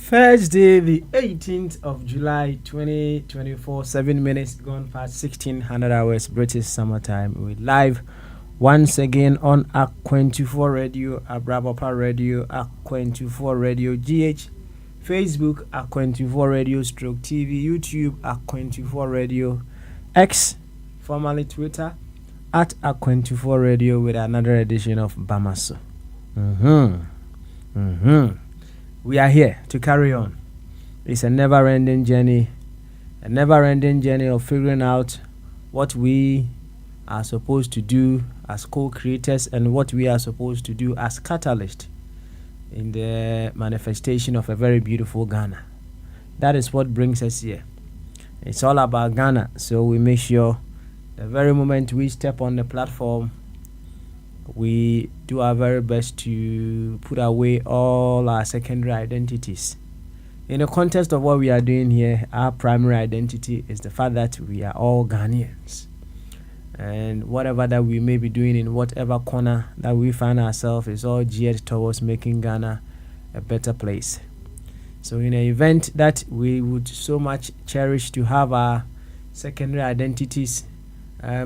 Thursday, the 18th of July, 2024, 7 minutes gone past 1600 hours British summertime. We're live once again on Ak24 Radio, Abrabapa Radio, Ak24 Radio, GH, Facebook, Ak24 Radio, Stroke TV, YouTube, Ak24 Radio, X, formerly Twitter, at Ak24 Radio with another edition of Bamaso. We are here to carry on. It's a never-ending journey of figuring out what we are supposed to do as co-creators and what we are supposed to do as catalysts in the manifestation of a very beautiful Ghana. That is what brings us here. It's all about Ghana, so we make sure the very moment we step on the platform, we do our very best to put away all our secondary identities. In the context of what we are doing here, our primary identity is the fact that we are all Ghanaians. And whatever that we may be doing in whatever corner that we find ourselves is all geared towards making Ghana a better place. So in an event that we would so much cherish to have our secondary identities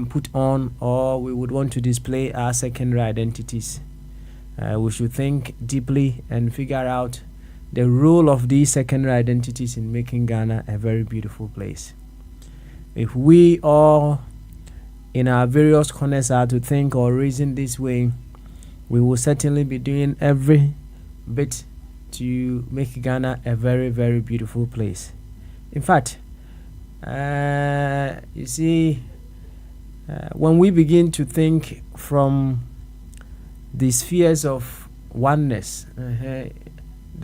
put on, or we would want to display our secondary identities, we should think deeply and figure out the role of these secondary identities in making Ghana a very beautiful place. If we all in our various corners are to think or reason this way, we will certainly be doing every bit to make Ghana a very, very beautiful place. In fact, you see, when we begin to think from the spheres of oneness, the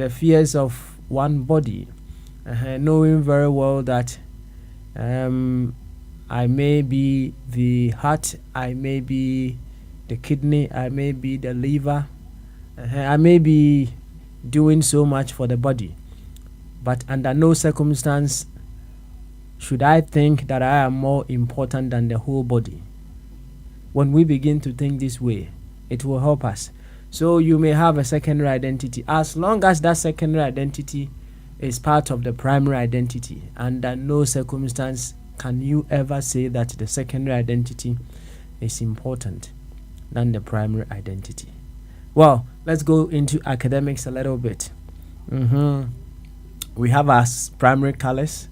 spheres of one body, knowing very well that I may be the heart, I may be the kidney, I may be the liver, I may be doing so much for the body, but under no circumstance should I think that I am more important than the whole body. When we begin to think this way, it will help us. So you may have a secondary identity. As long as that secondary identity is part of the primary identity, under no circumstance can you ever say that the secondary identity is important than the primary identity. Well, let's go into academics a little bit. We have our primary colors.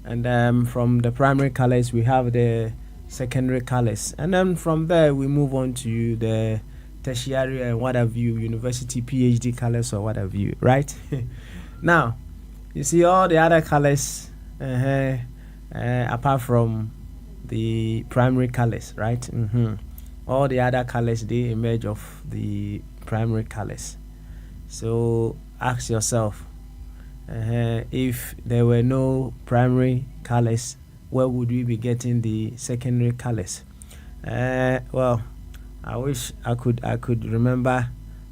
And from the primary colors, we have the secondary colors. And then from there, we move on to the tertiary and what have you, university, PhD colors or what have you, right? Now, you see all the other colors apart from the primary colors, right? All the other colors, they emerge of the primary colors. So ask yourself, if there were no primary colors, where would we be getting the secondary colors? Well, I wish I could remember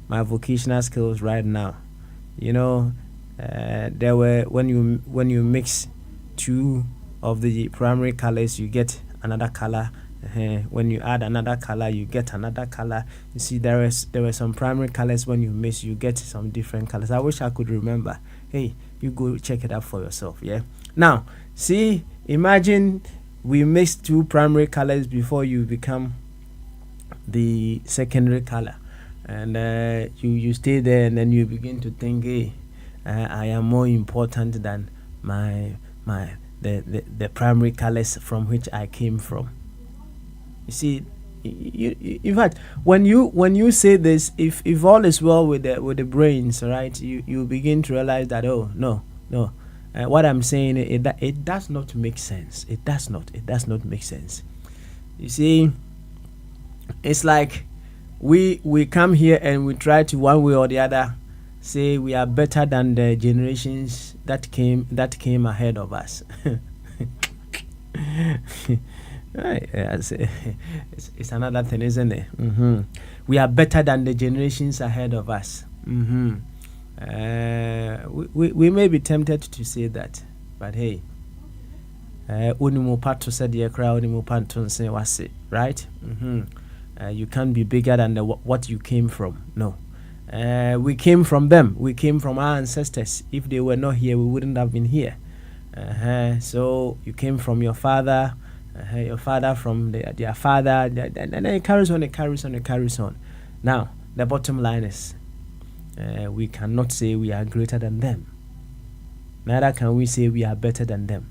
my vocational skills right now. You know, there were when you mix two of the primary colors, you get another color. When you add another color, you get another color. You see, there were some primary colors. When you mix, you get some different colors. I wish I could remember. Hey, you go check it out for yourself. Yeah. Now, see, imagine we mix two primary colors before you become the secondary color, and you stay there, and then you begin to think, hey, I am more important than the primary colors from which I came from. You see, in fact, when you say this, if all is well with the brains, right, you begin to realize that, oh no, what I'm saying, it does not make sense. It does not make sense. You see, It's like we come here and we try to one way or the other say we are better than the generations that came ahead of us. Right, it's another thing, isn't it? We are better than the generations ahead of us. We may be tempted to say that, but hey, unimupato said the crowd unimupanto say was it, right? You can't be bigger than what you came from. No. We came from them. We came from our ancestors. If they were not here, we wouldn't have been here. So you came from your father from their father, and then it carries on. Now, the bottom line is, we cannot say we are greater than them. Neither can we say we are better than them.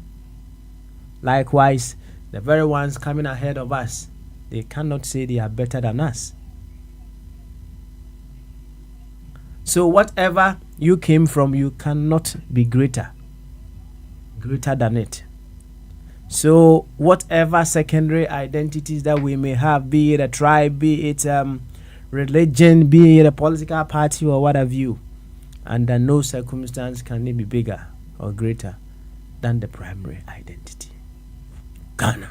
Likewise, the very ones coming ahead of us, they cannot say they are better than us. So whatever you came from, you cannot be greater than it. So whatever secondary identities that we may have, be it a tribe, be it religion, be it a political party or what have you, under no circumstance can it be bigger or greater than the primary identity, Ghana.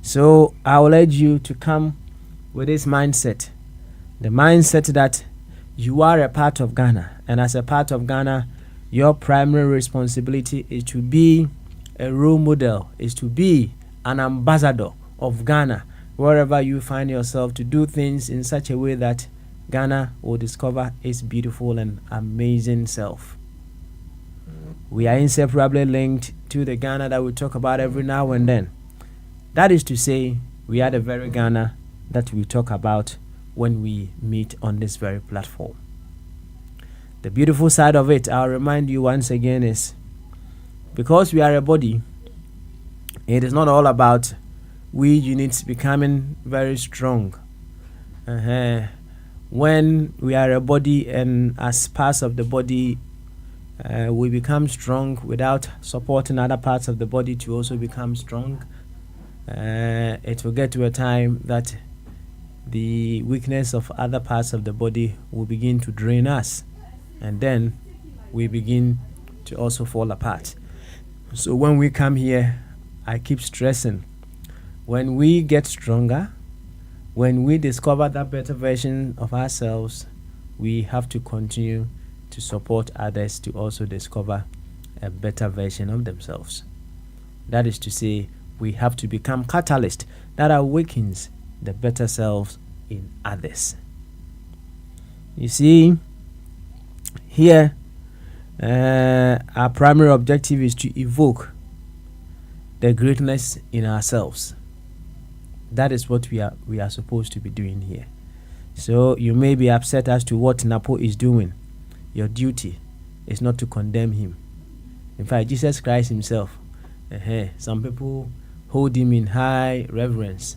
So I will urge you to come with this mindset, the mindset that you are a part of Ghana, and as a part of Ghana, your primary responsibility is to be a role model, is to be an ambassador of Ghana wherever you find yourself, to do things in such a way that Ghana will discover its beautiful and amazing self. We are inseparably linked to the Ghana that we talk about every now and then. That is to say, we are the very Ghana that we talk about when we meet on this very platform. The beautiful side of it, I'll remind you once again, is because we are a body, it is not all about we units becoming very strong. When we are a body and as parts of the body, we become strong without supporting other parts of the body to also become strong. It will get to a time that the weakness of other parts of the body will begin to drain us, and then we begin to also fall apart. So when we come here, I keep stressing, when we get stronger, when we discover that better version of ourselves, we have to continue to support others to also discover a better version of themselves. That is to say, we have to become catalysts that awakens the better selves in others. You see, here, our primary objective is to evoke the greatness in ourselves. That is what we are supposed to be doing here. So you may be upset as to what Napo is doing. Your duty is not to condemn him. In fact, Jesus Christ himself, some people hold him in high reverence.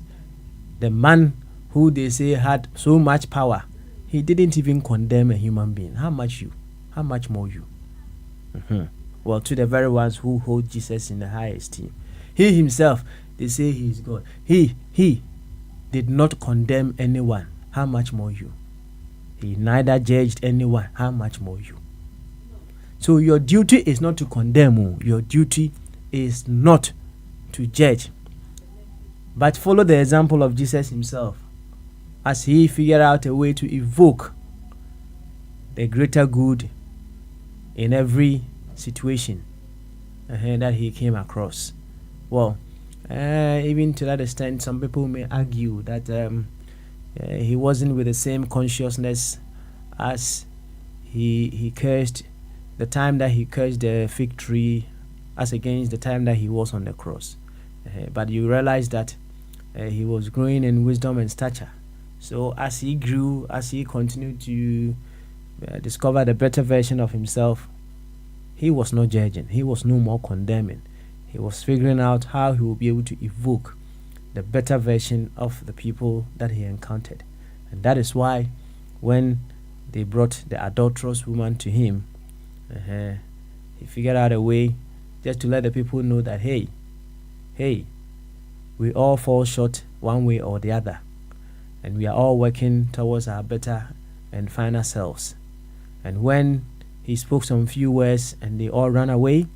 The man who they say had so much power, he didn't even condemn a human being. How much you? How much more you? Well, to the very ones who hold Jesus in the high esteem, he himself, they say he is God. He did not condemn anyone. How much more you? He neither judged anyone. How much more you? So your duty is not to condemn. Your duty is not to judge, but follow the example of Jesus himself as he figured out a way to evoke the greater good in every situation that he came across. Well, even to that extent, some people may argue that he wasn't with the same consciousness as he cursed the time that he cursed the fig tree as against the time that he was on the cross. But you realize that he was growing in wisdom and stature. So as he grew, as he continued to discover the better version of himself, he was not judging. He was no more condemning. He was figuring out how he would be able to evoke the better version of the people that he encountered. And that is why when they brought the adulterous woman to him, he figured out a way just to let the people know that, hey, we all fall short one way or the other, and we are all working towards our better and finer selves. And when he spoke some few words and they all ran away,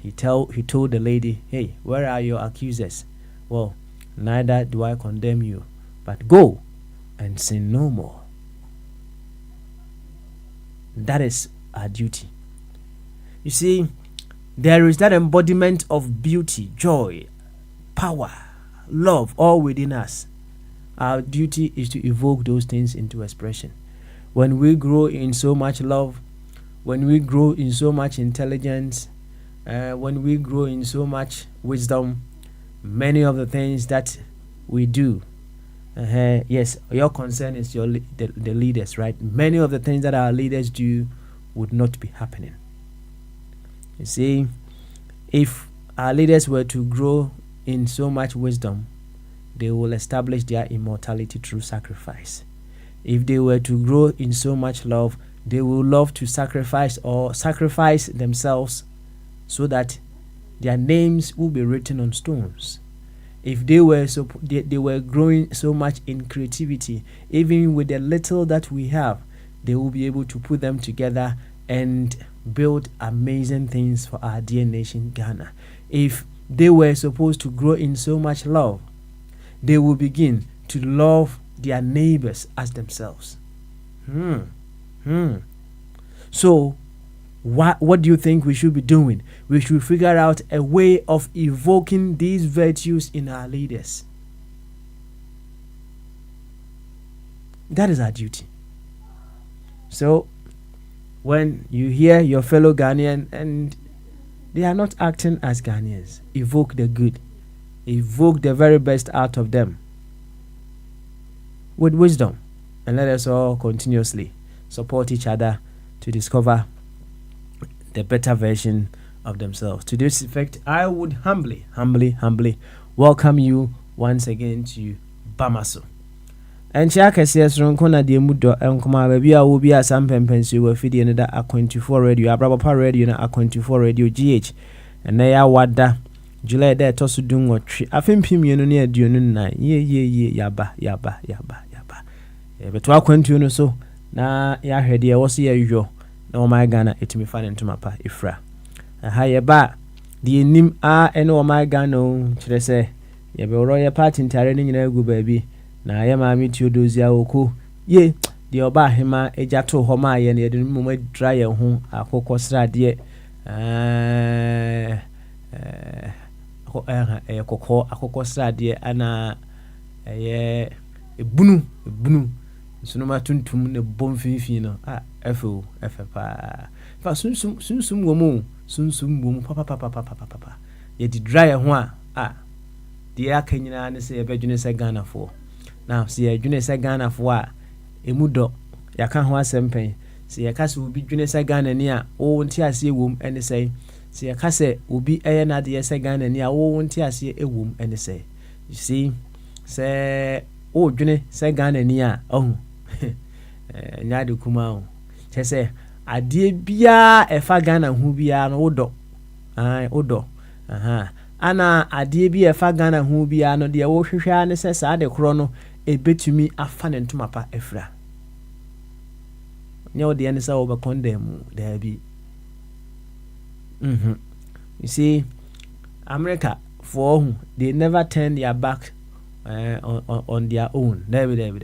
he told the lady, "Hey, where are your accusers? Well, neither do I condemn you, but go and sin no more." That is our duty. You see, there is that embodiment of beauty, joy, power, love all within us. Our duty is to evoke those things into expression. When we grow in so much love, when we grow in so much intelligence, when we grow in so much wisdom, many of the things that we do, yes, your concern is the leaders, right? Many of the things that our leaders do would not be happening. You see, if our leaders were to grow in so much wisdom, they will establish their immortality through sacrifice. If they were to grow in so much love, they will love to sacrifice themselves so that their names will be written on stones. If they were growing so much in creativity, even with the little that we have, they will be able to put them together and build amazing things for our dear nation, Ghana. If they were supposed to grow in so much love, they will begin to love their neighbors as themselves. So, what do you think we should be doing? We should figure out a way of evoking these virtues in our leaders. That is our duty. So, when you hear your fellow Ghanaian and they are not acting as Ghanaians, evoke the good. Evoke the very best out of them with wisdom, and let us all continuously support each other to discover the better version of themselves. To this effect, I would humbly welcome you once again to Bamaso. And Chaka says, Ronkona de Mudo and Koma Babia will be a Sampempensu were feeding another A24 radio, Abrapa radio, and A24 radio GH, and they are Wada. July there tosu dung or tree. I think him near Dunun 9. Ye, yaba. But 12 so na ya head ya was here usual. No, my Ghana, it me fan into my pa ifra. A higher ba the nim and oh my Ghana, should I say, ye be royal part in tyranny in a good baby. Na ya ma meet you those ya oku. Ye, the oba hima a jato homa and ye didn't move dry and home a cocosra dear. Koko akokosra de ana ebunu sunuma tuntum ne bomfinfin no efo efepa fa sunsum womu sunsum bom papa ye di dry ho de akanyina ne se ebedwene se Ghana fo now se edwene se Ghana fo emudo yaka ho asempen se yaka se obi dwene se Ghana ni o nti ase wom ene se se yaka se obi eye na de se Ghana ni o nti ase ewom ene se. You see, se o dwene se Ghana ni nyade kuma o che se ade bia efa Ghana hu bia no odo ana ade bia efa Ghana hu bia no de wo hwehwa ne se sa de kro no ebetumi afa ne ntoma pa efra nyawo de ne sa wo be condemn da bi. You see, America for whom they never turn their back on their own. Debbie.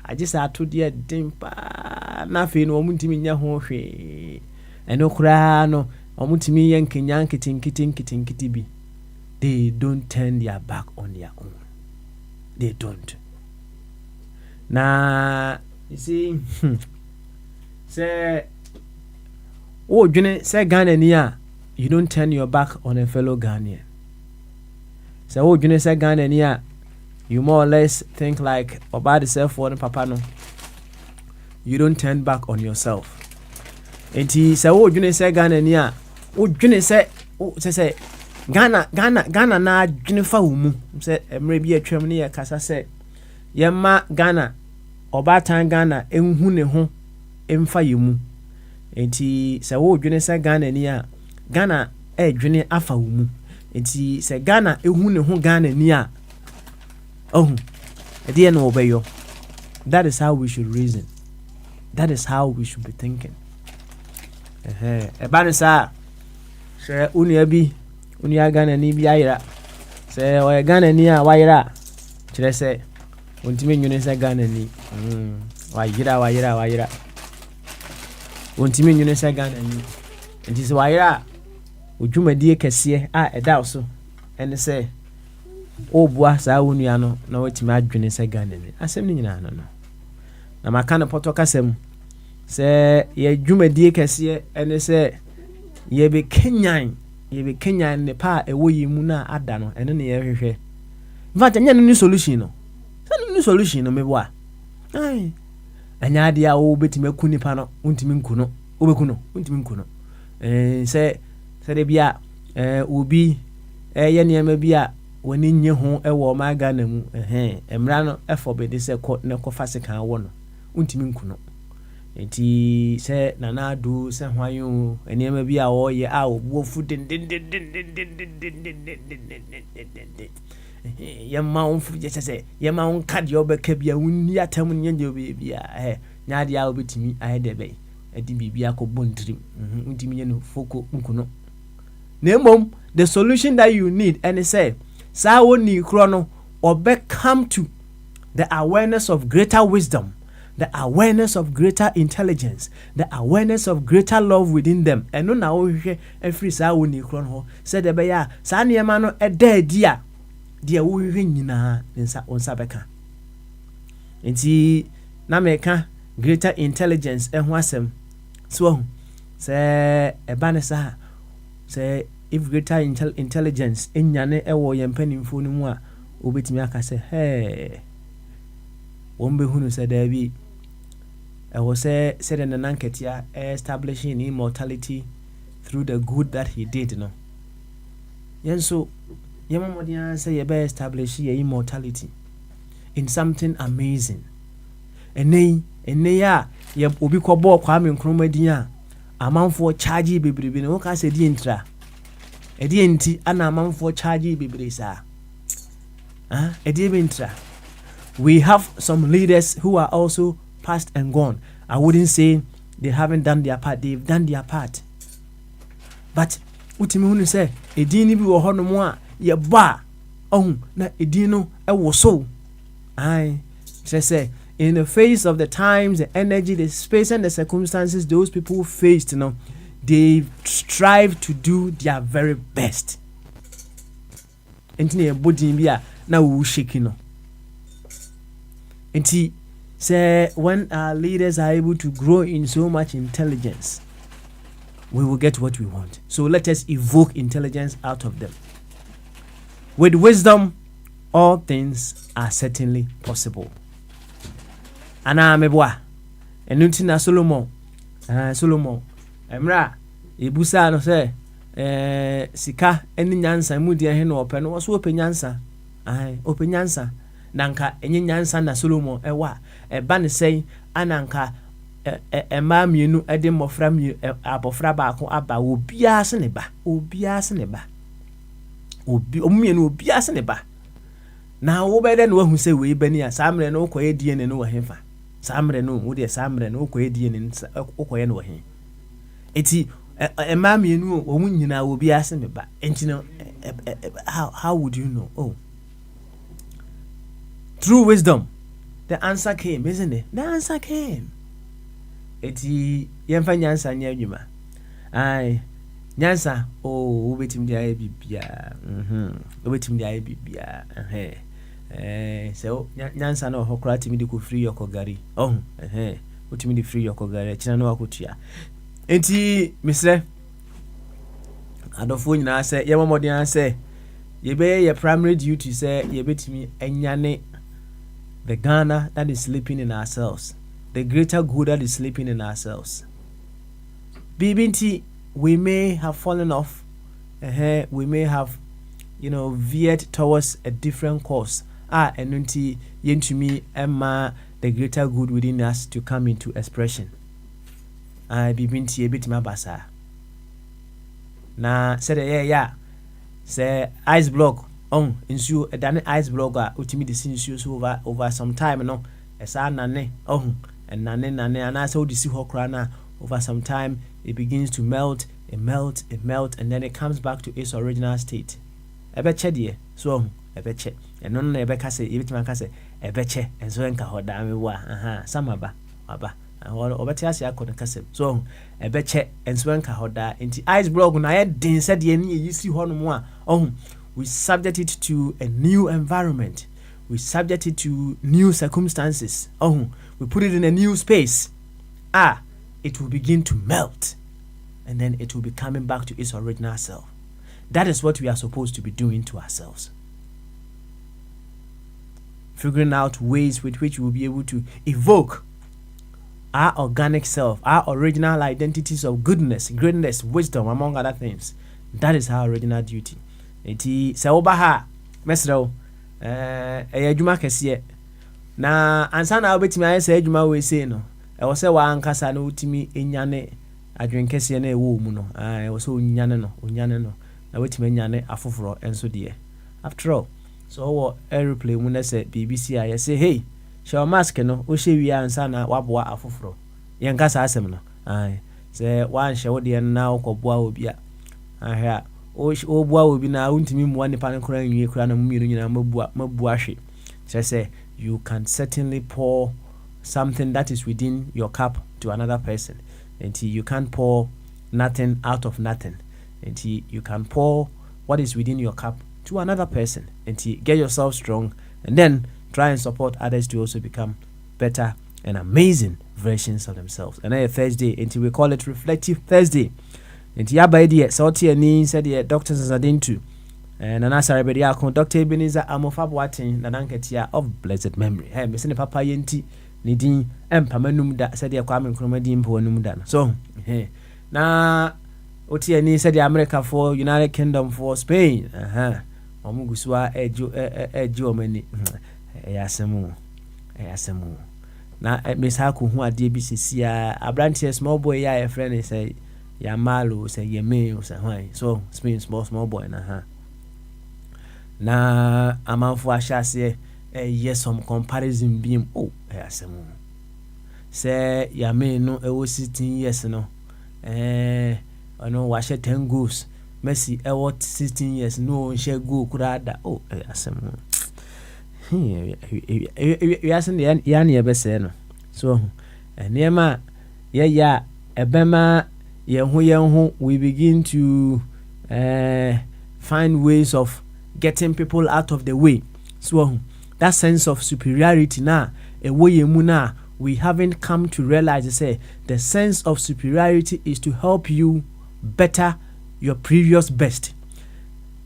I just had to dear dimpa nothing or muntimi nya ho hwe. And no cra no or muntimi yankin bi. They don't turn their back on their own. They don't. Now you see say say Ghana niya. You don't turn your back on a fellow Ghanaian. So, you say Ghana niya, you more or less think like about the self for papa no. You don't turn back on yourself. And he say, you say Ghana niya, say Ghana na Junifa umu. Say maybe a Germany kasa say, Yama Ghana, obatan Ghana, emhune ho, emfa yumu. And he say, you say Ghana niya. Ghana dwene afa wo mu enti se Ghana ehu ne ho Ghana ni Oh, at the end obey you. That is how we should reason. That is how we should be thinking. Ebanisa, say unia Ghana ni bi ayira. Say o Ghana ni a wayira. Kire say ontimi nwune say Ghana ni. Wayira. Ontimi nwune say Ghana ni. Nti say wayira odwumadie kese a eda so. Ene say obua saa wonua no na watimi adwene say Ghana ni. Asem ni nyina no. Na maka no poto kasem se ye dwumadie kese ene se ye be Kenyan ne pa ewo yimu na ada no ene ne ye hwehwe infact enya no solution no no solution no mebo a ai enya ade a wo betime ku nipa no untimi nku no obeku no untimi nku no se de bia obi ye ne ma bia woni nye ho ewo ma Ghana mu emra no efobede se ko ne ko fasika wo no untimi nku no enti se nana do se hwanyo enema bi a wo ye a obuo fu den ye ma on fu je se ye ma on ka de obeka bia wonni atam nyenje obi bia nyaade a obetimi ayede be edi bibia ko bondrim untimi nye no foko nkuno na emom the solution that you need and say sa woni kro no obe come to the awareness of greater wisdom, the awareness of greater intelligence, the awareness of greater love within them. And no na wohwe every saa woni kro no said the beya saa niema no eda dia dia wohwe nyina nsa onsa beka. Enti na meka greater intelligence ho asem so say eba ne sa say if greater intelligence enyane ewo yempanimfo no mu a obetimi aka say hey wombe hunu say da bi ewo say the nanketia establishing immortality through the good that he did no yenso yemamodian say ye be establish your immortality in something amazing ene ya ye obi kobo Kwame Nkrumah din a amanfo charge bebrebe ne wo ka say di entra edi enti ana amanfo charge bebrebe sa edi entra. We have some leaders who are also past and gone. I wouldn't say they haven't done their part. They've done their part. But utimi hunu say edin ni bi wo hono mo a ye ba na edin no e wo so. Say in the face of the times, the energy, the space and the circumstances those people faced, they strive to do their very best. Enti e bodin bi a na wo shiki no. Enti say when our leaders are able to grow in so much intelligence, we will get what we want. So let us evoke intelligence out of them. With wisdom, all things are certainly possible. Ana meboa enunti na Solomon emra ebusa no say sika eni nyansa mu de he no ope no so ope nyansa ope nyansa nanka enye nyansa na Solomon ewa eba ne sei ananka ema mienu ede mofra mi abofra ba ko aba obia se ne ba obi omienu obia se ne ba na wo be de no hu se we bani a samre no koye die ne no hefa samre no wo de samre no koye die ne koye no he eti ema mienu o mu nyina obia se me ba enti no how would you know? Through wisdom, the answer came, isn't it? The answer came. Eti yemfa nyansa nya adwuma. Nyansa obetim dia e bibia. Obetim dia e bibia. So nyansa no hokra timi di ko free yokogari. Otimi di free yokogari china no akotua. Enti misre adofo nyina se yemamodin se yebe ye primary duty say yebetimi enyane the Ghana that is sleeping in ourselves, the greater good that is sleeping in ourselves. BBT, we may have fallen off, we may have, veered towards a different course. Enunti yentumi emma the greater good within us to come into expression. BBT ebetimi abasa. Na said say ice block nsuo ɛda ice block a wotumi de si nsuo so over some time no ɛsaa nane ɛnane anaasɛ wode si hɔ koraa no over some time it begins to melt, and then it comes back to its original state. Ɛbɛkyɛ deɛ so ɛbɛkyɛ ɛno no ɛbɛka sɛ yɛbɛtumi aka sɛ ɛbɛkyɛ ɛnso ɛnka hɔ daa mewa samaba waba ɔbɛte ase akɔ ne kasɛm so ɛbɛkyɛ ɛnso ɛnka hɔ daa nti ice block na ayɛ den sɛdeɛ ne yɛyi si hɔ no mu a we subject it to a new environment, we subject it to new circumstances, we put it in a new space, it will begin to melt, and then it will be coming back to its original self. That is what we are supposed to be doing to ourselves. Figuring out ways with which we will be able to evoke our organic self, our original identities of goodness, greatness, wisdom, among other things. That is our original duty. Eti sɛ woba ha mesrɛw ɛyɛ adwuma kɛseɛ na ansa na wobɛtumi ayɛ sɛ adwuma wei sei no ɛwɔ sɛ wankasa na wotumi ɛnyane adwen kɛseɛ na ɛwɔ mu no ɛwɔ sɛ onyane no na wotumi nyane afoforɔ ɛnso deɛ after all so wɔ aeroplane mu na sɛ BBC a yɛsɛ hey hyɛ mask no wohyɛ wie ansa na waboa afoforɔ yɛnka saa asɛm no sɛ wanhyɛ wo deɛ no na wokɔboa obi a ahwɛ o bua obi na untimi muwa nipa ne kura nwie kura na mumiru nyina mabua hwe say you can certainly pour something that is within your cup to another person, and you can't pour nothing out of nothing, and you can pour what is within your cup to another person, and get yourself strong, and then try and support others to also become better and amazing versions of themselves. And then Thursday, and we call it Reflective Thursday. Nti yaba idea so tie ni said the doctors are into and anasa rebedi akon Dr. Ebenezer Amofa Boateng na nanketia of blessed memory. Hey, me se ne papa yenti ne din empamanum da said the Kwame Nkrumah din po num da. So, na otie ni said the America for United Kingdom for Spain. Omuguswa ejo omani. Eyasemu. Na mesaku hu ade bi sisia abrantie small boy ya e friend say Yamalo say Yeme or say why so Spain small boy na amanfo ahya se yes some comparison beam asemu say Yame no e was 16 years no ono wa 10 goals Messi e what 16 years no share goal kura da asemu we asen ya na be say no so niema ya ebema yenhu we begin to find ways of getting people out of the way. So that sense of superiority now, we haven't come to realize say the sense of superiority is to help you better your previous best.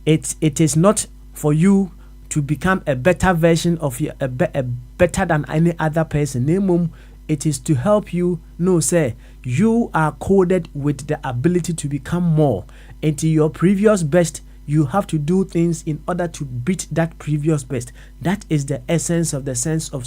It is not for you to become a better version of you, a better than any other person. It is to help you know, say, you are coded with the ability to become more. Into your previous best, you have to do things in order to beat that previous best. That is the essence of the sense of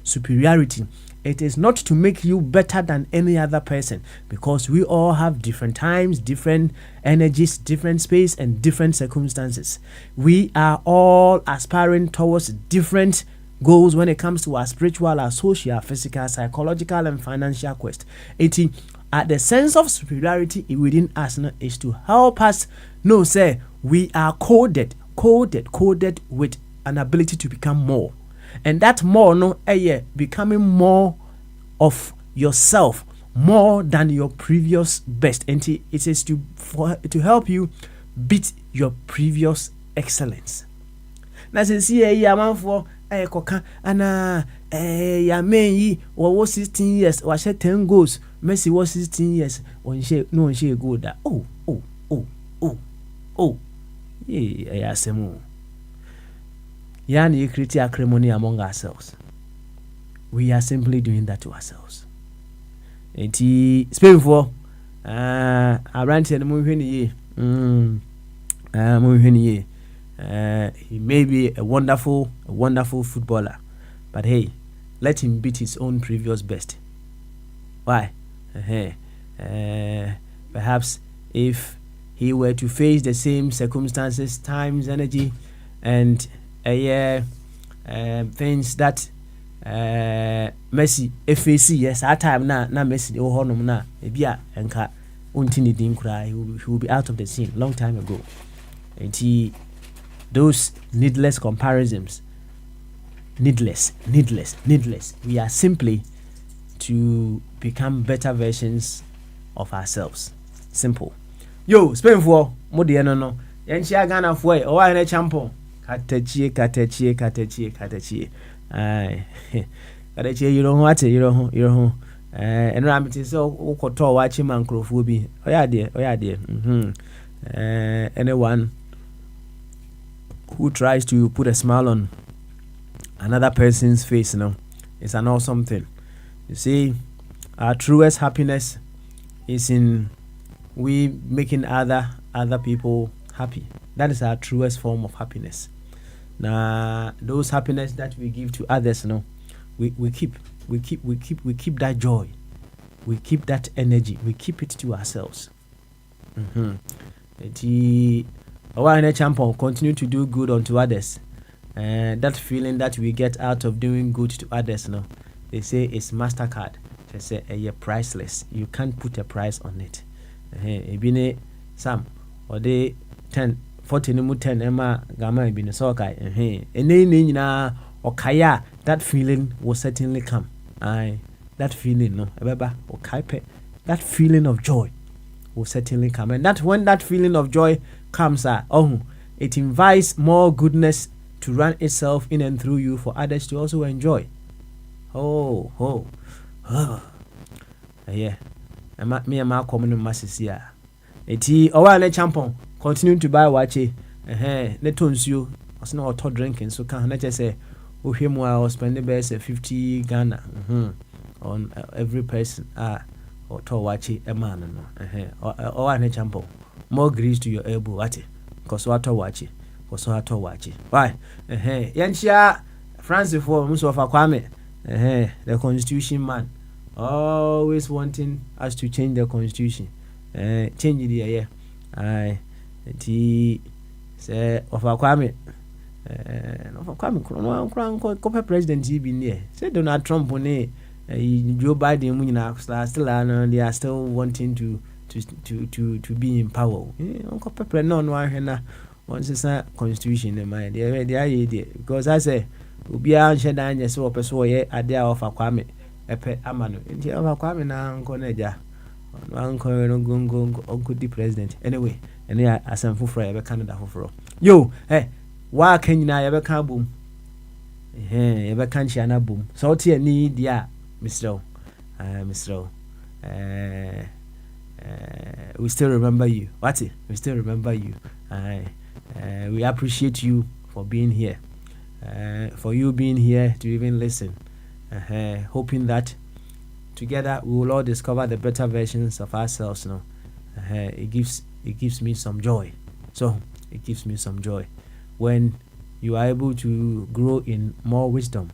superiority. It is not to make you better than any other person, because we all have different times, different energies, different space, and different circumstances. We are all aspiring towards different goals when it comes to our spiritual, our social, physical, psychological, and financial quest. The sense of superiority within us is to help us know, say, we are coded with an ability to become more. And that more, becoming more of yourself, more than your previous best. And it is to help you beat your previous excellence. Now, since man for koka ana Yame yi was 16 years was 10 goals. Messi was 16 years on she go that asemu yani create acrimony among ourselves. We are simply doing that to ourselves. Enti Spain for around the movie he may be a wonderful footballer, but hey, let him beat his own previous best. Why? Perhaps if he were to face the same circumstances, times, energy, and things that Messi FAC yes at time na Messi o honom na ebia enka unti ne din kura he will be out of the scene long time ago. And those needless comparisons, needless. We are simply to become better versions of ourselves. Simple. Yo, Spain for modi no. Yenchia Ghana for o wa ne champion. Katechie. Aye. Katechie you don't what you don't and ramiti so ukoto wachi man krofo bi. Oya de. Anyone who tries to put a smile on another person's face, it's an awesome thing. You see, our truest happiness is in we making other people happy. That is our truest form of happiness. Now, those happiness that we give to others, we keep that joy, we keep that energy, we keep it to ourselves. Our champion continue to do good unto others. That feeling that we get out of doing good to others, they say it's MasterCard. They say you're priceless. You can't put a price on it. Ebine Sam or they 40 10 Emma Gamma Ebine Sokai. Ene okaya, that feeling will certainly come. That feeling, Ebeba Okaipe, that feeling of joy will certainly come. And that when that feeling of joy comes, it invites more goodness to run itself in and through you for others to also enjoy. Yeah. Me and my common masses here. Eti owa ne champion continue to buy wache. Ne tonsuo was no hot drinking so can na say o hwemu a spend the best 50 Ghana on every person or to wache a man no. Owa ne champion more grease to your elbow wate. Cause what to wache. Why? Yanchia Francis for Musofa Kwame. The constitution man. Always wanting us to change the constitution. Change it here. Say of Kwame. Of Kwame Copper president he been there. Say Donald Trump on Joe Biden still they are still wanting to be in power. Copper president no one once it's a constitution in mind. They are there because I say Ubi Anshedan yes or person ye idea of Kwame Epe Amano. Inti of Kwame na Nkoneja. Uncle the president. Anyway, and yeah, as I'm for ever Canada for. Yo, why can you now ever can boom? Ever can shana boom. So tia need ya, Mr. We still remember you. What's it? We still remember you. We appreciate you for being here. For you being here to even listen. Hoping that together we will all discover the better versions of ourselves. It gives me some joy. So it gives me some joy when you are able to grow in more wisdom,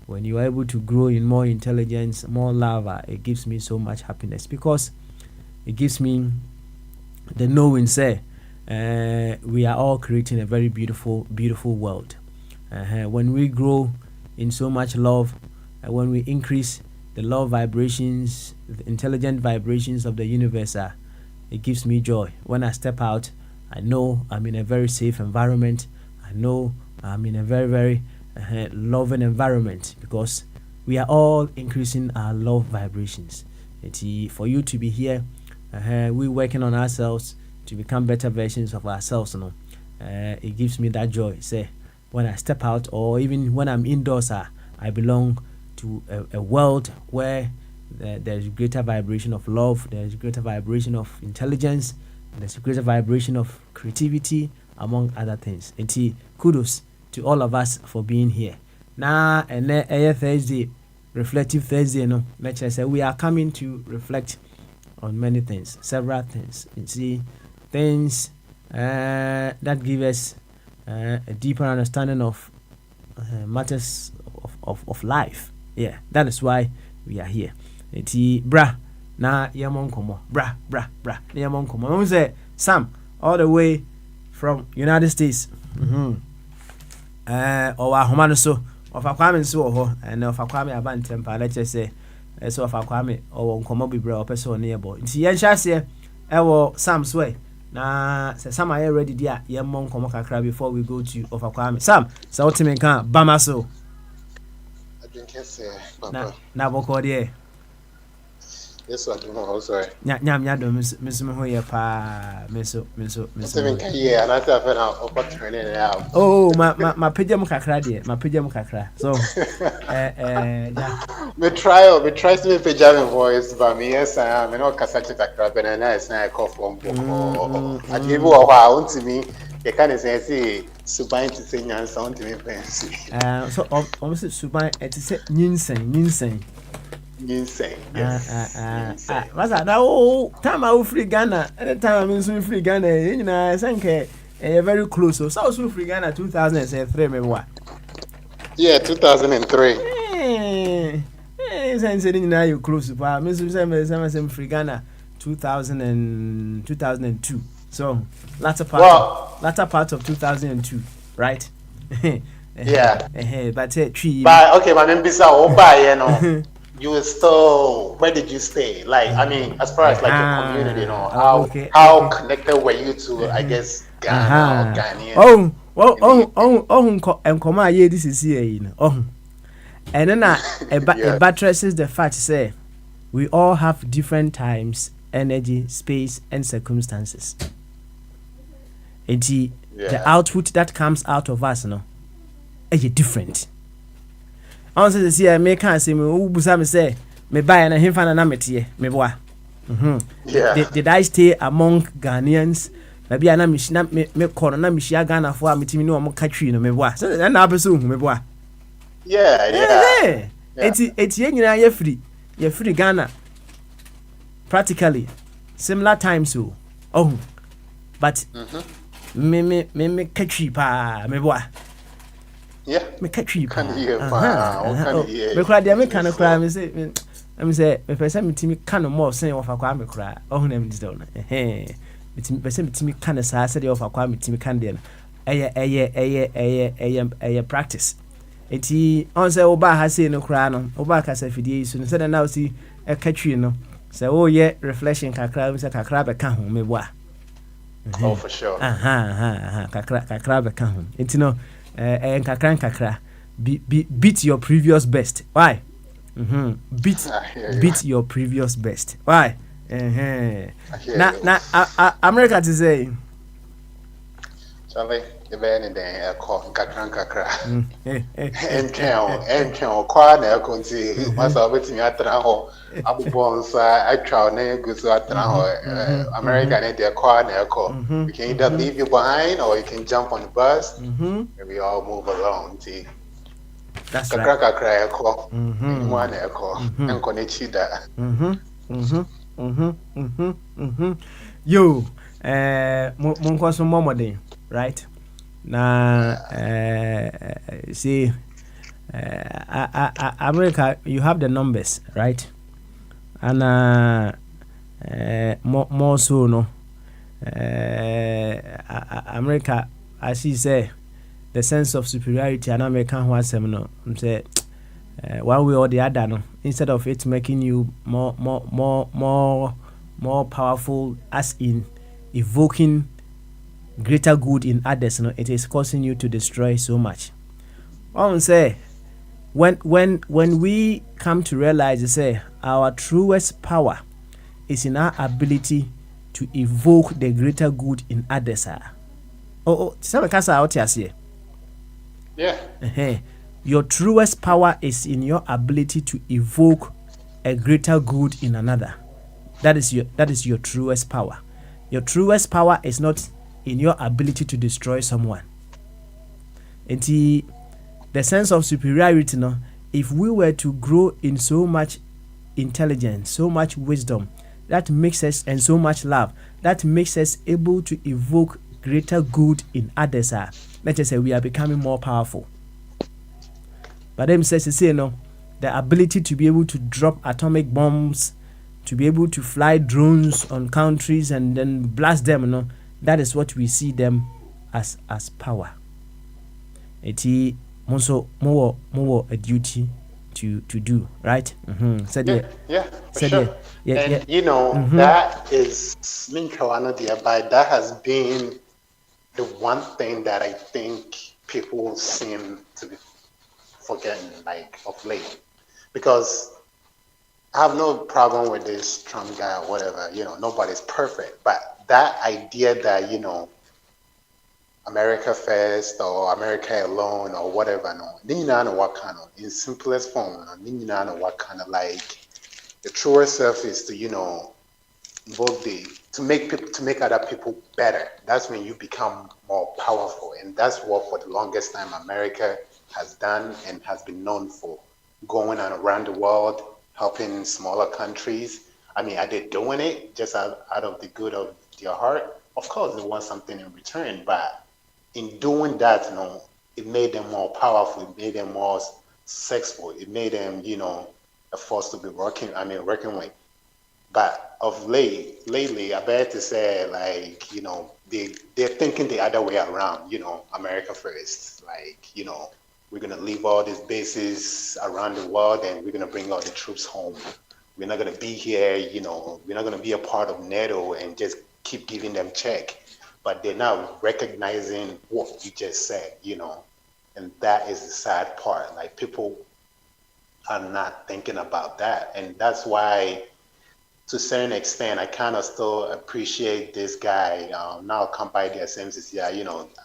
when you are able to grow in more intelligence, more love. It gives me so much happiness because it gives me the knowing say we are all creating a very beautiful world. When we grow in so much love, when we increase the love vibrations, the intelligent vibrations of the universe, it gives me joy. When I step out, I know I'm in a very safe environment. I know I'm in a very, very loving environment because we are all increasing our love vibrations. For you to be here, we're working on ourselves to become better versions of ourselves. It gives me that joy. Say, when I step out or even when I'm indoors, I belong to a world where there's greater vibration of love, there's greater vibration of intelligence, there's greater vibration of creativity, among other things. And kudos to all of us for being here. Now, and Thursday, Reflective Thursday, let's say we are coming to reflect on many things, several things. You see, things that give us a deeper understanding of matters of life. Yeah, that is why we are here. Bra na yamon komo bra yamon komo. Say Sam all the way from United States. Or ahoma no so ofa kwame nso wo ho na ofa kwame aba ntempa na che se so ofa kwame o nkomo bibre o pese one yebo nti ye nhya se e wo Sam so na se Sam aye ready dia ye mo nkomo kakra before we go to ofa kwame. Sam so ultimate kan bama so I think say papa na boko de yes I don't know sorry nya do miso me ho ye pa miso seven can yeah and I say I over training it out. Oh ma pejam kakra de ma pejam kakra so ja me try to make pajama voice but me yes I am no cassette kakra but na is na call from book I give you a want to me you can say suban to say nyansa want to me fancy so almost suban it is nyinsen insane. Yes. What's that? Oh, time I free Ghana. Anytime I'm in free Ghana, you know, I think very close. So I was free Ghana 2003, maybe what? Yeah, 2003. Saying now you close to power. Mr. Free Ghana 2002. So latter part of 2002, right? Yeah. But tree. But okay, my name is you know. You were still, where did you stay? Like, I mean, as far as like your community, you know, how connected were you to, I guess, Ghana or Ghanaian? And come on, yeah, this is here, you know. And then it buttresses the fact, say, we all have different times, energy, space, and circumstances. And the output that comes out of us, you know, is different. I want to see I make can say me busa me say me buy na himfa na metie me boa did I stay among Ghanaians maybe ana me kono na me shia Ghana fo a metimi no mo katwi no me boa so na abeso hu me boa eti nyina ye free Ghana practically similar times so but me katwi pa me boa. Yeah, me catch you. Can hear. Me cry there. Me can cry. Me say. Me say. Me person me timi can more say ofa kwa me cry. Oh na me dis down. Me person me timi can say say ofa kwa me timi can there. Eye practice. Eti on say oba ha say no cry no. Oba ka say fidie so. Say na see e catch you no. Say oh yeah reflection kakra. Me say kakra be kan ho me boa. Oh for sure. Kakra be kan ho. Eti no. Kakra beat your previous best. Why? Beat your previous best. Why? Na America to say Charlie, the band in there call kakra. Entran kwa na konti masa wetin atra ho abubonsa atwa na gusu atra ho America na dey kwa na call. You can either leave you behind or you can jump on the bus and we all move along. That's kakra call. One na call and connect that. Yo mon kwaso momodin right na see America you have the numbers right and more so no America as you say the sense of superiority and American who asem no say one way or the other no instead of it making you more powerful as in evoking greater good in others, no, it is causing you to destroy so much. I say when we come to realize, say our truest power is in our ability to evoke the greater good in others. Some kasa out here. Yeah. Your truest power is in your ability to evoke a greater good in another. That is your truest power. Your truest power is not in your ability to destroy someone. And the sense of superiority, no, if we were to grow in so much intelligence, so much wisdom, that makes us, and so much love, that makes us able to evoke greater good in others. Let's just say we are becoming more powerful. But them says to say, no, the ability to be able to drop atomic bombs, to be able to fly drones on countries and then blast them, no, that is what we see them as power. eti monso more a duty to do, right? Said Yeah, yeah. yeah, for Said yeah. sure. Yeah. And you know, that is that has been the one thing that I think people seem to be forgetting, like of late. Because I have no problem with this Trump guy or whatever, nobody's perfect. But that idea that, America first or America alone or whatever, no. What kind of, in simplest form, no, what kind of like the truer self is to, both the to make other people better. That's when you become more powerful. And that's what for the longest time America has done and has been known for. Going around the world, helping smaller countries. I mean, are they doing it just out of the good of their heart? Of course, they want something in return, but in doing that, it made them more powerful. It made them more successful. It made them, a force to be working with. But of lately, I bet to say, like, they're thinking the other way around, America first. Like, we're going to leave all these bases around the world and we're going to bring all the troops home. We're not going to be here, we're not going to be a part of NATO and just keep giving them check. But they're not recognizing what you just said, and that is the sad part. Like, people are not thinking about that. And that's why, to a certain extent, I kind of still appreciate this guy. Now come by the SMCC,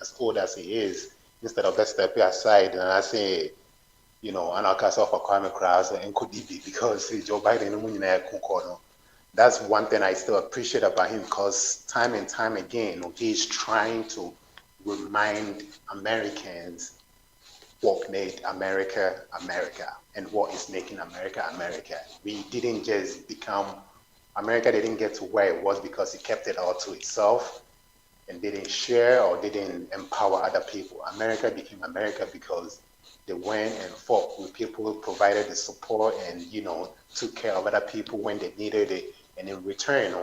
as old as he is, instead of just stepping aside and I say, and I'll cast off a Kwame Krause and Kodibi because Joe Biden, that's one thing I still appreciate about him, because time and time again, he's trying to remind Americans what made America America and what is making America America. We didn't just become America didn't get to where it was because it kept it all to itself and didn't share or didn't empower other people. America became America because they went and fought with people who provided the support and, took care of other people when they needed it. And in return,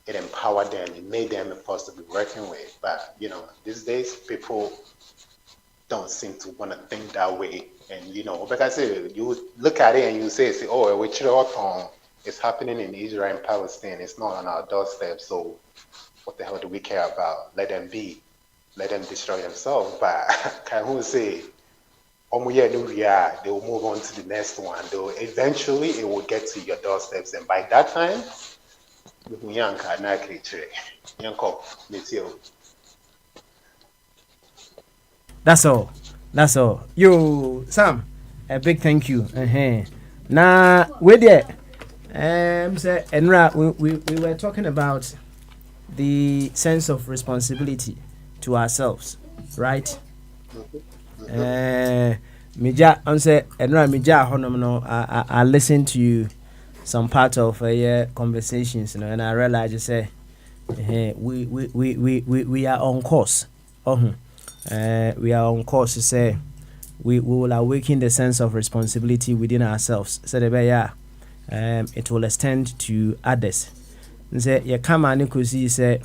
it empowered them. It made them a force to be working with. But, these days, people don't seem to want to think that way. And, like I said, you look at it and you say, oh, which it's happening in Israel and Palestine. It's not on our doorstep. So what the hell do we care about? Let them be. Let them destroy themselves. But can who say, they will move on to the next one. Though eventually it will get to your doorsteps. And by that time, That's all. Yo, Sam, a big thank you. Now, with it, Enra, we were talking about the sense of responsibility to ourselves, right? Mija, Enra, Mija, Honomo, I listened to you some part of conversations, and I realized you say, we are on course. We are on course to say we will awaken the sense of responsibility within ourselves. So it will extend to others. Say you come and you see say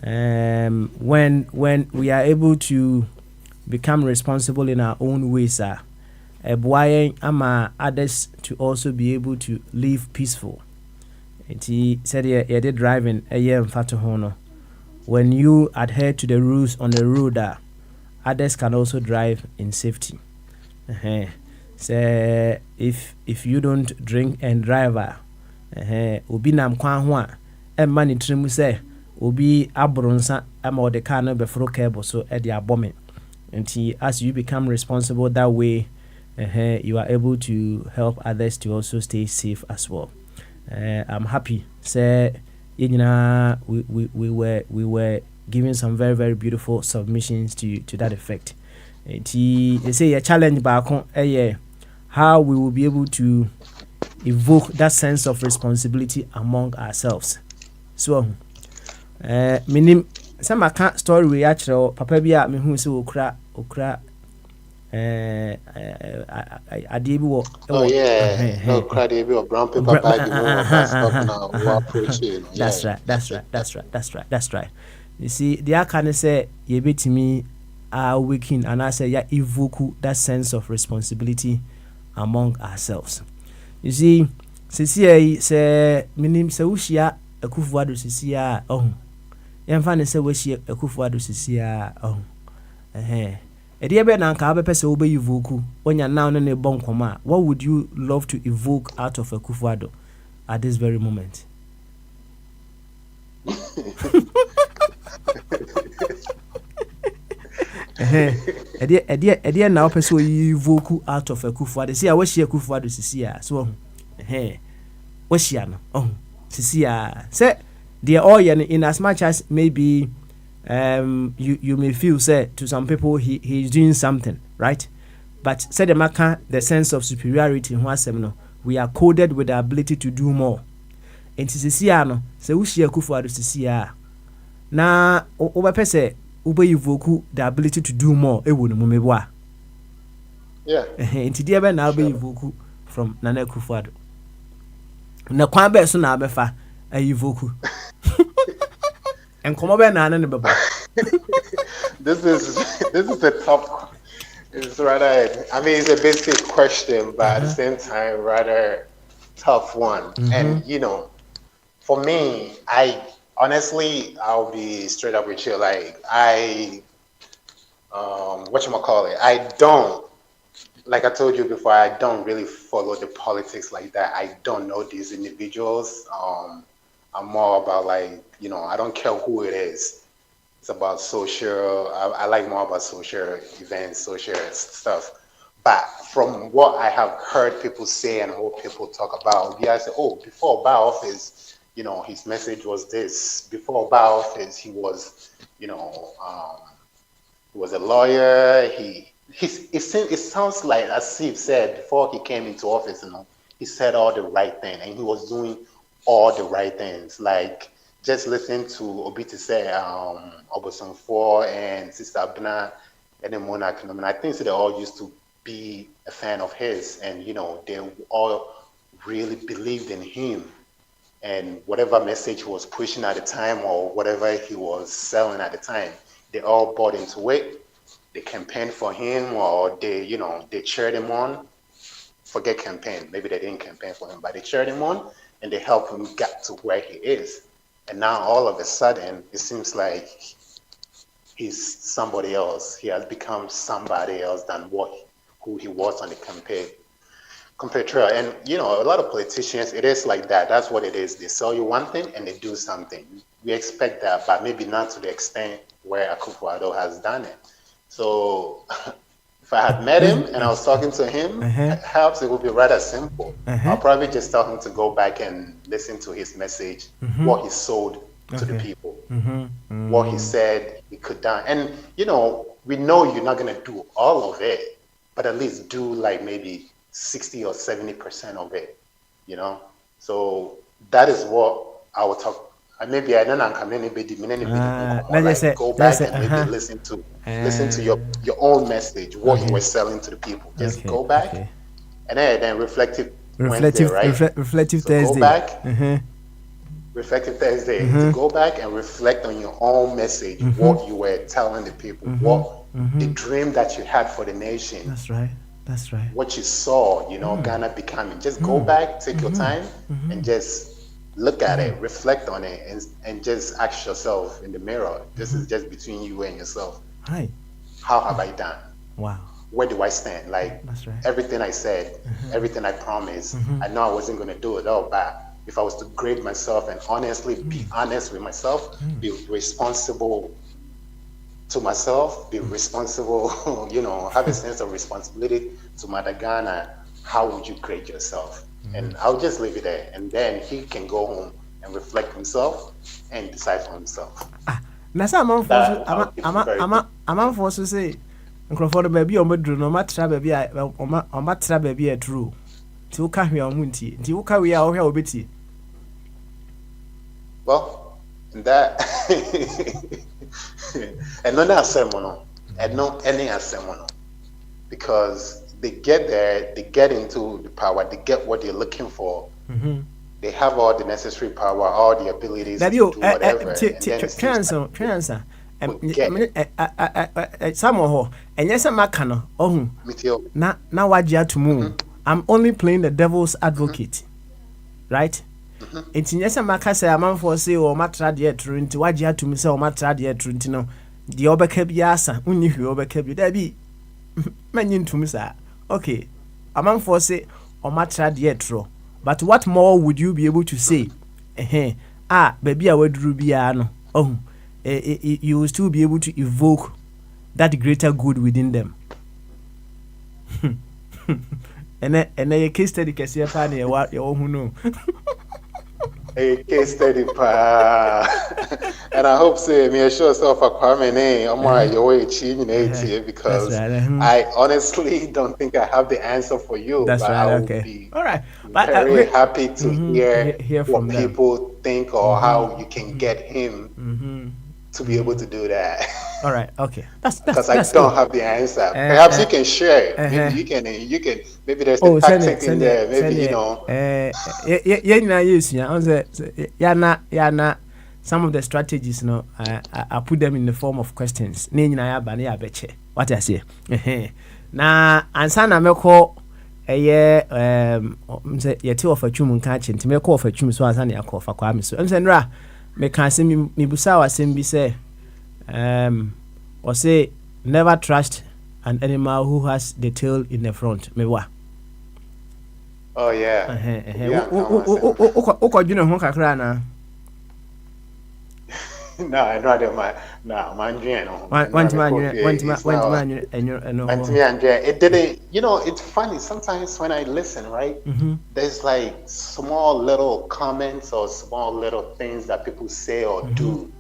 when we are able to become responsible in our own ways, ama others to also be able to live peaceful. And he said you did driving a year in Fatuhono. When you adhere to the rules on the road, others can also drive in safety. So if you don't drink and drive, obi nam kwan ho a emma ni trimu say obi abronsa ama the car no befro cable so e dey abome. And as you become responsible that way, you are able to help others to also stay safe as well. I'm happy say we were giving some very, very beautiful submissions to that effect. They say a challenge back on how we will be able to evoke that sense of responsibility among ourselves. So minim some account story we actually papa bia me hu say okra oh yeah, no credit or brown paper bag, that's right. You see, the can say ye betimi are weakening, and I say yeah evoke that sense of responsibility among ourselves. You see, say minim se wushia Akufo-Addo sisi a yɛmfa ne sɛ wahyia Akufo-Addo sisi a ɛdeɛ bɛ na anka wobɛpɛ sɛ wobɛyi voku wonya now ne ne bɔ nkɔmmɔ a, what would you love to evoke out of Akufo-Addo at this very moment? ɛdeɛ na wopɛ sɛ woyi voku out of Akufo-Addo si a wahyia Akufo-Addo sisi a so wahyia no sisi a sɛ they are all in as much as maybe you may feel say to some people he is doing something right, but say the maka the sense of superiority in no, we are coded with the ability to do more. And sisi a no sɛ wohyia Akufo-Addo sisi a na wobɛpɛ sɛ wobɛyivoku the ability to do more ɛwɔ no mu meboa nti deɛ bɛ na wobɛyivoku from Nana Akufo-Addo na kwan bɛ so na abɛfa ayivoku nkɔmmɔ bɛ na ne bɛbɔ. This is a tough. It's rather. I mean, it's a basic question, but at the same time, rather tough one. And for me, honestly, I'll be straight up with you. Like whatchamacallit, I don't. Like I told you before, I don't really follow the politics like that. I don't know these individuals. I'm more about I don't care who it is. It's about social. I like more about social events, social stuff. But from what I have heard people say and what people talk about, I say, before Oba office, his message was this. Before Oba office, he was, he was a lawyer. It sounds like, as Steve said, before he came into office, he said all the right thing, and he was doing all the right things. Like, just listen to Obiti say, Oboson 4 and Sister Abna and the Monarch. I think they all used to be a fan of his, and they all really believed in him. And whatever message he was pushing at the time, or whatever he was selling at the time, they all bought into it. They campaigned for him, or they cheered him on. Forget campaign, maybe they didn't campaign for him, but they cheered him on and they helped him get to where he is. And now all of a sudden, it seems like he's somebody else. He has become somebody else than who he was on the campaign trail. And a lot of politicians, it is like that. That's what it is. They sell you one thing and they do something. We expect that, but maybe not to the extent where Akufo-Addo has done it. So if I had met him and I was talking to him, perhaps it would be rather simple. I'll probably just tell him to go back and listen to his message, what he sold to the people, what he said he could do. And, we know you're not going to do all of it, but at least do like maybe 60 or 70% of it, So that is what I would talk. Maybe I don't know. Go back and maybe listen to your own message, what you were selling to the people. Just go back, and then reflective Thursday, right? Reflective so Thursday. Go back. Reflective Thursday. To go back and reflect on your own message, what you were telling the people, what the dream that you had for the nation. That's right. What you saw, Ghana becoming. Just go back, take your time, and just look at it, reflect on it, and just ask yourself in the mirror. This is just between you and yourself. Right. How have I done? Wow. Where do I stand? Like, everything I said, everything I promised, I know I wasn't going to do it all, but if I was to grade myself and honestly be honest with myself, be responsible to myself, be responsible, have a sense of responsibility to Mother Ghana, how would you grade yourself? And I'll just leave it there. And then he can go home and reflect himself and decide for himself. Nasa I'm forced to say, Crawford baby or Madrid, no matter baby, or matter baby a true. To carry on Munti, to carry our hell bitty. Well, that and no assembly, and no any assembly, because they get there, they get into the power, they get what they're looking for. They have all the necessary power, all the abilities to do whatever. Transfer. Some ho and yes makano oh na wajia to mu. I'm only playing the devil's advocate. Right? It's yes maka say amanfo say o matra de true nti wajia to me say o matra de true nti no de obeka bia asa unni hwe obeka bi da bi manyin to me sa. Okay. Amanfo say o matra de true. But what more would you be able to say? Baby a waduru bia no. Oh. You will still be able to evoke that greater good within them. And a case study can see a funny what you who know. A case study, pa. And I hope say me sure self a Kwame I'm your way achieving it because I honestly don't think I have the answer for you. That's but right. I would be very happy to hear what people think or how you can get him to be able to do that. All right. Okay. Because I don't have the answer. Perhaps you can share. Maybe you can. Maybe there's a tactic in there. Maybe you know. Yeah. Some of the strategies, I put them in the form of questions. What I say. Na ansa na meko yeti of a chum catching to make off a chum so as an yakov for Kwame. So Nra me can say me busa was be say or say never trust an animal who has the tail in the front. Me wa. Oh yeah. No, I know that my it didn't, it's funny sometimes when I listen, right? There's like small little comments or small little things that people say or do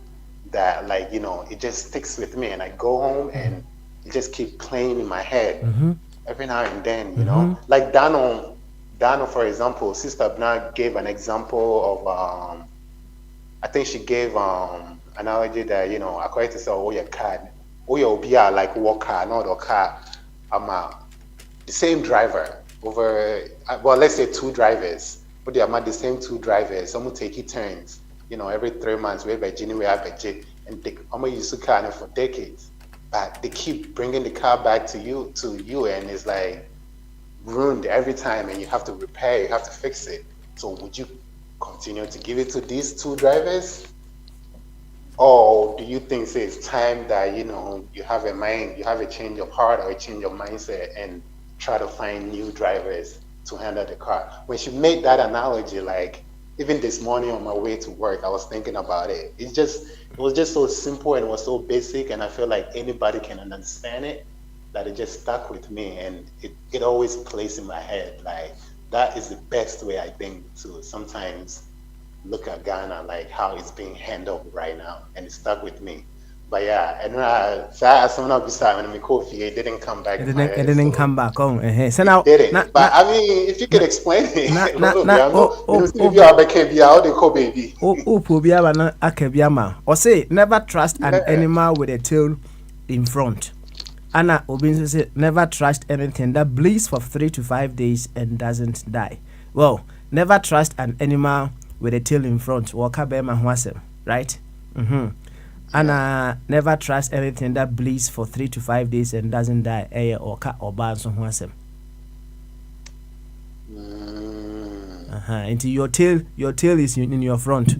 that like, it just sticks with me and I go home and it just keep playing in my head every now and then, like Dano, for example, Sister Abna gave an example of, I think she gave, analogy that according to say your car your BR like walk car not a car the same driver over let's say two drivers but they are the same two drivers some will take it turns every 3 months we have a and they use the car for decades but they keep bringing the car back to you and it's like ruined every time and you have to repair, you have to fix it. So would you continue to give it to these two drivers? Or do you think it's time that, you have a mind, you have a change of heart or a change of mindset and try to find new drivers to handle the car? When she made that analogy, like even this morning on my way to work, I was thinking about it. It was just so simple and it was so basic and I feel like anybody can understand it, that it just stuck with me and it always plays in my head. Like that is the best way I think to sometimes look at Ghana, like how it's being handled right now, and it stuck with me. But yeah, and it didn't come back. It didn't come back. So now, but I mean, if you could explain it, or say never trust an animal with a tail in front. Anna Obinso said, never trust anything that bleeds for 3 to 5 days and doesn't die. Well, never trust an animal with a tail in front. Right? Anna never trust anything that bleeds for 3 to 5 days and doesn't die. Into your tail is in your front.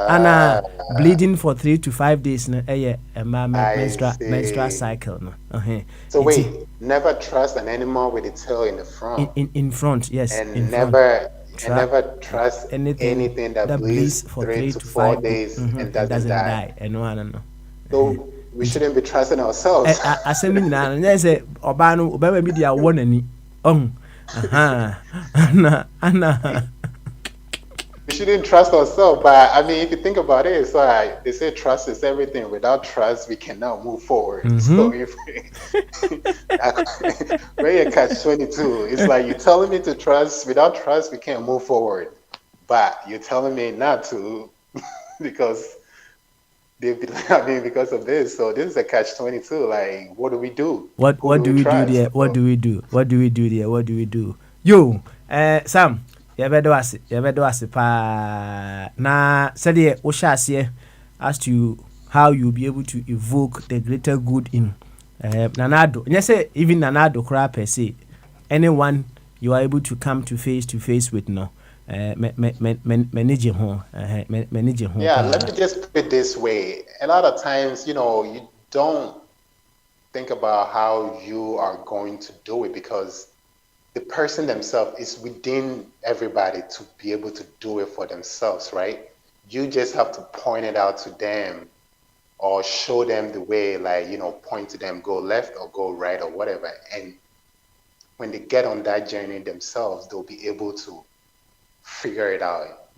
Anna bleeding for 3 to 5 days menstrual cycle So wait, never trust an animal with its tail in the front. In front, yes. And never trust anything that bleeds for 3 to 4 days and doesn't die. So we shouldn't be trusting ourselves. We shouldn't trust ourselves, but I mean, if you think about it, it's like they say trust is everything. Without trust, we cannot move forward. So if we're in catch-22, it's like you're telling me to trust. Without trust, we can't move forward. But you're telling me not to because because of this. So this is a catch-22. Like, what do we do? What do we do there? What do we do? What do we do there? What do we do? Yo, Sam. Yebedo ase pa na sede wo hya ase as to how you'll be able to evoke the greater good in Nanado. And yes, even Nanado crap per se, anyone you are able to come to face with no. Manage home. Yeah, let me just put it this way. A lot of times, you don't think about how you are going to do it because the person themselves is within everybody to be able to do it for themselves, right? You just have to point it out to them or show them the way, like, point to them, go left or go right or whatever. And when they get on that journey themselves, they'll be able to figure it out,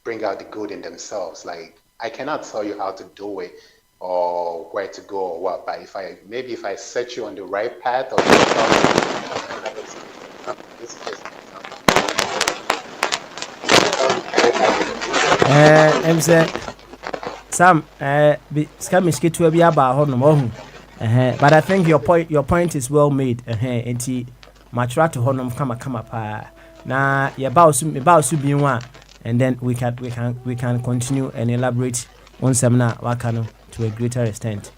bring out the good in themselves. Like, I cannot tell you how to do it or where to go or what, but if I set you on the right path or this is just I'm saying Sam, scamish get to be about but I think your point is well made. And match to honum come up. Na about be one, and then we can continue and elaborate on seminar wakano to a greater extent.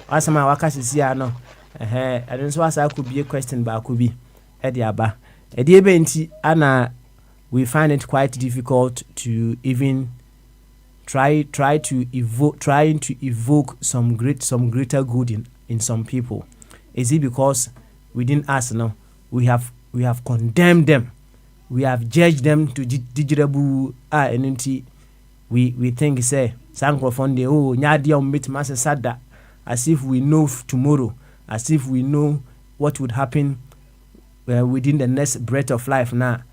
Asama wakasi siya no. I don't know as I could be a question, but I could be Ediaba. Ediabenti ana we find it quite difficult to even trying to evoke some greater good in some people. Is it because within us now we have condemned them, we have judged them to digitable and we think say sankrofon de nyadia umbit mase sada, as if we know tomorrow, as if we know what would happen within the next breath of life now.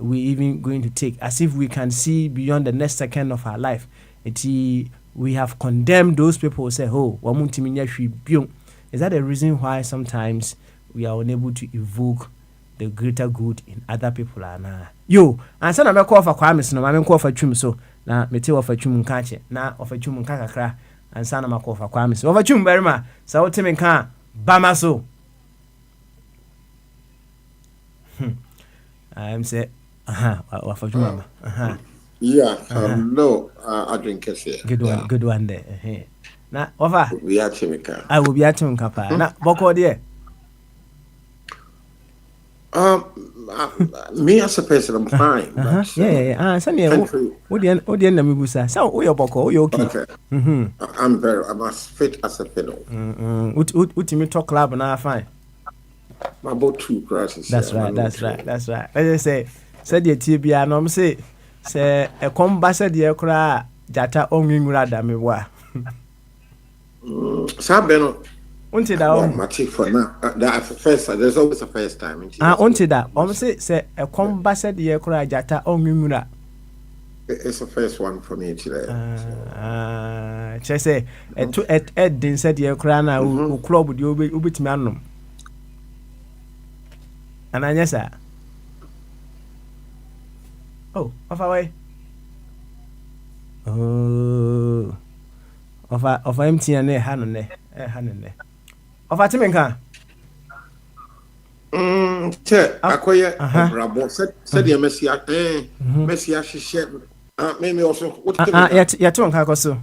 We even going to take, as if we can see beyond the next second of our life. We have condemned those people who say, is that the reason why sometimes we are unable to evoke the greater good in other people? Yo, and so I'm call for Kwamis, no, I'm call for Chum, so now me tell for Chum catch now of a Chum Kakra, and son of my call for Kwamis. Over Chum Berma, so Tim and Khan, Bamaso. I'm say, what for Chum? Yeah, no, I drink it. Good one there. Now, over. We are Chimica. I will be at him, Kappa. Now, Boko dear. Me as a person, I'm fine. Yeah. Sunday, what the end of me was so we are Boko, you okay? I'm as fit as a fiddle. What you talk club and I fine. About 2 crosses. That's right. Let's just say, said the TBA, no, say a combassad dear cry, Jata only rather me wa. Sabeno. Until that, my chief for now. That first, there's always a first time. Until that, say a combassad dear cry, Jata only mura. It's the first one for me today. Say, at Ed didn't say dear crana who club with you with manum. And I yes, sir. Oh, off away. Oh, of empty and a hand there. Of a Timinka. Acquire Brabo said the Messia, she said, maybe also what yet to Uncacoso.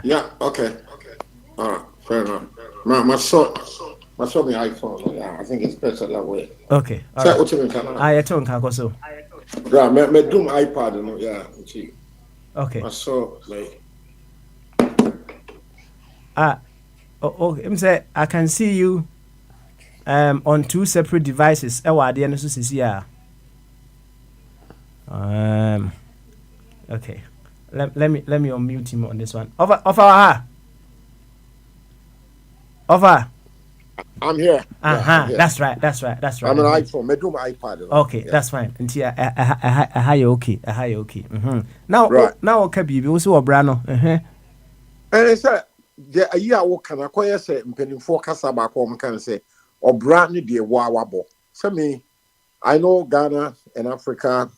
Yeah, okay. Fair enough. My son, my iPhone. Yeah, I think it's better that way. Okay. So what you mean? I told Uncacoso. Yeah, me doom iPad. Yeah, okay. I saw like. I can see you on 2 separate devices. Okay. Let me unmute him on this one. Over. I'm here. Yeah, that's right. I'm an iPhone. Me do my iPad. Okay, that's fine. Until I okay. Mm-hmm. Now, right. Now, okay, we also Brano. And I said, a year walk can acquire say, penny for Casaba, can say, or brand new dear Wawabo. So me, I know Ghana and Africa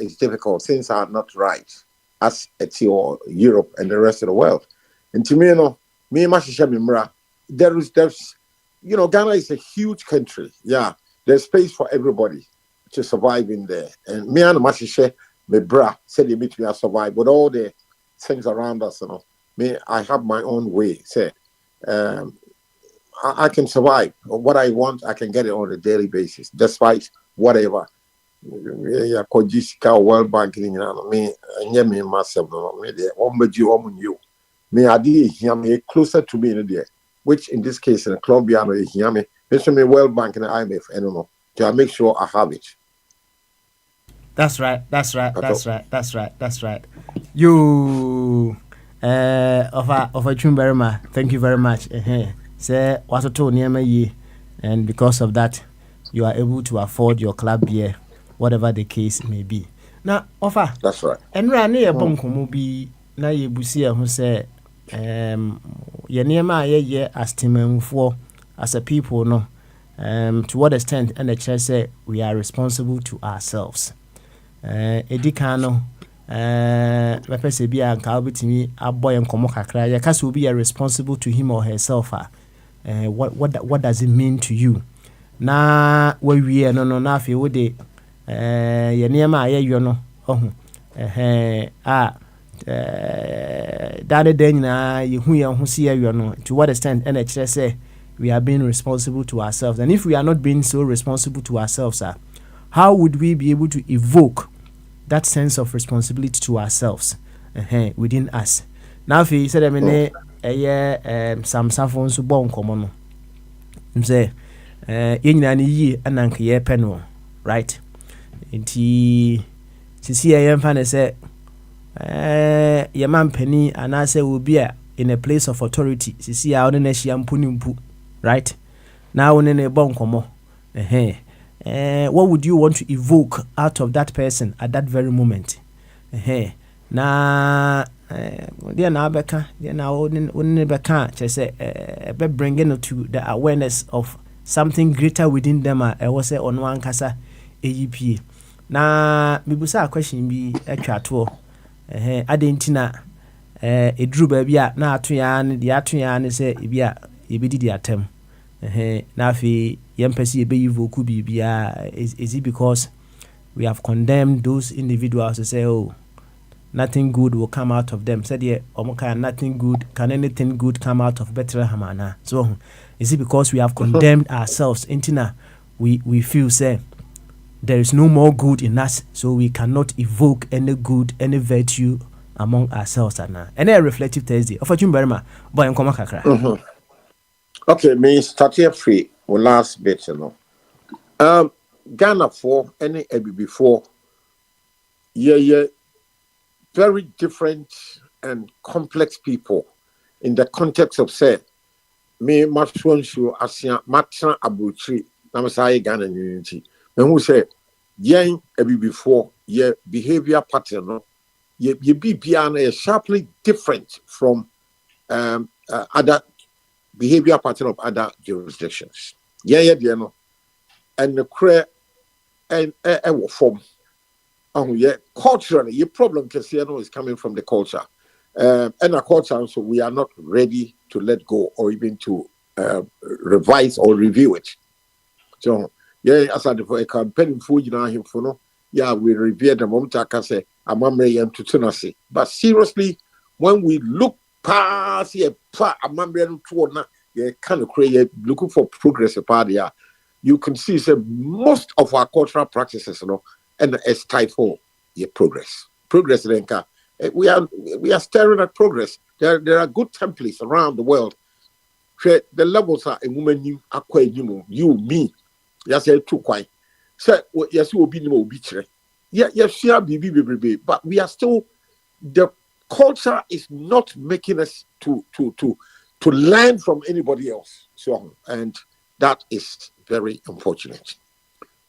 is difficult. Things are not right as it's your Europe and the rest of the world. And to me, me Mashishamimra, there's Ghana is a huge country. Yeah, there's space for everybody. to survive in there. And me and Mashishe, me bra, said you meet me, I survive with all the things around us, you know. Me, I have my own way. Say, I can survive. What I want, I can get it on a daily basis, despite whatever. Yeah, Kojisika World Bank, you know, me, and me myself, me, you. Me, I did hear me closer to me in there, which in this case, in Colombia, me, hear me, mention me World Bank and IMF, I don't know, to make sure I have it. That's right. You, of a Chumberma, thank you very much. Say, what a told near me, and because of that, you are able to afford your club beer, whatever the case may be. Now, offer. That's right. And ran near Bonko be na ye busia who say, ye near my ye as Timon for as a people, no. To what extent, and the church say we are responsible to ourselves. Edikano, Mepese be a calbitini, a boy and Komokakra, your cast will be responsible to him or herself. What does it mean to you? Na we are no nafi would ye near my you know. Daddy Dana, you see you know to what extent NHS say we are being responsible to ourselves. And if we are not being so responsible to ourselves, how would we be able to evoke that sense of responsibility to ourselves within us? Now, if you said, I mean, some saffron so bon common. Say, in an ye and uncle ye penal, right? Inti, to see a young fan say, your man penny, and I say, will be in a place of authority. To see our nation punimpu, right? Now, in a bon common, what would you want to evoke out of that person at that very moment? Na dear now Becca, dear now only Becca, say, bringing to the awareness of something greater within them. I was say on one casa AEP. Na Bibusa question be a chat for Adentina a drew baby na tuyan, the atuyan say, Ibia, Ibidi the attempt. Nafi yempesi be evoke bibia is it because we have condemned those individuals to say, oh, nothing good will come out of them? Said yeah, omoka nothing good, can anything good come out of Bethlehem? So is it because we have condemned ourselves intina we feel say there is no more good in us, so we cannot evoke any good, any virtue among ourselves? And a reflective Thursday of a Jumberma boy and Komakakra. Okay, me start here free. Well, last bit, you know. Ghana for any before, yeah, very different and complex people in the context of say, me Mashwanshu Asia Matra Abuchi, Namasai Ghana unity. And who say, yang before, yeah, behavior pattern, ye be beyond sharply different from other behavior pattern of other jurisdictions. Yeah, no. And the cre and form. Yeah, culturally, your problem Kesiano is coming from the culture. And a culture, so we are not ready to let go or even to revise or review it. So yeah, as I campaign for you know him for no, yeah, we revere the moment I can say I'm to Tunasi. But seriously, when we look past here, kind of create looking for progress about here, you can see most of our cultural practices, you know, and it's stifle progress. Progress, Lenka. We are staring at progress. There are good templates around the world. The levels are a woman you, me. Yes, too quiet. So yes, you will be no beach. Yeah, yes, but we are still the culture is not making us to learn from anybody else. So, and that is very unfortunate.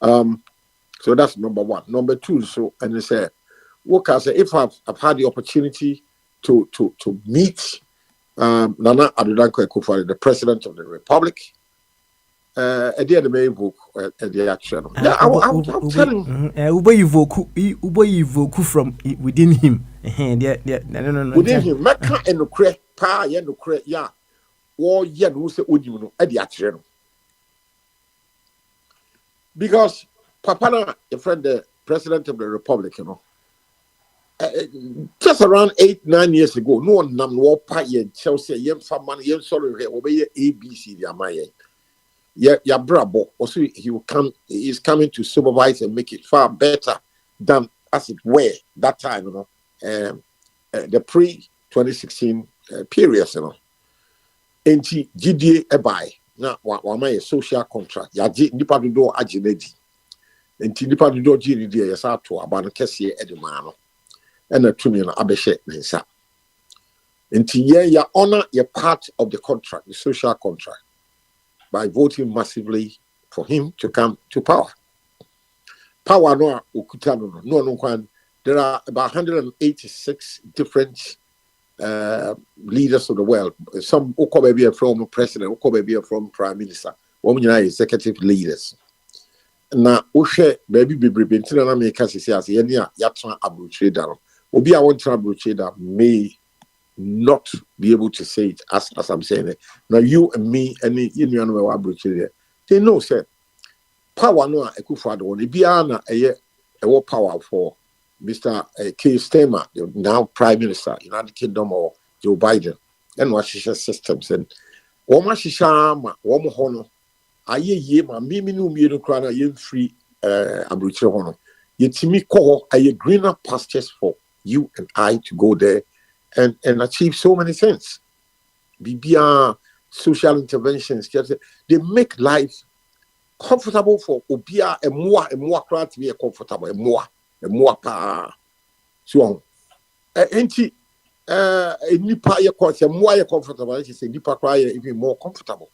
So that's number one. Number two, so and they say, what I say, if I've had the opportunity to meet Nana Addo Dankwa Akufo-Addo, the President of the Republic, at the end of the book, at the action. I'm telling you, evoke from within him. No. Within him, Mecca and the cre, pa, yeah, no cre, yeah, or yeah, no, say, would you know, at the action. Because Papana, your friend, the president of the republic, just around 8-9 years ago, no one nam no pay Chelsea, yem for money, yem sorry, obey ABC, the Amaya. Yeah, bravo. Also, he's coming to supervise and make it far better than as it were that time, the pre-2016 period, And GDA ebai na wama a social contract. Yaji nipa do agility. And nipa do GDA yasa to abano kesi edumano. And a tumina abeshe nsa. And ya honor your part of the contract, the social contract, by voting massively for him to come to power. Power no ukutano no. There are about 186 different leaders of the world. Some maybe from president, maybe from prime minister. Women are executive leaders. Now, baby Bintina na make us say as yenya yatra abroad down. Obi I want to abroad may not be able to say it as I'm saying it. Now you and me and you know abroad there. They know say power no ekufado one biana a power for Mr. Keir Starmer, the now Prime Minister, United Kingdom, or Joe Biden, and Washington systems. And Wamashishama, Wamohono, Aye, my Miminu Mirukana, Yen free Aboriginal Hono. Yetimi Ko, a greener pastures for you and I to go there and achieve so many things. BBR, social interventions, they make life comfortable for Obia and more crowd to be comfortable and more. More so anti nipa ye course more comfortable is a nipa cry even more comfortable.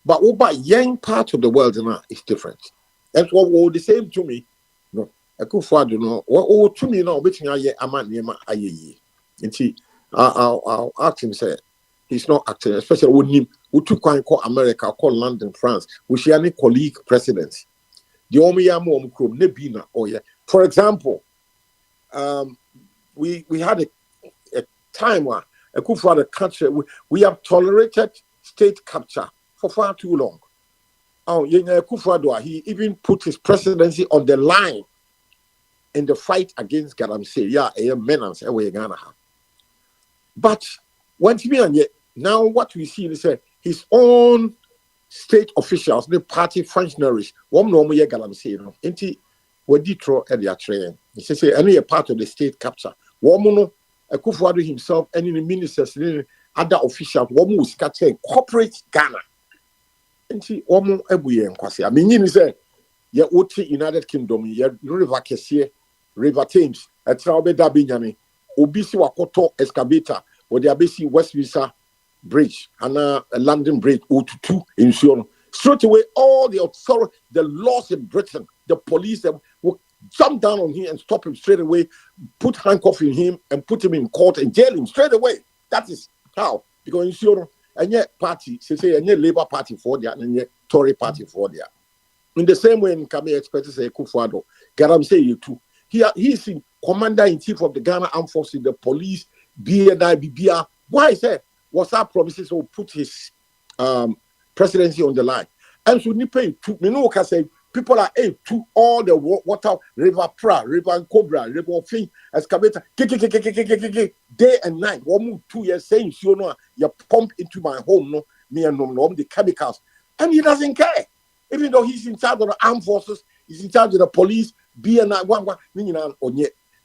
But over young part of the world now is different. That's what all the same to me. No, I could find what to me now between aye aman nema aye. Anti I'll ask him say he's not acting, especially when him who took call America, call London, France, which he any colleague presidents. The Omiyamo Krum Nebina or yeah. For example, we had a time where a coup for the country we have tolerated state capture for far too long. Oh, Kufuor, he even put his presidency on the line in the fight against Galamsey. Yeah, a menace away Ghana. But once now what we see is his own state officials, the party functionaries, one no more Galamsey, no. Were Detroit at their train. He says, any a part of the state capture. Woman, a Kufuor himself, and in the ministers, and other officials, woman was catching corporate Ghana. And she woman every year. I mean, you say, yeah, United Kingdom, yeah, River Kessie, River Thames, a Traube Dabinyani, Obisi Wakoto excavator, or the Abisi Westminster Bridge, and a London Bridge, O2 in Sion. Straight away, all the authority, the laws in Britain, the police will jump down on him and stop him straight away, put handcuffs in him and put him in court and jail him straight away. That is how. Because you know, and yet party, say, and yet Labour Party for there, and yet Tory Party for there. In the same way, can be expected to say Kufuor, Garam say you too. He is in commander-in-chief of the Ghana Armed Forces, the police, BNI, BBR. Why is that? What's our promises will put his presidency on the line? And so Nipe too, Minuka say people are to all the water, River Pra, River Cobra, River Fin, excavator, day and night. 2 years saying, you know, you pump into my home, no, me and no, the chemicals. And he doesn't care. Even though he's in charge of the armed forces, he's in charge of the police, BNI,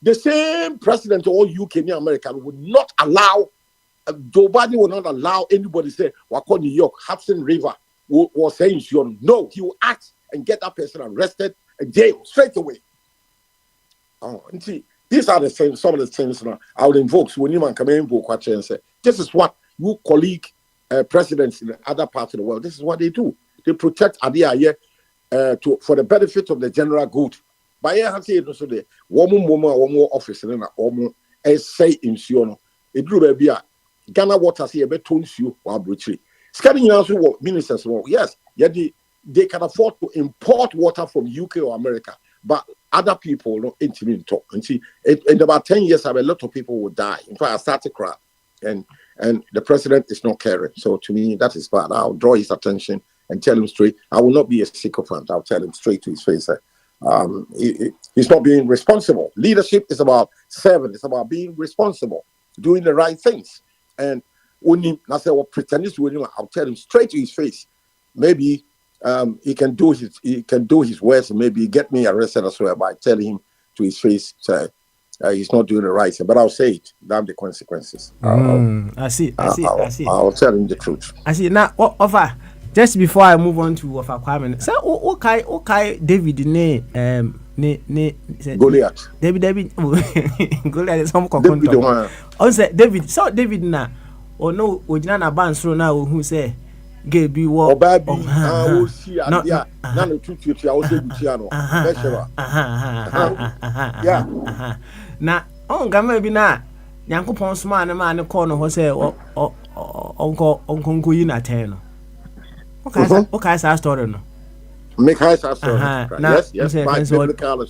the same president of all UK and America would not allow, Joe Biden will not allow anybody to say, Wako New York, Hudson River, was saying, no, he will act and get that person arrested and jailed straight away. Oh, and see, these are the same, some of the things now I would invoke. So when you man come in, invoke what and say, this is what you colleague presidents in other parts of the world, this is what they do. They protect Adia for the benefit of the general good. By have said so the one more office and one say in Siono. It drew be a Ghana water see a bit tones you while brutally. Scanning also ministers, yes, yet they can afford to import water from UK or America, but other people don't intimate talk. And see, in about 10 years, a lot of people will die. In fact, I started to cry, and the president is not caring. So to me, that is bad. I'll draw his attention and tell him straight. I will not be a sycophant. I'll tell him straight to his face. He's not being responsible. Leadership is about serving. It's about being responsible, doing the right things. And when I say, well, pretend this, I'll tell him straight to his face. Maybe he can do his worst and maybe get me arrested as well by telling him to his face he's not doing the right thing. But I'll say it. Damn the consequences. I see. I'll tell him the truth. I see. Now, offer. Just before I move on to Offer Kwame, so okay, David ne Goliath. David Goliath is some David the one. Oh, say David. So David na no ojina na bansro na who say gay be wo obabi wo si adia na no tutu ya wo se butia no besheba yeah na on gama bi na Nyankopon soma na ma ne call no ho say onko yi na ten no okay sa story no make high story yes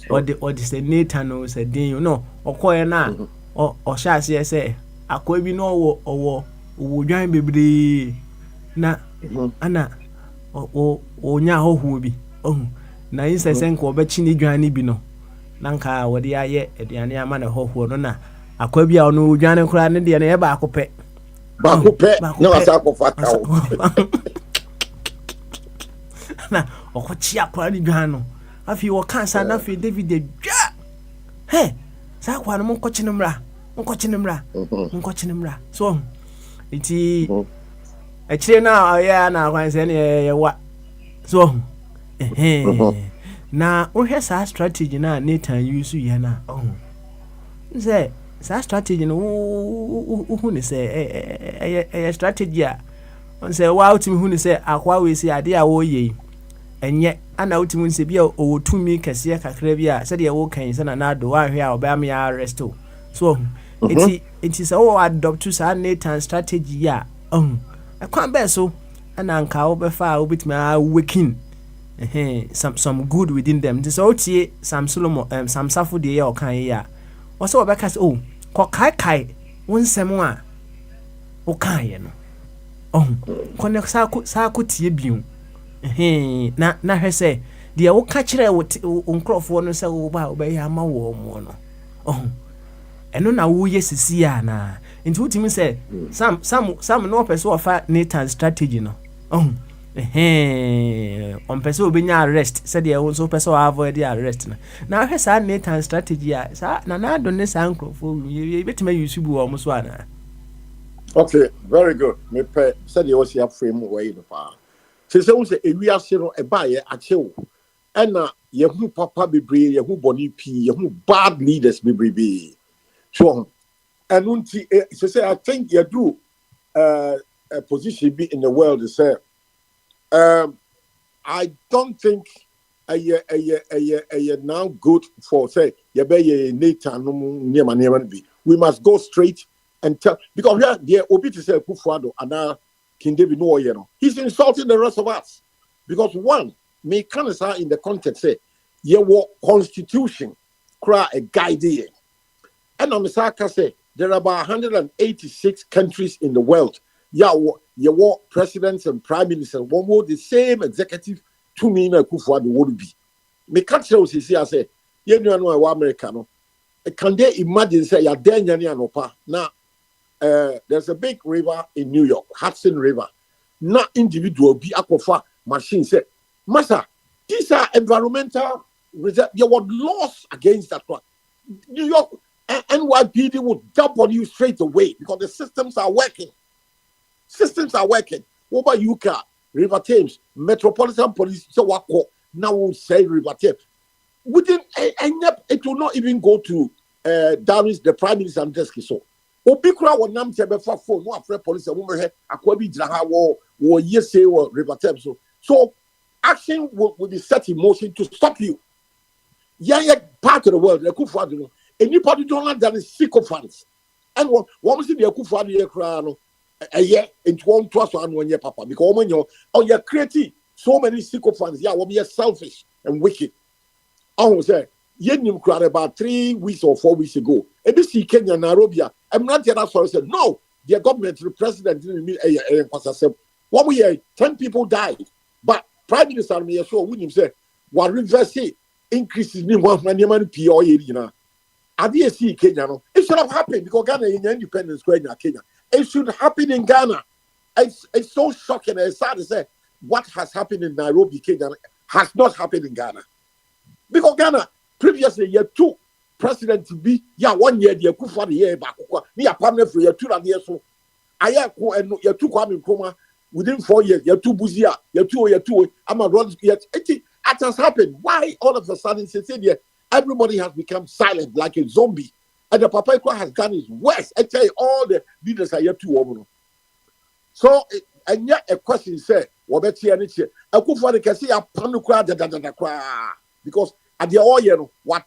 or the say Nathan no say din no okoye na o sha ase say akwa bi no owo dwan bebre na ana o nya hoho bi na yin sese nka obechi ni dwan ni bi no na nka wode aye aduane ama na hoho no na akwa bi a no dwan nkura ne de na ye ba akopɛ na wasa akofa kawo na okochi akwa ni dwan no afi wo kansa na afi David de dwa he sa akwa no monkochi nimra so iti actually now na kwan se ne wa so na ohwe sa strategy na Nathan use ye na say sa strategy no hu ne say strategy a on say wa ultimi hu ne say akwa we say ade a wo ye enye ana ultimi se bia o tumi kase kakra bia se de wo kan se na do wa hwe a oba me arrest so iti say o adopt to sa Nathan strategy a kwan be so ana nka wo be fa wo bitimi a working some good within them this otie Sam Solomon Sam Safo de ye o kan ye a wo se wo be ka se ko kai wonsem a wo kan ye no kone sa ko tie biu na hwe se de wo ka kire wo nkrofo no se wo ba wo be ya ma wo mo no eno na wo ye sisi a na nti wotimi se some no person ofa Nathan strategy no on person obenya arrest said dey won so person avoid the arrest na hwe sa Nathan strategy a sa na do ne sa nkrofo ye betima yusubu o mo so ana. Okay, very good. Me pe said you was here frame way no pa. Se won say ewiase no e ba ye achewo. Na ye hu papa bebre ye hu boni pi ye hu bad leaders bebre. So and unti say I think you do a position be in the world to say I don't think a now good for say you be Nathan no be. We must go straight and tell, because there obi to say Kufuado and King David no you know he's insulting the rest of us, because one me can say in the context say your constitution cry a guide here, and I'm say there are about 186 countries in the world. Your presidents and prime ministers one more the same executive to me na Kufuado would be. Me can't say I say you know Americano. Can they imagine say ya denya no now? There's a big river in New York, Hudson River. Not individual be aquafa machine say, Master, these are environmental reserve. You were lost against that one. New York NYPD would dump on you straight away because the systems are working. Over UK, River Thames, Metropolitan Police, so what now will say River Thames. Within it will not even go to Downing, the Prime Minister and desk so. Obikura will nam tebe for phone, no afraid police and woman akwabi draha wo yes or River Thames. So action will be set in motion to stop you. Yeah, part of the world, the Kufuado, anybody don't like that is sycophants. And what was in the Kufuado ye crown a year into 1 trust and 1 year, Papa, because when you're creating so many sycophants, will be selfish and wicked. I was say, Yenim cried about 3 weeks or 4 weeks ago. ABC Kenya, Nairobi, I'm not yet sorry. Said, no, their government, the president didn't mean a 1 year, 10 people died. But Prime Minister, me sure, William said, what reverse it? increases in one money P or you Adi see Kenya no. It should have happened because Ghana is independence in Kenya. It should happen in Ghana. It's so shocking and sad to say what has happened in Nairobi, Kenya has not happened in Ghana. Because Ghana previously year 2 president to be 1 year the Kufa the year back near permanent for year 2 and year so I and year 2 coming coma within 4 years year 2 Buzia year 2 I'm a run yet it has happened. Why all of a sudden everybody has become silent like a zombie, and the Papa has done his worst. I tell you, all the leaders are here too. So, and yet a question said, "What about here? I could find a case a panukra because at the oil, what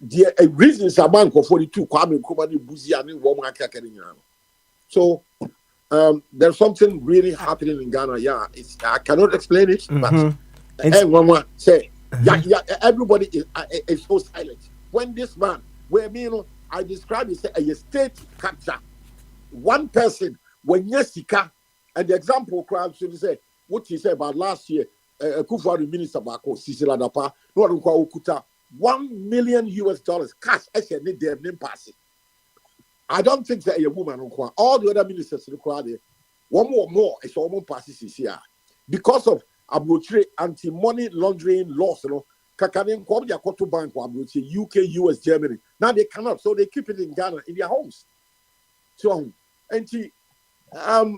the reasons are bank of 42 Kwame Nkrumah Buzi and Woman Kakarian." So, there's something really happening in Ghana. Yeah, I cannot explain it, but one say. Yeah, everybody is so silent. When this man, I describe it as a state capture. One person, when Yesika, and the example crowd should say what he said about last year, Kufuor Minister Bako, Sisila Dapa, Okuta, $1 million cash, I said, need their name pass it. I don't think that a woman, all the other ministers in the crowd, one more, it's almost passes here. Because of Abutre anti-money laundering laws, Kakanin Kwabia Koto Bank, Abutre, UK, US, Germany. Now they cannot, so they keep it in Ghana, in their homes. So, and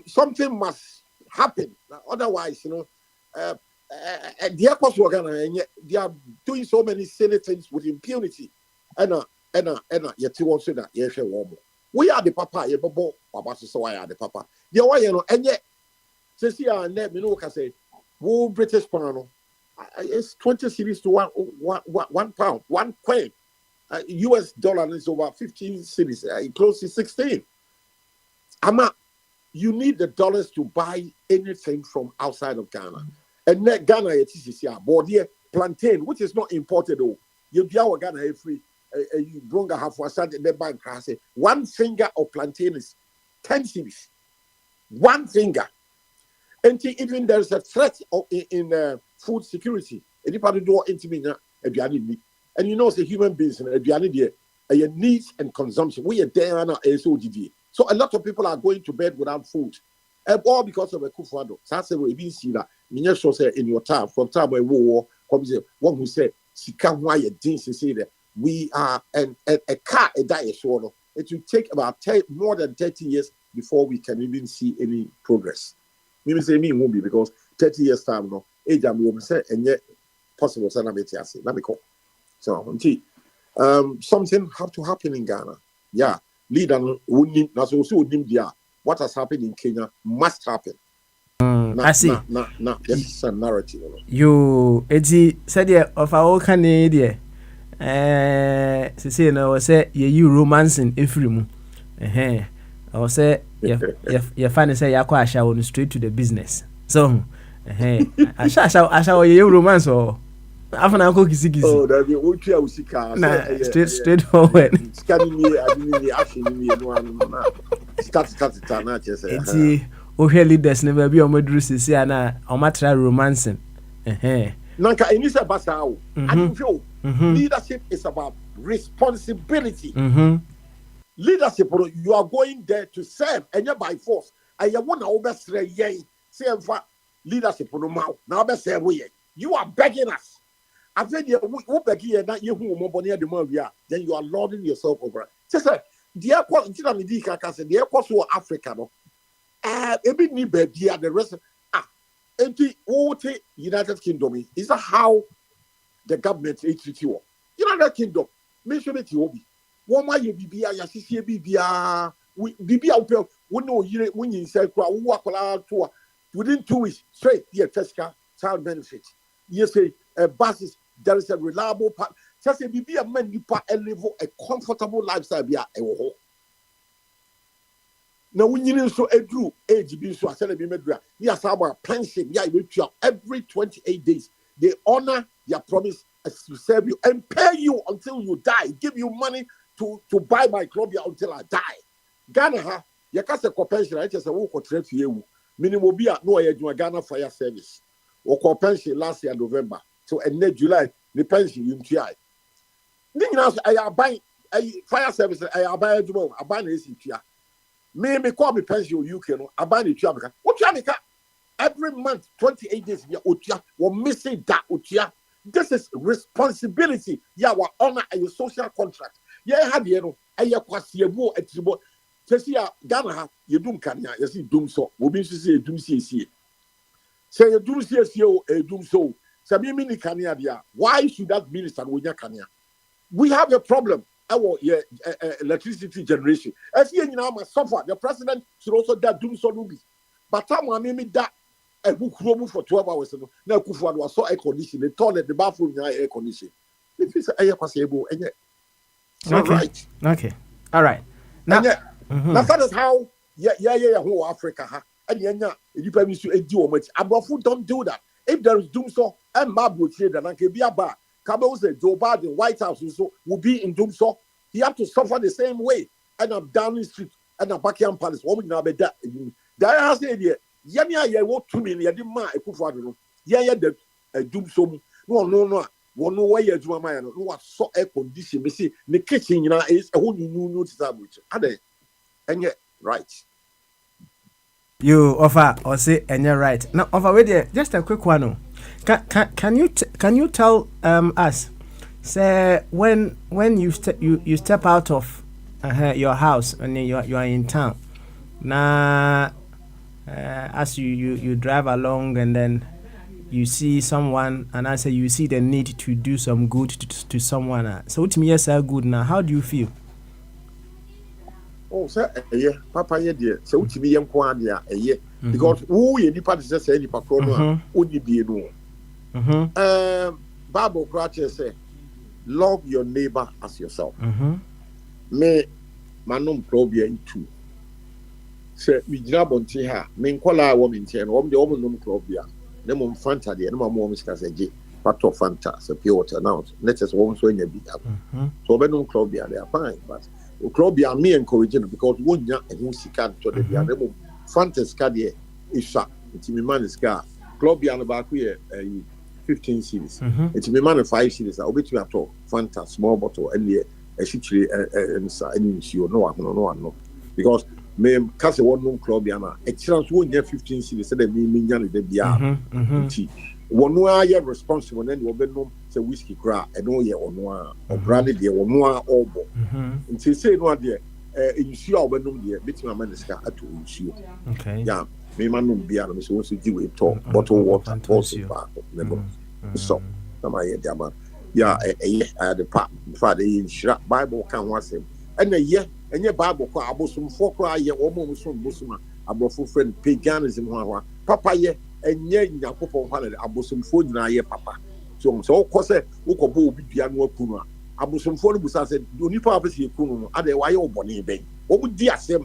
something must happen. Otherwise, the Airports were Ghana, and they are doing so many silly things with impunity. Yet you also that, yes, we are the papa, you bobo, so I are the papa. The way, and yet, since you are net, can say, British pound, it's 20 cedis to one pound, 1 coin. US dollar is over 15 cedis, close to 16. You need the dollars to buy anything from outside of Ghana. And net Ghana, it is here, but here, plantain, which is not imported, though. You be our Ghana free, you bring a half for the bank, one finger of plantain is 10 cedis. One finger. And even there's a threat in food security. Anybody do intimate and you know, it's a human beings and needs and consumption. We are there now, so a lot of people are going to bed without food, all because of a Kufuor. That's we been see that. Minister say in your time from time when war comes, one who said she can't why a didn't say that we are and a car a die so it will take about more than 30 years before we can even see any progress. Maybe say me won't be because 30 years time no age am will say and yet possible sana betiase na me call. So something have to happen in Ghana. Yeah, leader wouldn't that's also wouldn't there. What has happened in Kenya must happen. I see. That's a narrative. You said of our Canadian say no say you romancing Ephraim. I say you find say you quite show straight to the business. So I shall you romance or after I go kisi. Oh, that be uchi usika. Straight forward. Scanning me, I didn't actually me no. Start na just say. Eti o hear leaders never be on madru sisi ana o matra romancing. Nanka inisa basa o. I feel leadership is about responsibility. Leadership, you are going there to serve and you're by force. And you want to overstray say leadership now serve we. You are begging us. I said you begging that you then you are lording yourself over. Just the airport the airport to Africa no. Every ni baby the rest United Kingdom is that how the government treats you. United Kingdom, make sure that you will be. One more you be ya sisi bibia we bibia upel we know you when you say kwa we work to within 2 weeks straight here Tesca child benefit. You say buses there is a reliable part. Just say bibia man you pa level a comfortable lifestyle bia e wo ho. Now when you so edru age bi so asele bi medra ya saba pension ya you every 28 days they honor their promise to serve you and pay you until you die, give you money to buy my club until I die. Ghana, you can't say pension. I just say, oh, contract you. Minimum be at no Ghana Fire Service. Or pension last year November. So and then July, the pension you try. Then you I buy a fire service, I buy a job, I buy a CPR. Me call me pension UK, I buy the Jamaica. What Jamaica? Every month, 28 days, we're missing that. This is responsibility. Yeah, we honor a social contract. Yeah, have you know, a quasiabo at the board. Tessia, Ghana, you doom can ya, you see, doom so. We'll be to say, doom see. Say, you doom see, a doom so. Sabi mini Kanya, why should that minister with your Kanya? We have a problem. Our electricity generation. As you know, must suffer. The president should also that doom so. But time I mean that. A book for 12 hours. Now, Kufuor was so air conditioned. The toilet, the bathroom, air conditioned. If it's air possible, and yet, right. Okay, all right. Now, now that is how, whole Africa, and you depend to do much. Abrafu don't do that. If there is doom so, and Mabu said that, and can be a bar. Kabo said Joe Biden, White House, also will be in doom so. He have to suffer the same way. And I'm down the street, and I'm Buckingham Palace. Woman, now be that. There has the idea. Yanya wo 2 million di ma Akufo-Addo no ya the doom so no wo no why adwuma ma ya no wa so air condition me see the kitchen nyina is a whole new disabuch ade enye right you offer or say enye right now offer with there just a quick one. Can you tell us say when you step out of your house and you are in town now as you drive along and then you see someone and I say you see the need to do some good to someone. So to me, yes, good now. How do you feel? Oh, sir, yeah, Papa, yeah, dear. So to me, young Quadia, yeah, because who you depart just say any patrona would you be no? Bible Cratcher say, love your neighbor as yourself. Me, manum probia too. Say we grab on here, men call our woman here, and the woman club here. No more Fanta, the no more Mr. Sage, part of Fanta, so pure water now. Let us woman so in a bit up. So when no club here, they are fine, but club here, me encouraging because one young and who see can't to the other Fanta's cardiac is shot. It's me man is car. Club here on the back here, 15 series. It's me man 5 series. I'll bet you at all. Fanta, small bottle, and the actually, and you no, because. Me kase one club yana excellence won get 15 cities said me nyane de bia nti wono aye responsible na we be no say whiskey cra e no ye ono a obrande de wono a obo nti say no de insu a obenum de bitima maniska ato insu okay yeah me manum bia no so so giwe to bottle water also back level so na my yama yeah the part for the Bible can was him and the enye Bible kwa abosomfo kwa ye omo so bosoma abrofo friend paganism ho papa ye enye nyakopon kwa na abosomfo nyina ye papa so okose ukobo obi dua no akunu abosomfo no busa se onipa apese ekunu no ade waye obone ben omu di asem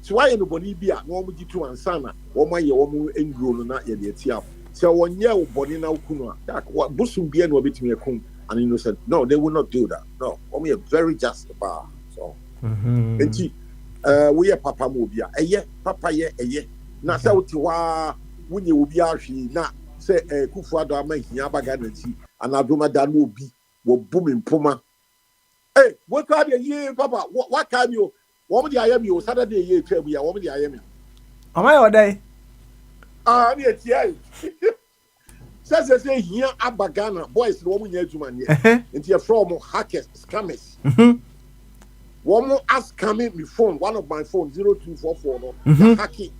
so waye no boni bia no omu gitu ansa na omu ye omu engro no na ye de atia so wonye obone na akunu a bosum bia no obetimi ekun and you know said no they will not do that no omu ye very just about so enti we are papa mobia eye papa ye na say uti wa wunye obi ahwe na say Akufo-Addo amahia baga na ti anadoma da no obi wo bum mpoma what ka dey ye papa what can you wo dey ayam you Saturday ye twam ya wo dey ayam am I oday ni eti say here abagana boys wo munye aduma ne enti from hackers scammers one more ask coming me phone, one of my phone 0244 no hacking.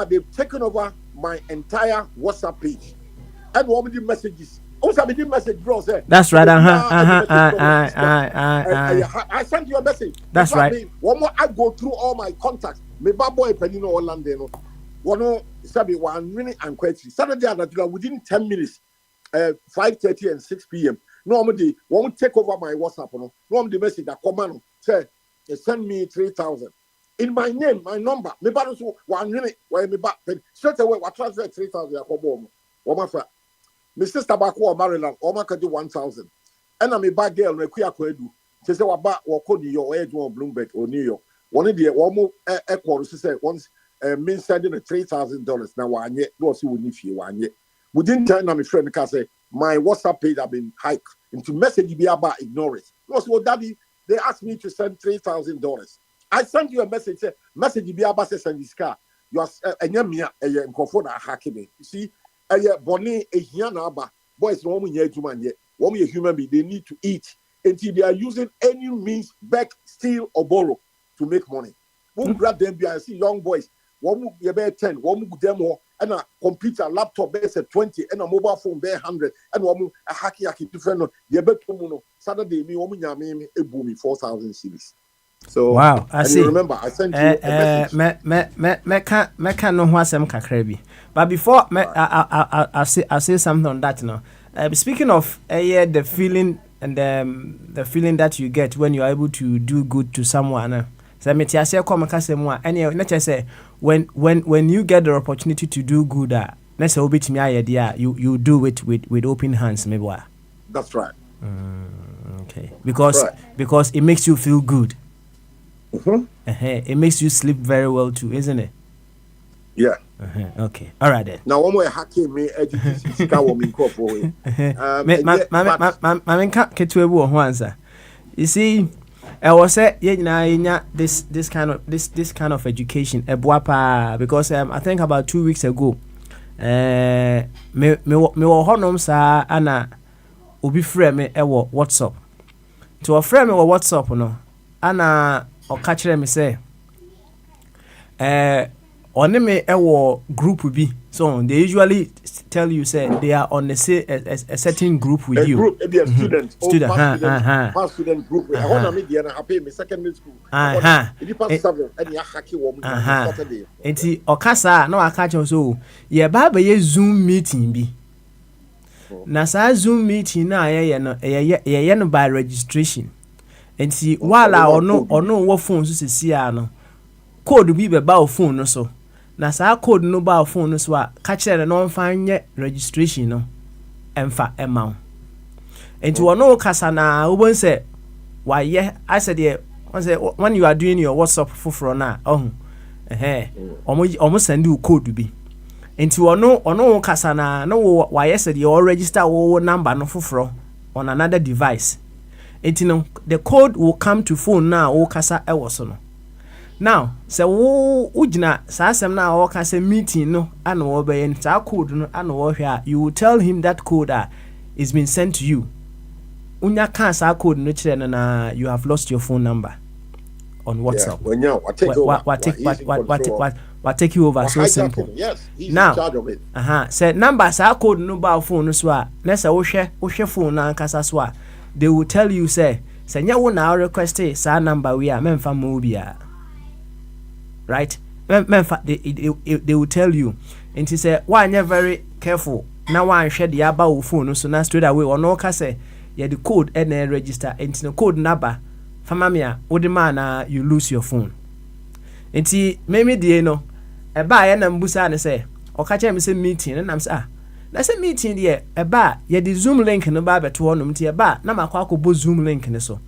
They've taken over my entire WhatsApp page. And one of the messages. Also, the message bro say. That's right. I sent you a message. That's right. One more I go through all my contacts. Me bad boy Penino Orlando. One more Sabi 1 minute and question. Saturday and within 10 minutes, 5:30 and 6 p.m. Normally, won't take over my WhatsApp. No, the message that come say, send me 3,000 in my name, my number. Me bad so 1 minute. Why me back? Straight away, I transfer 3,000. I come home. My sister back home Maryland. Oma can do 1,000. And I'm a bad girl. Me kuya kwedu. She say waba wako New York, or Bloomberg or New York. One of the one more equal. She said once me sending $3,000. Now one yet. No, she wouldn't feel one yet. Within time, my friend can say, my WhatsApp page have been hiked. Into message be about ignore it. Because, well, daddy, they asked me to send $3,000. I sent you a message, say, message be about send this car. You are a comfort hacking me. You see, Bonnie, a Hianaba, boys, no one yet to man yet. One a human being, they need to eat. Until they are using any means, beg, steal, or borrow to make money. We'll grab them behind, see young boys. One will be about 10, one will demo, and a computer, laptop, base at 20, and a mobile phone, bear 100, and one a hacky different. You bet Saturday, me, woman, me, a booming 4,000 cities. So, wow, I see. Remember, I sent you a message. Me can know what some kakrebi. But before, I'll say something on that now. Speaking of the feeling and the feeling that you get when you are able to do good to someone. So me tia say come kase mu a ene na say when you get the opportunity to do good, na say obetimi aye dia you do it with open hands maybe. That's right. Okay. Because it makes you feel good. It makes you sleep very well too, isn't it? Yeah. Okay. All right then. Now one more hacking me education you see, I was say this kind of education because I think about 2 weeks ago me honum sa ana obi frɛ me ewo WhatsApp to frɛ me wo WhatsApp no ana o ka kyerɛ me say on me group bi, so they usually tell you say they are on a certain group with you. Group, maybe a student past student group. I want to meet the happy me secondary school. It past 7 and you hacky woman Saturday. Enti okasa na waka che so ye ba ye Zoom meeting bi. Na sa Zoom meeting na ye no by registration. Enti wala ono wo phone so sisia no code bi be ba phone no so. Na sa code no ba phone no so a ka kire no mfa nye registration no emfa ema. Enti wono kasa na wobon say why I said when you are doing your WhatsApp foforo na omo send you code bi. Enti wono kasa na no why said you register wo number no foforo on another device. Enti no the code will come to phone now wo kasa ewo so no. Now, so ujina sasem na wo kasa meeting no ana wo be yen sa code no ana wo hwe you will tell him that code is been sent to you. Unya kan sa code no kire na you have lost your phone number on WhatsApp. What take you over so simple. Yes, he's now, in charge of it. Say number sa code no ba phone no so a na say wo hwe phone na kasa so a they will tell you say nya wo na request sa number we a memfa mo bia. Right? They will tell you. And he say, why you're very careful. Now one share the aba phone so now straight away or no say yeah the code and then register and the code number famamia odemana you lose your phone. And see maybe the no a buy and mbusa and say or catch me say meeting and I'm say that's a meeting there a bar yeah the Zoom link no bar to one to a bar na makwako Zoom link ne so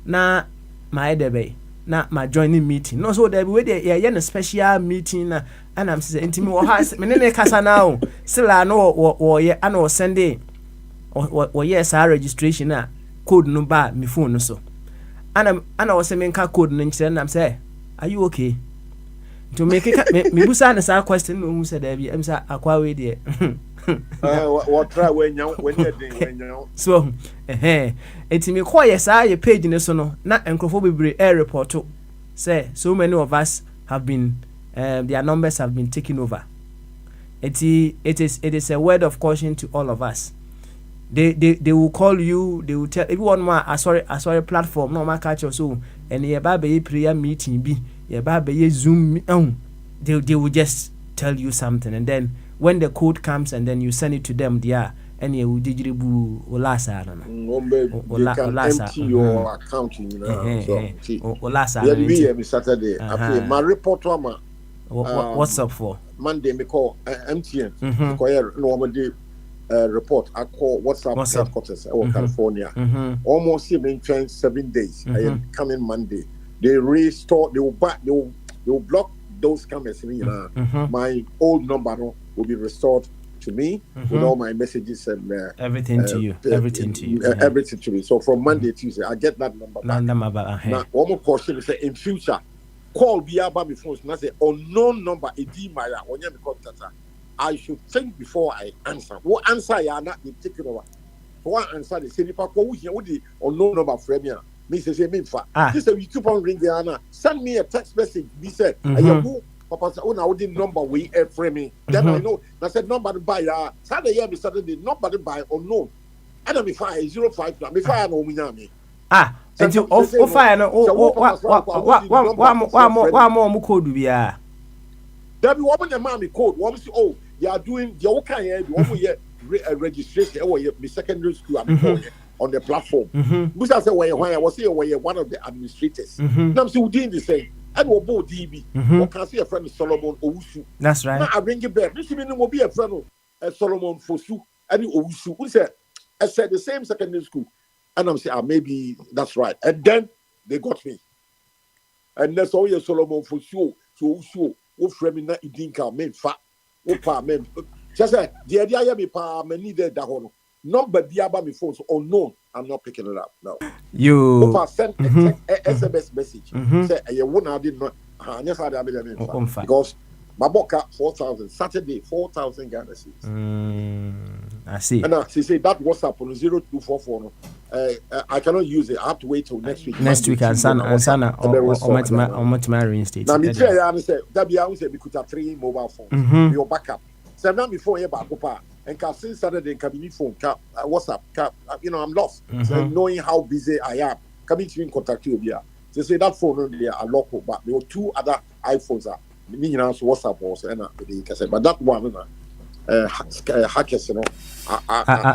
na my debe na my joining meeting no so there be a special meeting na and I'm saying intimi wo ha me ne kasa now still no ye ana Sunday or yes our registration na code no ba me phone no so ana was say me ka code no nkyere na I'm say are you okay to make it me busa na sa question no say there be am say akwa we there what try when you so eti me call yes your page ne so no na enkrofo bebre report say so many of us have been their numbers have been taken over. It is a word of caution to all of us. They will call you, they will tell everyone more sorry platform no ma catch so and ye ba be prayer meeting bi ye ba be Zoom they will just tell you something and then when the code comes and then you send it to them there and you digiribu olasa empty your account so Saturday after my report to what's up for Monday me call MTN call normally report I call WhatsApp headquarters in California almost 7 days coming Monday they restore they will block those cameras my old number will be restored to me with all my messages and everything to you. Everything to you. Everything to me. So from Monday, Tuesday, I get that number back. Now, one more question is in future, call me about my phone. And I say unknown number. I should think before I answer. What answer you are not taking over? For one answer, they say if I call you the unknown number for me. Me say me fa. This you keep on ringing Anna. Send me a text message. Me said, Papa said, oh, now the number we frame me. Then I know. I said, number to buy. Saturday, yeah, me Saturday, number to buy unknown. And I'm 05. Me fire no me. And you fire no. One more code be there be woman the mommy code. Woman say, oh, you are doing the okay here. Woman here registration. Oh, yeah, me secondary school. I'm on the platform. Which I said, when I was here, where one of the administrators. Now I'm still doing the same. And we'll both DB. Or can see a friend of Solomon Owusu. That's right. Now I bring it back. This evening will be a friend of Solomon Fosu and Owusu. Who said, I said the same secondary school. And I'm saying, maybe that's right. And then they got me. And that's all your Solomon Fosu. So Owusu, who framing that Idinka, men fat, who pa men. Just like the idea me pa me needed that one. Number the about my phone so unknown. I'm not picking it up now. You send a SMS message. Say you won't have it. Yes, I because my boka 4,000 Saturday 4,000 Ghana cedis. I see. And she said that WhatsApp on 0244. I cannot use it. I have to wait till next week. Next week and Sana on my reinstate. Now me tell you, say that be I say we could have 3 mobile phones. Your backup. So now before you back up. And can since Saturday can be phone, WhatsApp, I'm lost. So knowing how busy I am, coming to contact you here. They say that phone there are local, but there were 2 other iPhones are meaning also WhatsApp also and but that one hackers,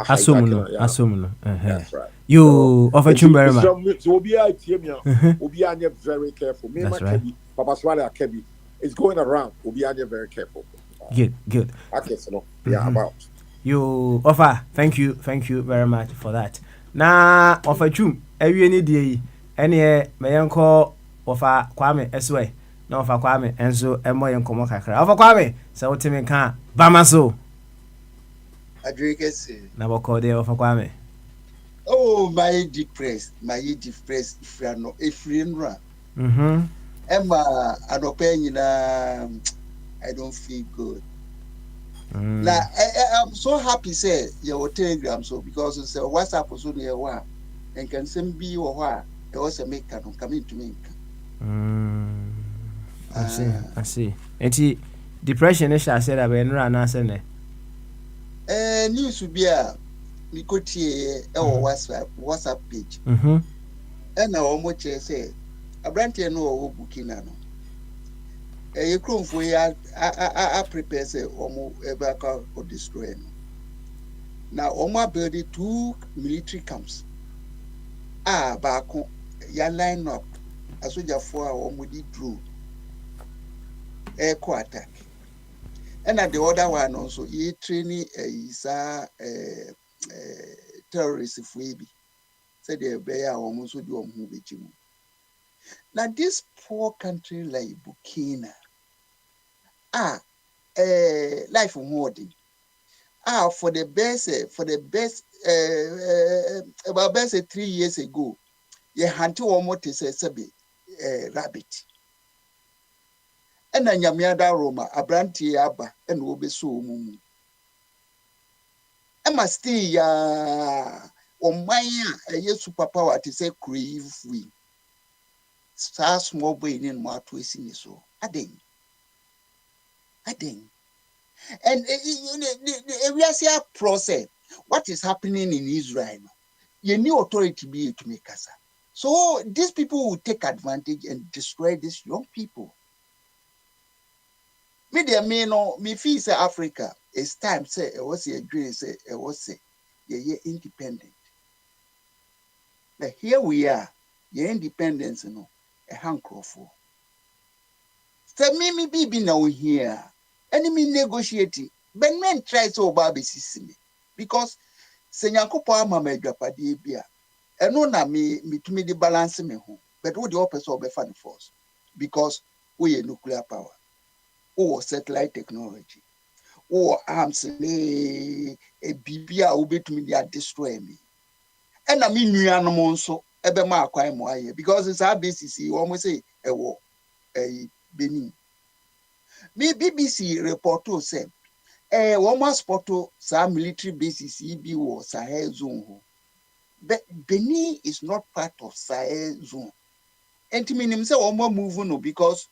assume. That's right. You offer very much. So be very careful. Me and my Papa Swale Kebi is going around. We'll be very careful. Good. Hackers, about. You offer, thank you very much for that. Now offer chum every any day any my uncle offer Kwame Eswe no offer Kwame and so and more young kakra offer Kwame so what me can Bamaso Adrikesi na call there offer Kwame. Oh my depressed if you are not if you are Emma Adopena I don't feel good. Now I'm so happy say your Telegram so because it's a WhatsApp also near one and can send be or what there was a make can come into me. I see. And depression is I said I been run answer. News would be a we could hear our WhatsApp page. And now much say a brand no booking. You come for I prepare say omo ever or destroy. Now omo build 2 military camps. Back ya line up as soldier for omo di drew air attack. And at the other one also he training is terrorist freebie. Say they be almost do omo be. Now this poor country like Burkina life holding for the best about best 3 years ago you had to almost say rabbit and then Yamiada Roma abranti aba and will be so mumu I must stay on my superpower to say crave we small brain in my twisting so I think. And we are seeing a process. What is happening in Israel? You need authority be to make us. So these people will take advantage and destroy these young people. Me feel say Africa. It's time say it was a dream. Say it was say you're independent. But here we are. Your independence, a handcroft for. So me be now here. Enemy negotiating. But men try so baby me because Senyakopo ama medwapade bia. Eno na me to me the balance me home. But what the opposite of the force because we nuclear power. Or satellite technology. or arms a bibia obetumi dia destroy me. And I mean nuanom nso ebe ma akwan mo aye because it's our basis almost say a war a Benin. Me BBC report to say one spot sa military basis bi wo Sahel zone ho. But Benin is not part of Sahel zone. And to me, say one move no because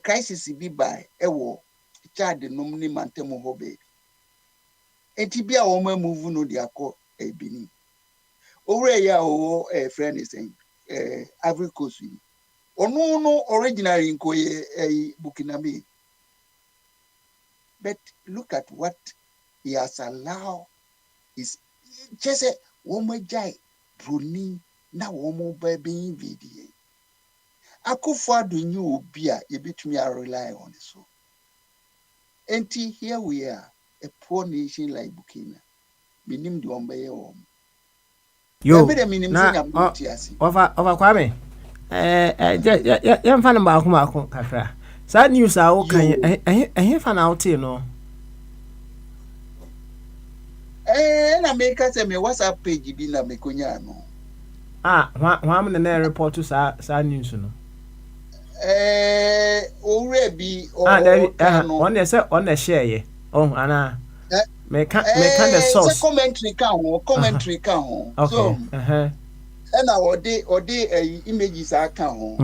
crisis be by war Chad nomini mantemo hobe. And to be a woman move no dia ko Benin. Over ya o friend is saying Ivory Coast. No originally in Burkina. But look at what he has allowed. Is just a woman jai Bruni na woman baby video. Akufo-Addo new obia you betumi rely on so. And here we are, a poor nation like Burkina. Minim di ombaye om. Yo, na over Kwame. Yɛmfa no baako kakra. Saa news a wo kan ɛhe fa na wote no. Na make us a WhatsApp page bi na me konya no. Hwam na report to saa news no. Ore bi no. On dey say on the share ye. Oh, ana. Me can the source. Commentary kan ho. Okay. So, na ode images aka ho.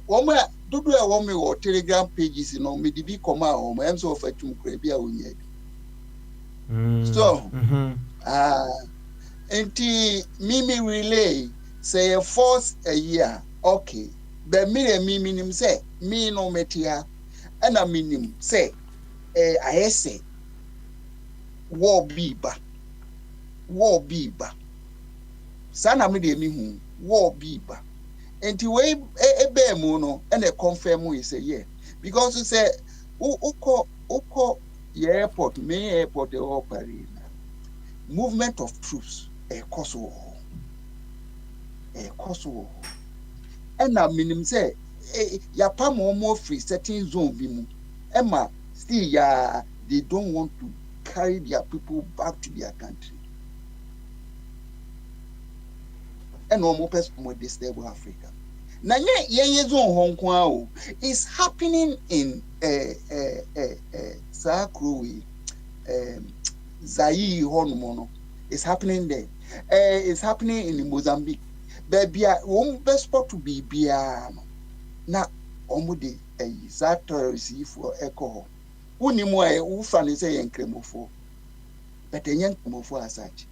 Woman dudu e woman wo Telegram pages no me di bi koma ho. Em so fatum kra bi a onya bi. So, enti mimi relay say a force a year. Okay. But me minim say me no metia. And I minim say I say war biba. Sana me de mi hu war biba. Enti we ebe mu no and a confirm we say yeah. Because you say uko airport main airport the operate. Movement of troops a Kosovo. And now minim say ya pa more free certain zone bi mu. Emma still they don't want to carry their people back to their country. And no more person more stable Africa. Na ye zone Hong Kong is happening in Sakruwi Zaire Honomono. It's happening there. It's happening in Mozambique. Baby, best spot to be biano. Na omude that receive for alcohol. Uni mo ufani say enkremofo. But enyen kremofo asach.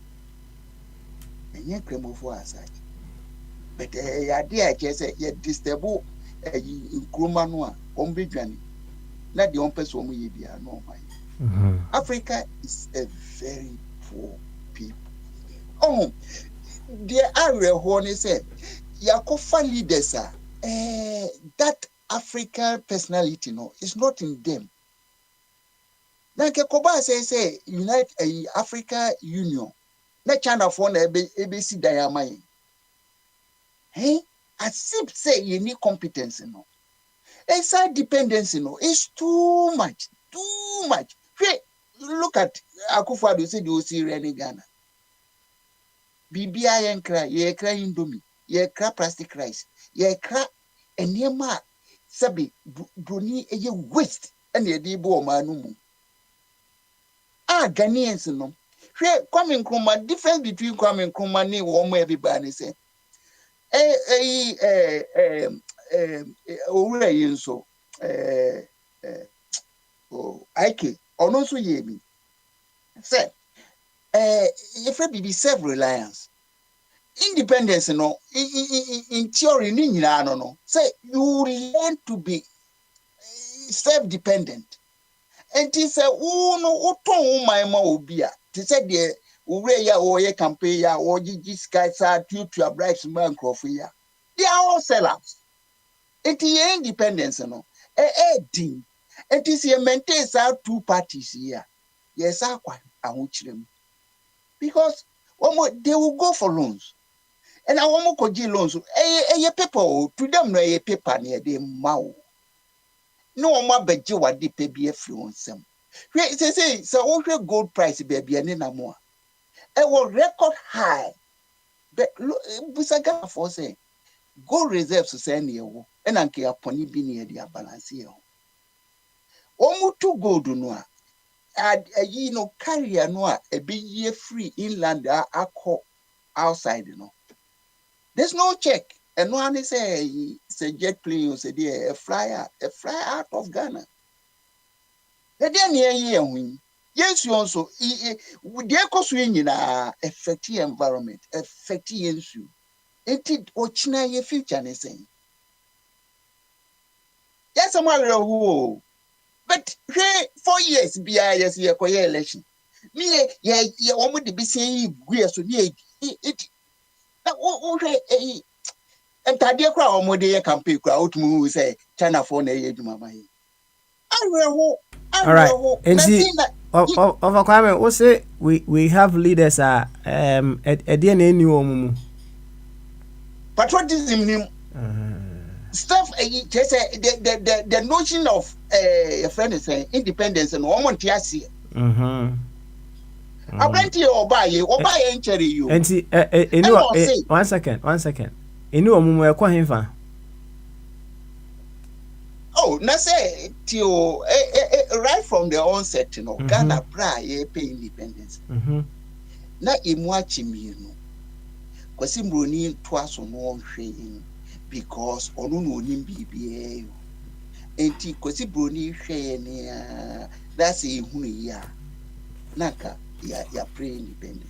But ya dia say ye disturb nkroma no a ombedwane. Na de onpeso omo ye bia no mai. Africa is a very poor people. Oh, there are one say Yakofa leaders are that African personality no is not in them. Now Koba say United Africa Union. Na China for na ABC Diamai. Hey, as if say you need competence no. Inside dependency no, it's too much. Hey, look at Akufo-Addo say you see Rene Ghana. Bibia yenkra, ye kra indomie, ye kra plastic rice, ye kra enema sabi broni eye waste and ye di bo manu mu. Ghanaians no. Kwame Nkrumah, difference between Kwame Nkrumah ni wo mo everybody say. Owura yin so IK ono so ye mi. Say if it be self-reliance, independence, no, in theory, no. Say you learn to be self-dependent. And he said, no, my mobia. He said, the Ureya or ye campaign or these guys are due to a bright man crofia. They are all sellers. It is independence, no. Ding. And it is maintains our two parties here. Yes, I want them. Because they will go for loans. And I want to get loans. Paper to them no paper near the mouth. No more beji what they pay be influence them. Say, so gold price, baby, and in a more. It was record high. But Busaga for say, gold reserves to send you, and Anki upon you be near the balance here. Almost 2 gold no. You know, carry a noa a big year free inland outside, you know. There's no check. And no one say jet plane, say a flyer out of Ghana. The day near year win. Yes, you also with the eco swing in a effective environment, effective ensue. It or China your future, they say. Yes, I'm who. But 4 years BIS year for election. Me, yeah, almost the BC we so near it. And Tadia crowd more day campaign crowd move say China for na year mama. All right. And see, over Kwame, we say we have leaders at DNA new omumu. Patriotism stuff just the notion of a friend is saying independence and woman tiasi. I went to or buy and cherry you. And see, 1 second. Inu omumu ekwa himfa. Oh, na say till right from the onset, you know, Ghana pay independence. Na imuachi mi no. Kwasi mbroni twaso no hwe because onu no nim bibie. Enti kwasi broni hwe ne that's a hunu ya. Naka ya pray independence.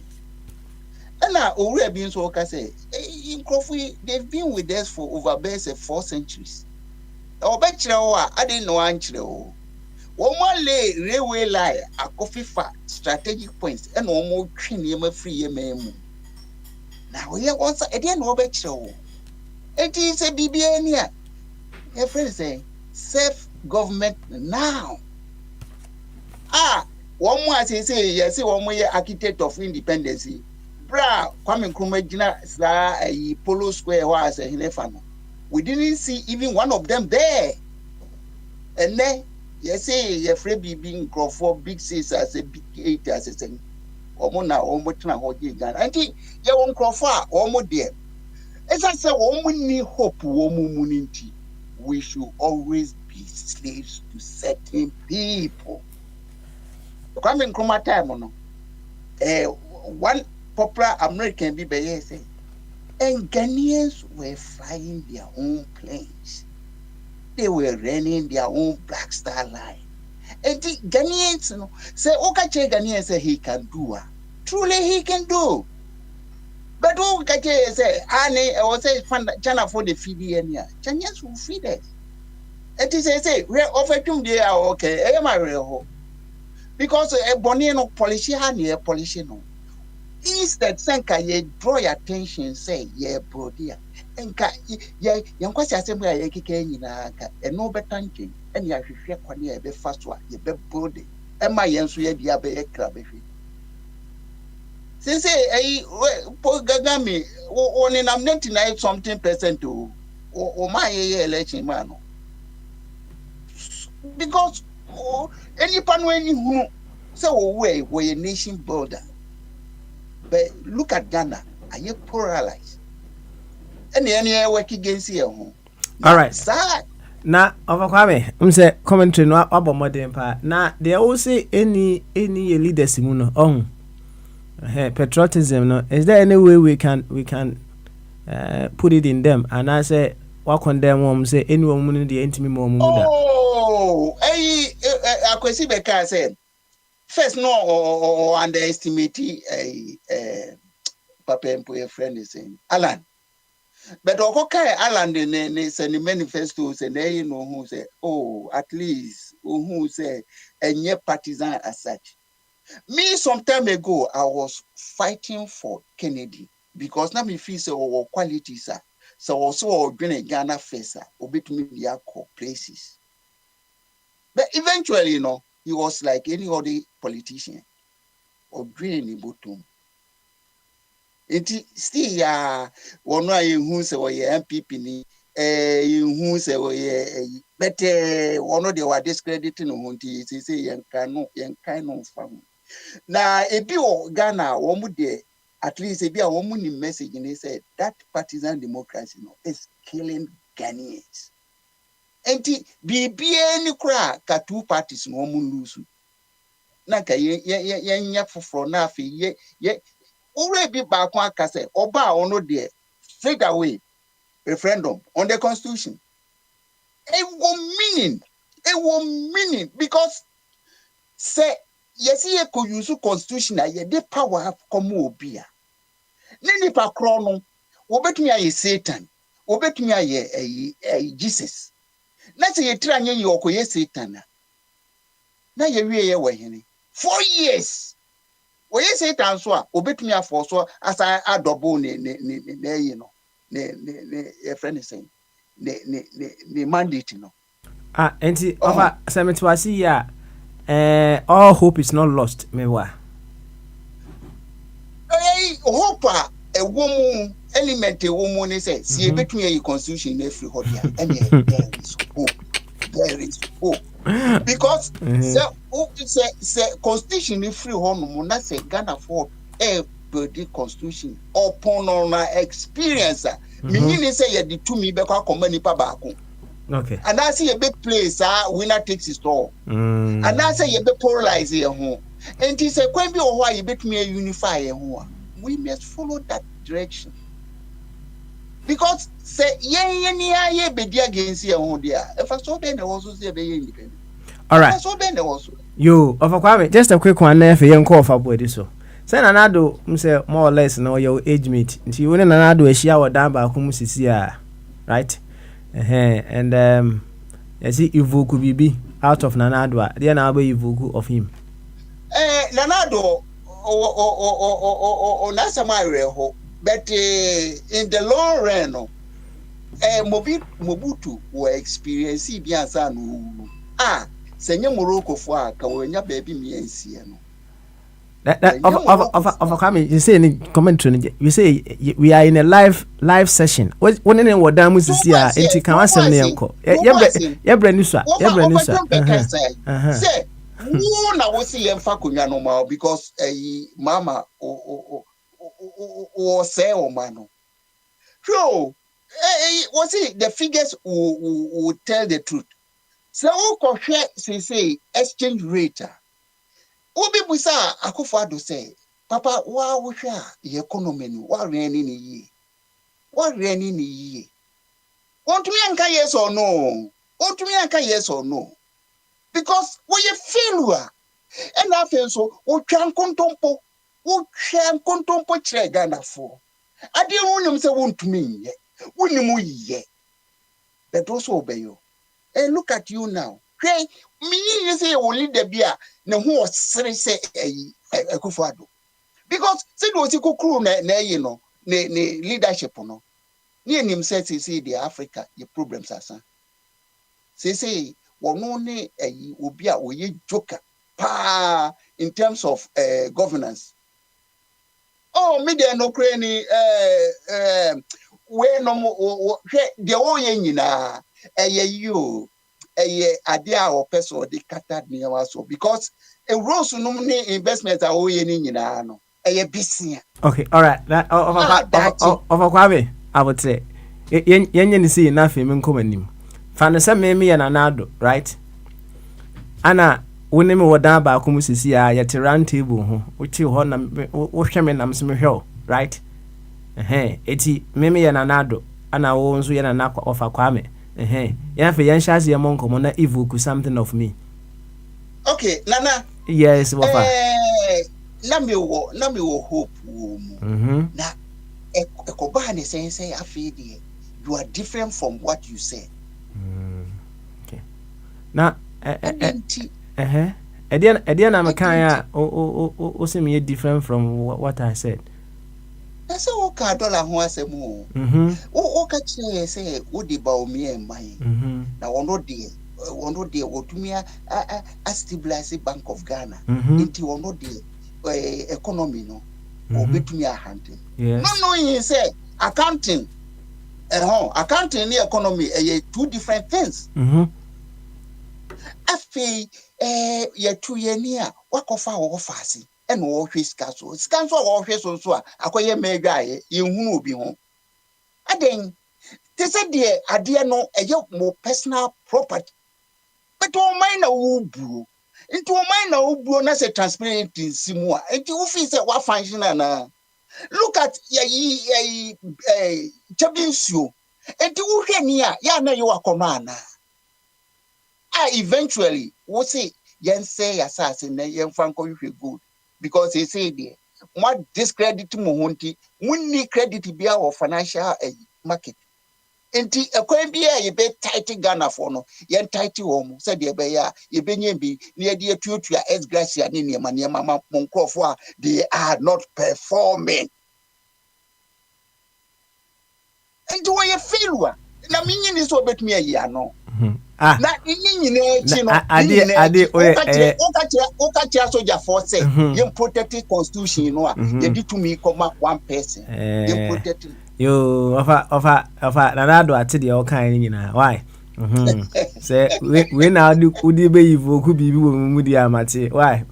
And now already being so can say in Crawford, they've been with us for over 4 centuries. Our bachelor, I didn't know Anchelo. One lay railway lie, a coffee fat, strategic points, and no more cream free memo. Now we are once again no bachelor. It is a BBN. Your friend say, self government now. One more say, yes, one more architect of independence. Bra, Kwame Nkrumah Jina sa Polo Square was a Hinefano. We didn't see even one of them there. And then you say your friend being Crawford big 6 as a big 8 as a thing. Omona Omotna Hogan. I think you won't Crawford almost there. As I said, only hope womunity. We should always be slaves to certain people. Kwame Nkrumah time no. One popular American BBA say, and Ghanaians were flying their own planes. They were running their own Black Star line. And the Ghanaians say, okay, Ghanaians say he can do it. Truly he can do. But okay, say, I was say, China for the feed here. Chinese will feed it. And he say, we're offered to they are okay. Am I real? Because a Bonino policy, honey, a policy no. Instead, Sanka, ye draw your attention, say, ye bro, dear. And ye, young question assembly, ye kicking in a no better thinking, and ya should share one year be fast one, ye be body. And my answer, ye be a club. Since say, Paul Gagami, only I'm 99 something percent to or my election man. Because any pan when you so way where a nation border. But look at Ghana, are you polarized? And the any work against you. All right. Sad. Na Kwame, say commentary no abo modern pa. Na they all say any leaders mu no patriotism no. Is there any way we can put it in them? And I say what condemn say anyone mu the intimi mo mu da. Oh, akwesi beka say first no or underestimate Papa Empo friend is saying Alan. But okay, Alan send the manifestos and they know who say, oh, at least who say and yet partisan as such. Me some time ago I was fighting for Kennedy because now me feel so quality sir. So also been Ghana face obit me the places. But eventually, he was like any other politician or dream in bottom. It still one who say MPP ni who say but one of they were discrediting on he say young kind of family. Now a bio Ghana one day at least a be a woman message and he said that partisan democracy is killing Ghanaians. And be any crack ka 2 parties no woman lose. Naka ye for na fe ye already back one can say oba ono there straight away referendum on the constitution. It will meaning because say yes ye could use constitution ye de power have come obia. Nini pa krono obetumi aye Satan obetumi aye Jesus. Na say ye try nye okoye Satan na ye wie ye wahene 4 years. Oye Satan so a obetumi afo so as a double ne you know ne friend saying ne mandate no. Enti over semetwasi ya all hope is not lost mewa. Hope a woman element a woman is say see between a constitution every hodia and there is hope because say constitution is free home na say Ghana for the constitution upon on experience meaning say you the 2 me be kwa company pa baako. Okay. And I see a big place winner takes his store. And I say you be polarize here home. And he say when be why you bet me unify here. We must follow that direction. Because say ye be dia against here home there. If I saw then also say be independent. All right. I saw then also. Yo, of Kwame, just a quick one there for young call for boy so. Say Nanado, say more or less no your age mate. Nti you Nanado a share wa down ba kumu sisi right? And you see Ivuku Bibi out of Nanado. They are now Ivuku of him. Nanado o nasa mareho, but in the long run, Mobutu were experiencing biansa no. Senye Morocco for Kawenya baby me and Sieno. Of coming, you say any commentary. You say we are in a live session. What in what damn is here? Enti can answer me uncle. Yeah, Brenusa. Say, who na we see em fakunya no ma because mama o say o mano. So, was it the figures will tell the truth. So, who can say exchange rate? Obi busa Akufo-Addo say, Papa, wa wusha the economy no, wa reni ni ye. Wa reni ni ye. Want me anka yes or no? Want me anka yes or no? Because we a failure. And I feel so, o chan kontompo chere Ghana for. I didn't want them say want me ye. Unimu ye. But also obey you. And look at you now. Okay, me you say only the beer na who was say Akufo-Addo. Because say do si kukuru na you know ne leadership no. Ni enim say the Africa your problems asa. Say wono ne obi a oye joker pa in terms of governance. Oh, me dey no kra ni we no mo de o ye nyina you idea or person or the catered me also because a rose no investment are all any no a business. Okay, all right. That of Kwame, I would say yen see nothing in common. Fanasa me and Nanado, right? Anna, when me were down by Kumusisi at a round table, which you hold Washerman am some hill, right? Eti Mimi and Nanado, and I owns we and an aqua of a Kwame. Yeah, for yan shazi among common Ivuku something of me. Okay, Nana. Yes, Nami wo hope. Na ekobane say afidi. You are different from what you said. Okay. Now, Edian Amakaya o se me different from what I said. I say o ka dollar ho asemu. O ka che say o di ba o mi en man. Na wono de otumi a stabilize Bank of Ghana. Nti wono de economy no o betumi a handle. No you say accounting accounting and economy are two different things. afei yɛtu yɛni a wakɔfa wɔfase ɛna wɔhwɛ sika so a wɔhwɛ so a akɔyɛ mɛdwa a yɛhunu obi ho aden te sɛ deɛ adeɛ no ɛyɛ mo personal property but ɔman na woburo nti ɔman na woburo na sɛ transparency nsimu a nti wo fi sɛ wa function na look at yɛyi chabinsuo nti wo hwɛ ni a ya na yɛ wakɔno ana eventually wo say yɛnsɛ yɛasase na yɛmfa nkɔhwehwɛ gold because they say there what discredit mo ho nti wonni credit bia wɔ financial market nti ekwan bia yɛbɛ tight Ghana for no yɛn tight wɔ mo sɛ deɛ bɛyɛ a yɛbɛnya bi na yɛde atuatua ex gratia ne nneɛma mo nkrɔfo a they are not performing nti wɔyɛ failure na minyi ni so betumi ayi ano na nyina echi no ade okacha soldier force yem protect constitution no a ye di to me come one person yem protect yo ofa nanado ate de o kan ni nyina why say we na udi be yivo ku bibi wo mu di amate why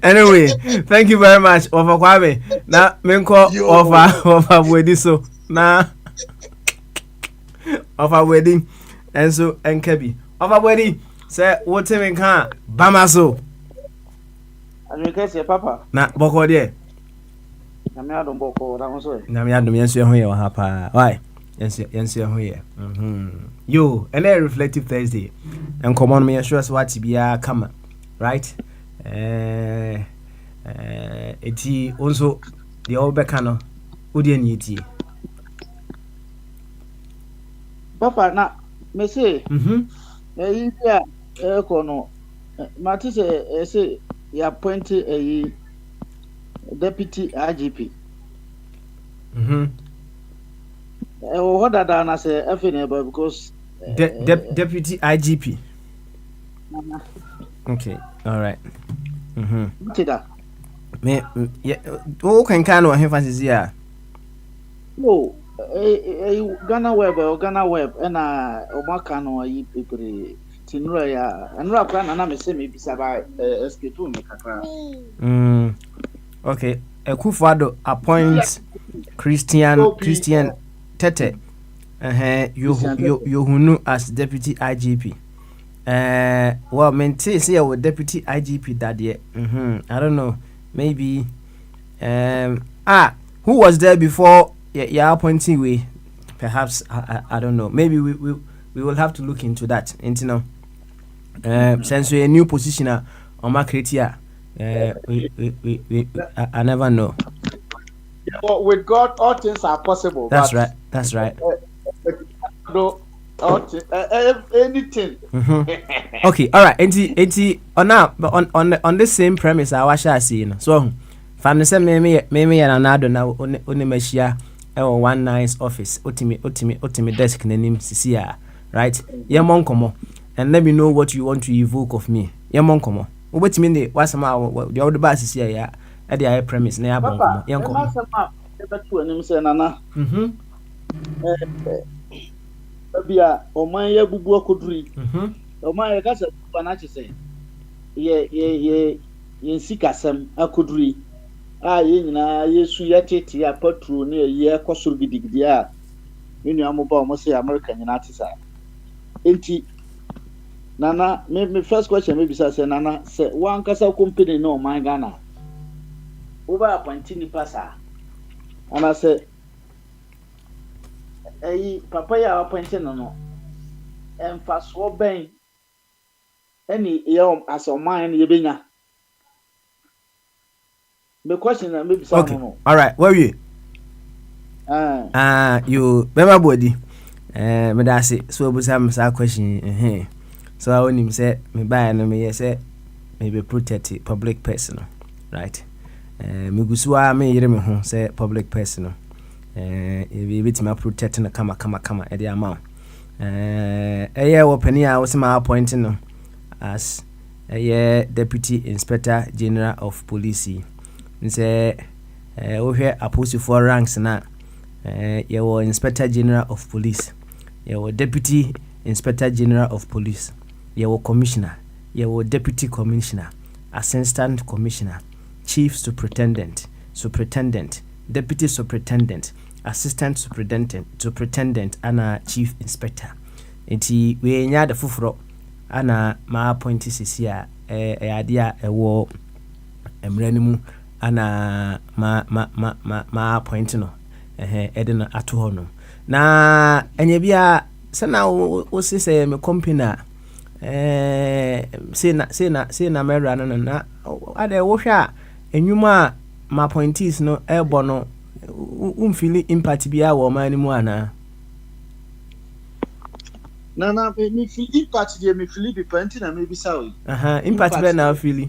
anyway thank you very much ofa kwabe na menko ofa wedi so na of our wedding and so and Kebi of our wedding say what in can Bamaso and you can say papa na boko there Namiadum boko Namiadum yensu here hapa why yensu here yo and a reflective Thursday and come on me sure what to be a come right eti also the old becano udien yiti Papa na me say ya kono mati say ya appoint a deputy IGP what that na say FNB because deputy IGP okay all right me yeah o kan no emphasis here no Ghana web na omaka no ayi pepere tinura ya anura kwa na me say me bisa ba SK2 me kakra okay Akufo-Addo appoints Christian Tete Yohunu as deputy IGP well maintain say with deputy IGP that year I don't know maybe who was there before yeah appointing we perhaps I don't know maybe we will have to look into that you know since we a new position on my criteria we I never know. But with God all things are possible. That's right anything okay all right enti on the same premise I shall see you know so fan say me ya na na oni machia one nice office otimi desk nanim sisi a right yemon komo and let me know what you want to evoke of me yemon komo obetimi ne wasama the old bass sisi ya e dey premise na ya bon komo yen komo wasama e betu anim se nana bia oman ya bubu akoduri oman ya kasa bana chese ye sikasem akoduri ye nyina yesu yatete ya patro ne ye kosoro gidigidi a menu amoba o mo say America nyina tisa enti nana me first question me bisa say nana say wan kasa company no man Ghana over appointing ni pasa ana say papa ya appointing no emfaso ben any ye as o man ye benya. The question that maybe okay. All right. Where are you? You remember body? Me da say so we say me question. So I want him say me buy no me say me be protect public person, right? Me gusua me yire me ho say public person. E be me protect na kama e dey amount. Open here was my appointing no as Deputy Inspector General of Police. Say we hear apostle for ranks na you Inspector General of Police, you Deputy Inspector General of Police, your Commissioner, your Deputy Commissioner, Assistant Commissioner, Chief Superintendent, Deputy Superintendent, Assistant Superintendent, and Chief Inspector. Enti we nya de fufuro ana ma appoint sisi a idea ewo emranimu ana ma appoint no ede no ato ho no na enye bia se na wo se me company se na mera no na ade wo hwa enwuma ma appointees no ebo no umfili impact bia wo man mu ana na me feel impact dey me feel be plenty na me bisa o impact be na feel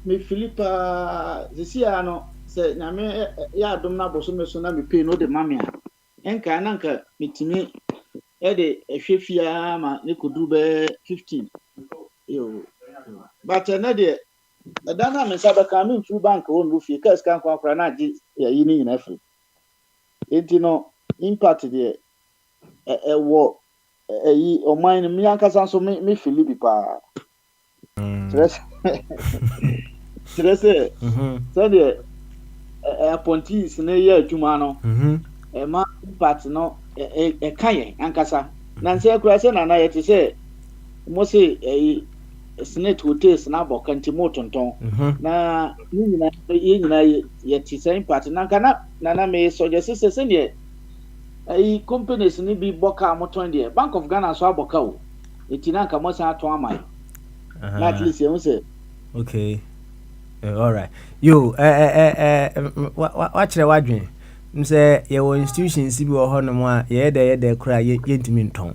me feel pa zesi ano se na me ya adom na boso me so na me pay no de mame a enka na nka metimi e de ehwefia ma ne koduru be 15 yo but na de dana me sabaka me through bank won ru fie kas kan kwa na agi ya yi ni na free enti no impact de wo eyi o mine mi ankasa so me feel bi pa stress so de appointees na ye adwuma no ma impact no kan ankasa na nse kura se na ye te se mo se Senate hotels na bokanti motonton na nyina ye ti se impact na kana na me suggest se ne companies ni bi boka moton de Bank of Ghana so aboka o etina nka mo san ato amai na at least you say okay all right yo wa kire wadwen mse ye wo institutions bi wo ho no mo a ye de kura ye ntimi nton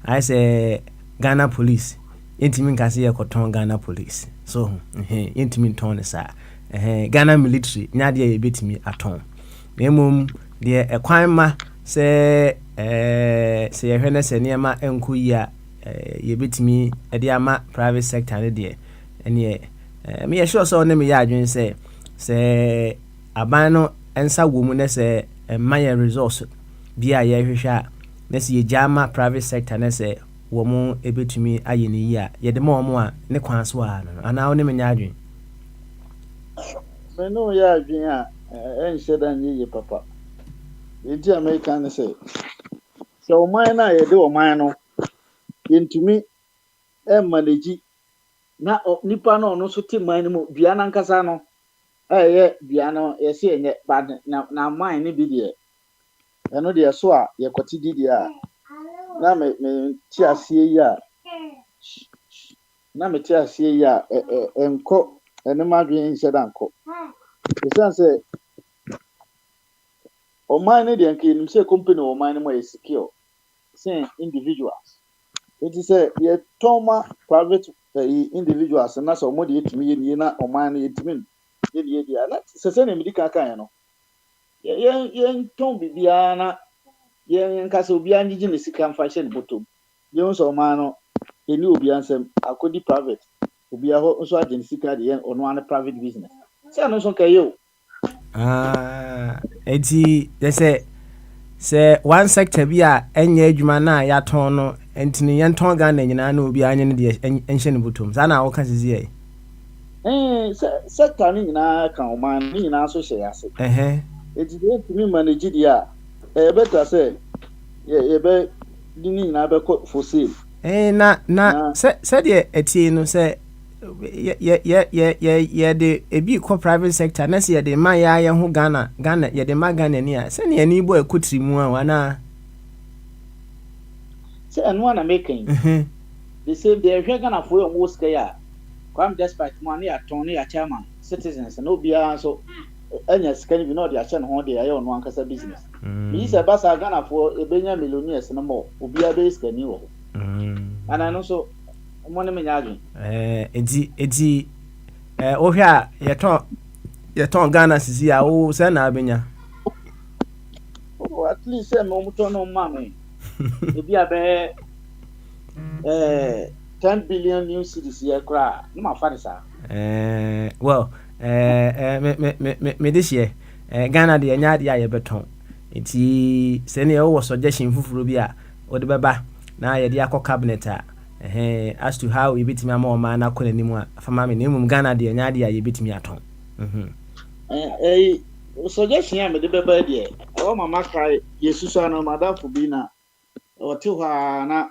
I say Ghana Police yentimi nkase ye koton Ghana Police so yentimi nton ne sa Ghana Military nya de ye betimi aton memum de ekwan ma se ye hwene se niema enko yi a ye betimi de ama private sector ne de ene me ye sure so ne me ya adwen se aban no ensa wo mu ne se maye resource bia ye hwehwa na se ye jama private sector ne se wo mu ebetumi ayeni yi a ye de mo a ne kwan so a no ana wo ne me nya adwen me no ya adwen a enhye dan ye papa enti American ne se o man na ye de o man no yentumi manage na nipa no no so ti man mu bia na nkasa no ye bia no ye se enye bad na man ne bi de eno de so a ye kwati di dia na me ti asie ya na me ti asie ya enko ene madwen nse da nko esanse o man ne de nke nim se company o man ne mo secure say individuals it is ye toma private individuals na so mo de etimi ye na o man ne etimi ye dia na se ne medika kan no ye ton bibia na ye nkasa obi anjiji ne sika mfa hye ne bottom ye nso man no eni obi ansem akodi private obi aho nso agye ne sika de ye ono an private business se no so kaye o eti se one sector bi a enye adwuma na ya ton no entini ye ton Ghana nyina na obi anye ne de enhye ne bottom sa na wo ka sisi sector ni nyina kan o man ni nyina so hye ase eti de timi manage dia better say ye be ni nyina be for sale na se de etie no se ye de ebi ko private sector na se ye de ma ya ho Ghana ye de ma Ghana ni a se ne ani bo ekotri mu a wana se anu na making the same they hwe Ghana for your most care kwam despite money aton ya chairman citizens no bia so anya scan bi no de ache no ho de aye ono ankasa business yi se basa Ghana for ebenya millionaires no mo obi abe scan wo ana no so mo ne menya adwen eti o hwa ye ton Ghana sisi a o se na abenya at least say mo muto no mama ebi abe 10 billion new cities here kra no ma fa sa well me this year Ghana de nya de aye beton Nti sɛnea ɛwɔ suggestion fufuro bi a wɔde bɛba na yɛde akɔ cabinet a as to how yɛbɛtumi ama ɔman no akɔ n'anim a fama me na mmom Ghana deɛ ɛnyɛ adeɛ a yɛbɛtumi atɔn. Suggestion a mede bɛba deɛ ɛwɔ mama kae yɛsusu no madamfo bi na ɔte hɔ a na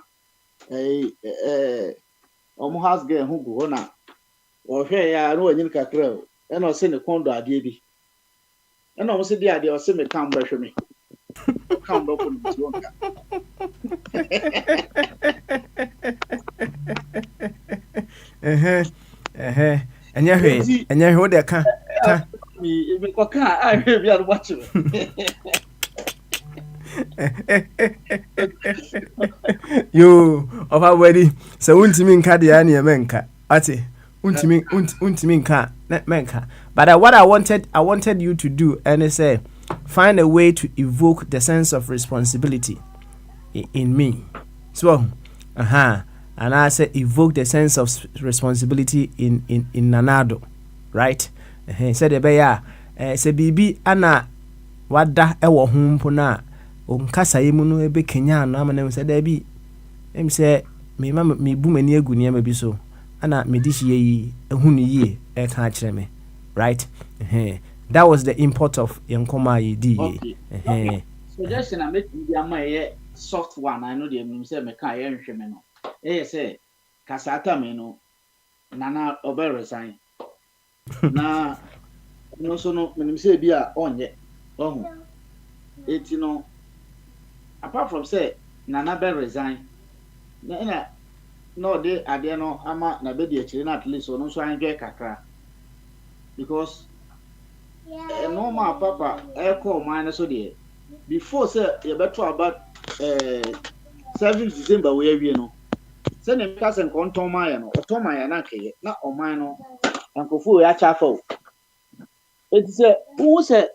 ɔmo house girl ho gu hɔ na ɔhwɛ ya na wanyini kakra o ɛna ɔsɛ ne kɔn do adeɛ bi ɛna ɔmo sɛ di adeɛ ɔsɛ me kam bɛhwɛ me kam bɛkɔ no ti wɔnka ɛnyɛ hwee wo de ka me kɔka a hwɛ bi a no watch me yo of our wedding so untimi nka de ya ne menka ate untimi nka menka but what I wanted you to do and say find a way to evoke the sense of responsibility in me. So and I say evoke the sense of responsibility in Nanado, right? Said the beya say bibi ana wada ewo ho mpo na onkasa yemu no ebe Kenya no amana say da bi em say me bu mani agu ne ma bi so ana me dishi yi ehunu yi e ka kire me, right? That was the import of Yankoma Yidi. Okay. Suggestion I make the soft one. I know the name say me can hear him no. Say Kasata me no Nana Obe resign. Na no so no me say bia onye. Oh. It you know apart from say Nana be resign. Na no dey ade no ama na be dey chire na at least no so enjoy kakra. Because normal papa echo minus so there before say you better about 7 December we awie no say na make sen konton man no oton man na keye na oman no enkofu we acha fa o it say who say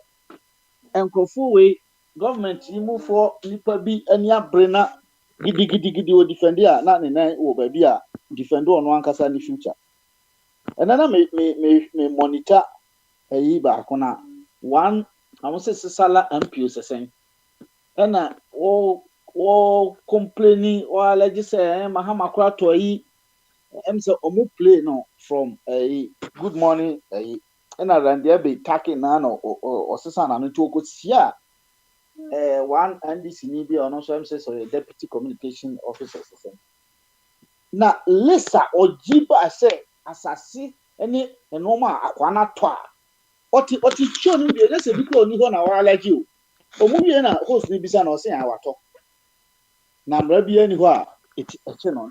enkofu we government move for nipa bi ani abre na gidi o defend ya na ne wo ba bi a defend ono ankasa ni future enana me monitor eyi ba kona one amose sala MPO sesen ena o complaining o allege say mahama kura to yi say omo play no from good morning ena rande be taking na no o sesa na no to okosia one NDC ni bi ono so say so deputy communication officer sesen na lisa ojiba say asasi eni enoma akwana to a oti cho ni bi na se bi ko ni ho na wa allergy o omu bi na host ni bisa na o se awato na mra bi ani ho a eche no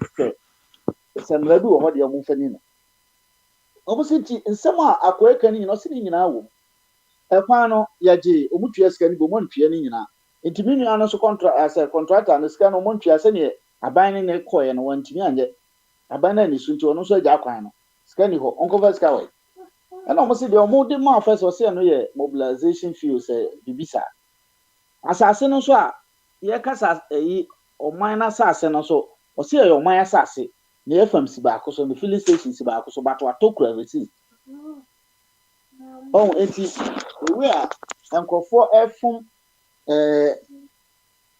se mra bi wo ho de omu fani no omu se ti nsem a akoeka ni no se ni nyina wo ekwa no yaje omu tua sika ni bo mo ntua ni nyina ntimi nua no so contractor no sika no mo ntua se ne aban ni ne koye no wantimi anje aban na ni sunti ono so agya kwan no sika ni ho onko va sika wo and almost the more demand first was say no mobilization fee say bibisa asase no so a ye kasa oman na asase no so o say your oman asase na FMC ba ko so the filling station si ba ko so but atokura receipt oh enti we are enkofo efum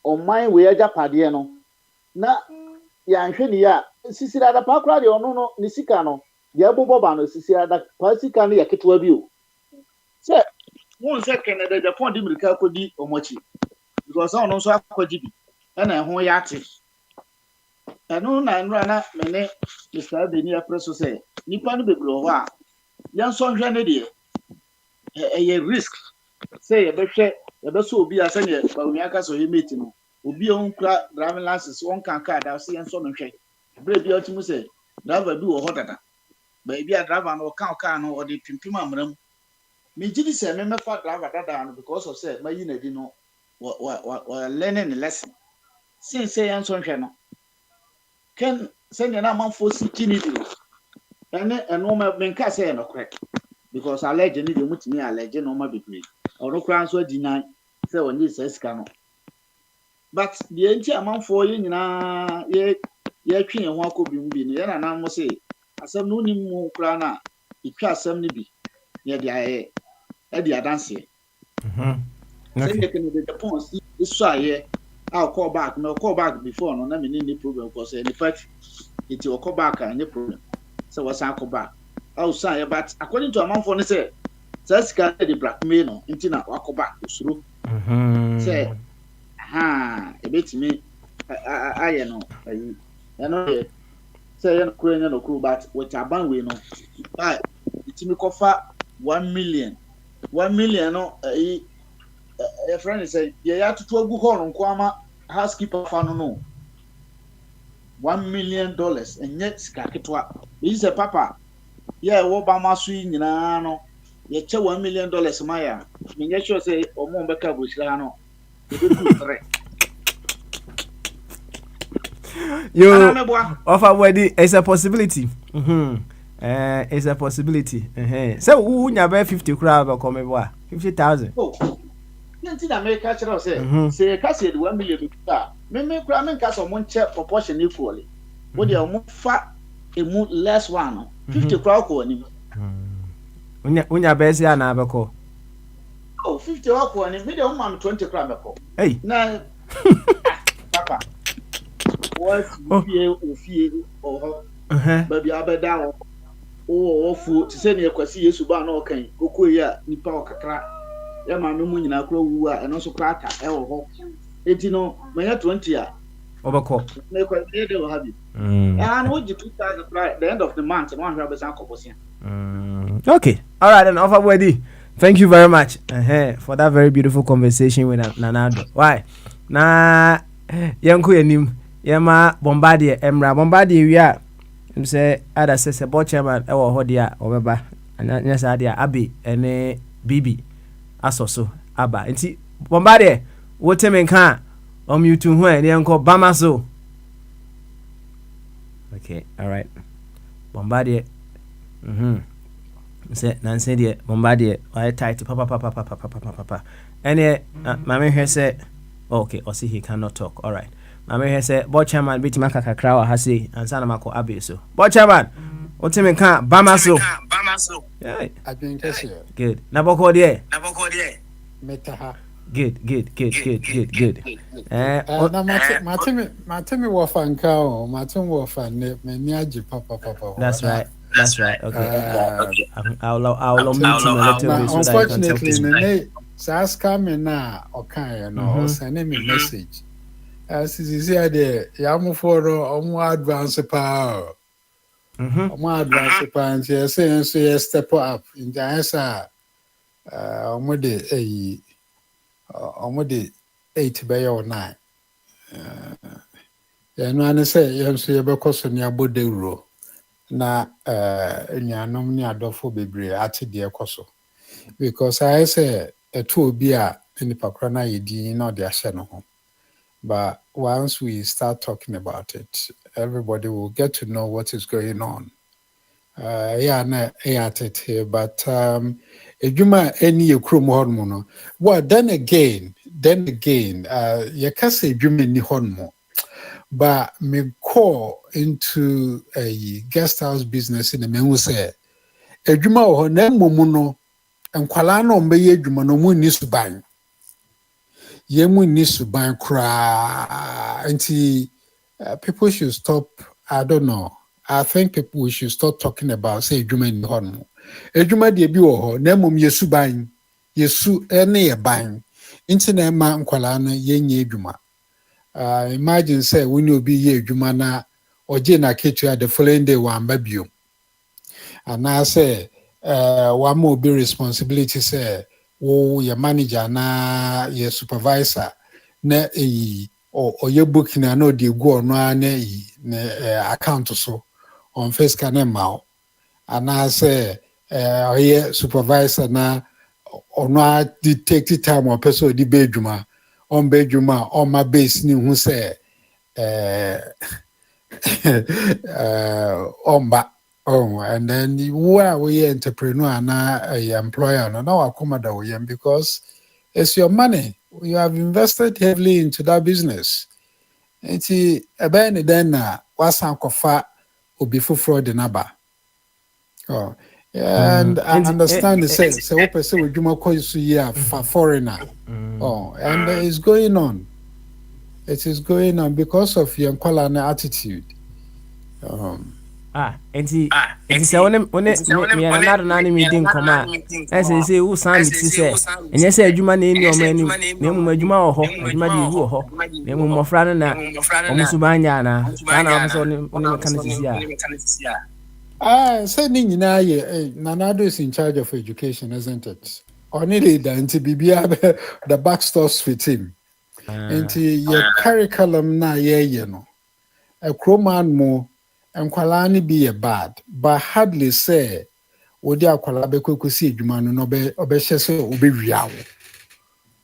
oman we ajapade no na ya nhwe ni ya sisi da pa kra de ono no ni sika no ya bobo ba no sisi ada pasika no yaketwa bi o se won se Canada Japan di America kodi omochi because on no so akwaji bi na ehun ya ate enu na nra na mene Mr. Beni apreso se nipa no bebro ho a yan so hwe ne de ye risk say ye behwe ye be so obi asa ne ba omi aka so ye meti no obi on kra driving license won kan card a se yan so no hwe bre bi otimu se driver bi wo ho dada ba bi a driver no kan no o de pimpim amram me gidi se me mefa driver dada no because of say mayi na di no wa learning lesson since say yan so hwe no ken say na man for sikini di eno ma menka say no correct because allege ni de mutimi allege no ma bebre ono kran so deny say oni say sika no but the enti amanfo ye nyina ye twen ho akobi mbi no ye na na mo say asem no ni mu kra na itwa asem ni bi ye de aye e de adanse Say you can the Japan see this why I'll call back. No call back before no na me need problem because in fact it will call back and no problem. So what's I call back? I'll say but according to a man for say sika the blackmail no nti na wakọ back usoro. Say ebetimi aye no ayi. No say you no kuro but with aban we no buy itimi kofa 1 million. 1 million no ayi a friend say ya tutu agu hall nko ama housekeeper fa no $1 million enye sika ketwa. Yi say papa yeah wo ba maso yi nyina no ye che $1 million maya me nye sure say omo mbeka boshira no e be do 3. Yo, offer wedding is a possibility. It's a possibility. So who never 50 crowd or come boy 50,000. Oh, nothing America chero say ka say the 1 million ka me kura me ka so mo nche proportion equally. Wo dey omo fa emu less one 50 crowd ko ani. Unya besi ana abeko. Oh, 50 ko ani me dey omo am 20 crowd beko. Hey. Na papa. What ofie oh baby abeda o ofu ti se ne yakwasi Yesu ba na okan kokoyi a nipa okakra ya ma me mu nyina kro wu a eno so kra ata e wo ho enti no manya 20 a obeko me kwa dey dey habi and we 2000 right the end of the month one hundred percent koposia. Okay, all right then, offer wedding. Thank you very much for that very beautiful conversation with Nanado. Why na yanko yanim yema Bombardier emra Bombardier wi a say ada say board chairman e wo ho dia obeba anya sa dia abi ene bibi asoso aba nti Bombardier wote menka omutu ho ene enko bama so. Okay, all right. Bombardier say nanse dia Bombardier why tight papa ene mama here say okay or see he cannot talk. All right. Mama here say board chairman bit maka kakra wa ha say ansa na mako abe so. Board chairman wote menka bama so. Yeah. Good. Na boko there. Metaha. Good. Na matemi wo fanka o, matemi wo fan me ni aji papa. That's right. Okay. I'll mute him a little bit so that I can talk to him. Unfortunately, Saska me na okan no send me message. As is here there, yamu for omo advance pa. Omo advance pa and say step up in the answer. Omo de 8 by or 9. Ya no ane say yam so yebekọ so ne abode uro na nyanom ne adofo bebre ate de ekoso because I say eto obi a nipa kra na yedi na de ahye no ho. But once we start talking about it, everybody will get to know what is going on. But ejuma any ekrom hormo no. Well, then again, you can say ejuma ni hormo. But me call into a guest house business in the me say ejuma ho na momu no enkwala na ombe ejuma no mu ni suban. Yemu ni suban kra anti people should stop. I don't know. I think we should start talking about say ejuma ni hormo. Ejuma de bi wo ho na mom yesu ban yesu ene ye ban nti na ma nkwala no yenye ejuma. Imagine say when you be ye ejuma na oje na ketua the following day wa mbabio and I say one more be responsibility say wo your manager na your supervisor na or your booking na no dey go no na account so on face can ma and I say your supervisor na ono di take the time or person di bedjuma on bedjuma on my base ni hu say and then you are we entrepreneur na employer no now accommodate we because it's your money. You have invested heavily into that business. Enti then wasan kofa obi fufuro de naba. And I understand the sense. So, what person would you call you for foreigner? Oh, and it's going on. It is going on because of your colonial attitude. Enti sɛ wone me another nane meeting kɔma a ɛsɛ sɛ wo san me ti sɛ ɛnyɛ sɛ adwuma na ɛni ɔma anim na mmom adwuma wɔ hɔ adwuma de ɛwu wɔ hɔ na mmom mmɔfra no na ɔmo so banyɛ anaa saa na wɔpɛ sɛ wone meka no sisi a said Nanado is in charge of education, isn't it? Only the Bibia the back stops with him. And your curriculum na you know. A crowman more and qualani be a bad, but hardly say would ya qualabeko see Jumano nobe obeshese obe real.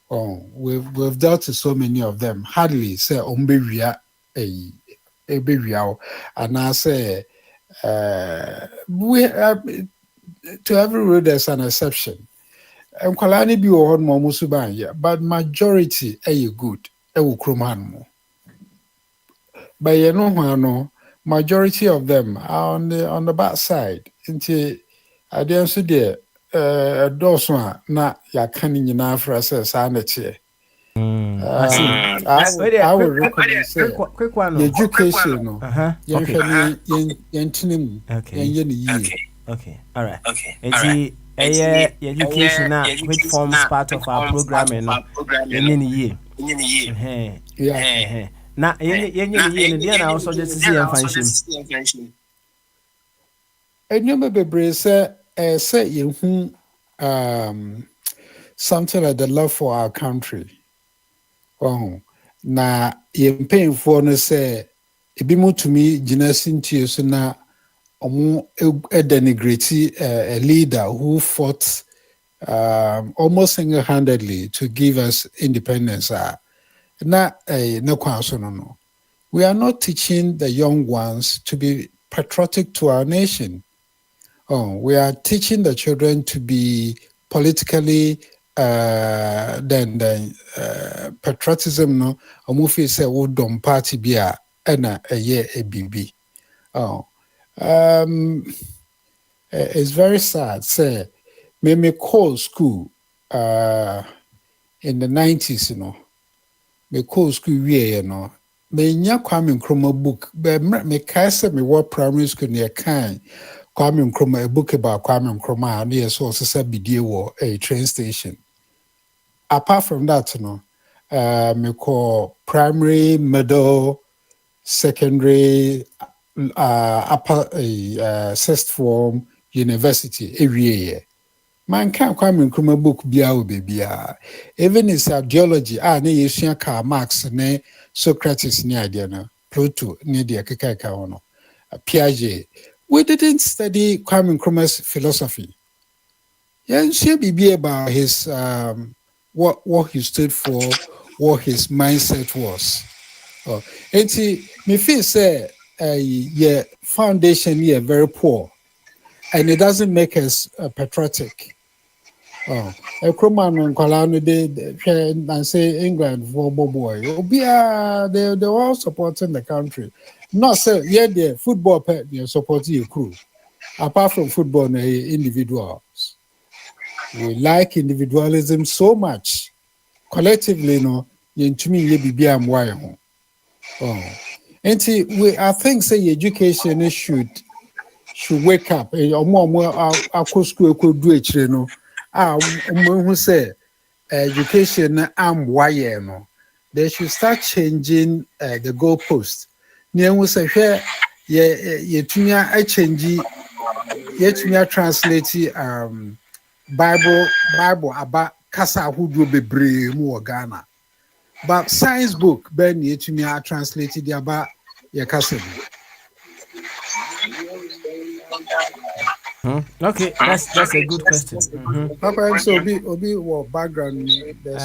Oh, we've dealt with so many of them. Hardly say ombe ria a be real, and I say we to every rule there's an exception. And Kwalani be on Momusuban, but majority are good. Will Kruman mo. But you know, majority of them are on the bad side. Into I didn't see there. Those one not ya canning enough for us as sanity. I will recommend quick one. The education, okay, all right. Education which forms part of our programming in a year. Yeah. Now, I also just see and function. And you may be say you something like the love for our country. Oh, na you paying for no say it be more to me, Genesis to so na denigrate a leader who fought almost single-handedly to give us independence. No. We are not teaching the young ones to be patriotic to our nation. Oh, we are teaching the children to be politically patriotism. No, omufi say wo dom party bia na eye ebibi. Oh. It's very sad. Say, me call school in the 90s, you know. Me call school we, you know. Me nya Kwame Nkrumah book. Me kase me work primary school near kind. Kwame Nkrumah a book about Kwame Nkrumah and yes, also said BDO a train station. Apart from that, you know, me call primary, middle, secondary. Upper sixth form university every year. Man can't come in Krumah book baby. Even his ideology, ne Yeshua Karl Marx, ne Socrates, ne idea, Plato, ne the Kakaono, Piaget. We didn't study Kwame Nkrumah's philosophy. Yeah, she be about his what he stood for, what his mindset was. Oh, and see, me feel say. Foundation here very poor, and it doesn't make us patriotic. Oh, a Kruman and Kalano did and say England for boy. They're all supporting the country. Not so yet the football pet they support your crew. Apart from football, individuals. We like individualism so much. Collectively, no, to me, you be oh. And I think say education should wake up. School could do it, you know. Who say education no. They should start changing the goalposts. Near say here, I change translate Bible about Kasa who do be brave more Ghana. But science book, Ben Yetumia translated about your cousin. Okay, that's a good question. Papa, so Obi what background? There's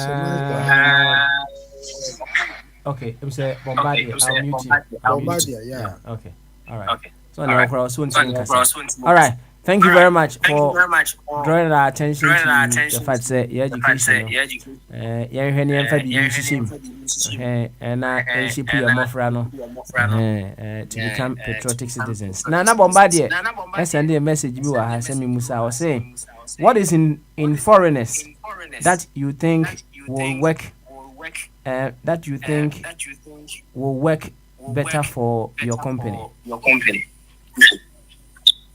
okay, I'm saying Bombardier. I'll mute you. Bombardier, yeah. Okay, all right. Okay. So now, all right. Thank you very much for drawing our attention to the fact that your education. Yeah, when you have and I ship your mofrano to become patriotic citizens. Nana Bombardier, I send a message you are sending Musa was saying, what is in foreigners that you think will work, that you think will work better for your company?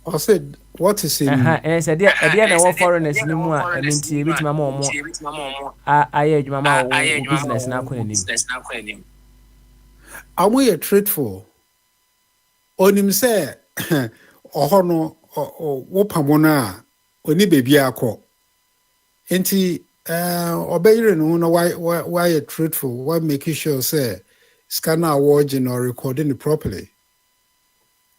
I said, what is in? And I said, at the end of all foreigners, no more. I mean, to reach my mom. I age my business now. Are we a truthful? On him say, oh no, wopamona, oni baby ako. Enti, obey no why a truthful? Why making sure say scanner watching or recording it properly?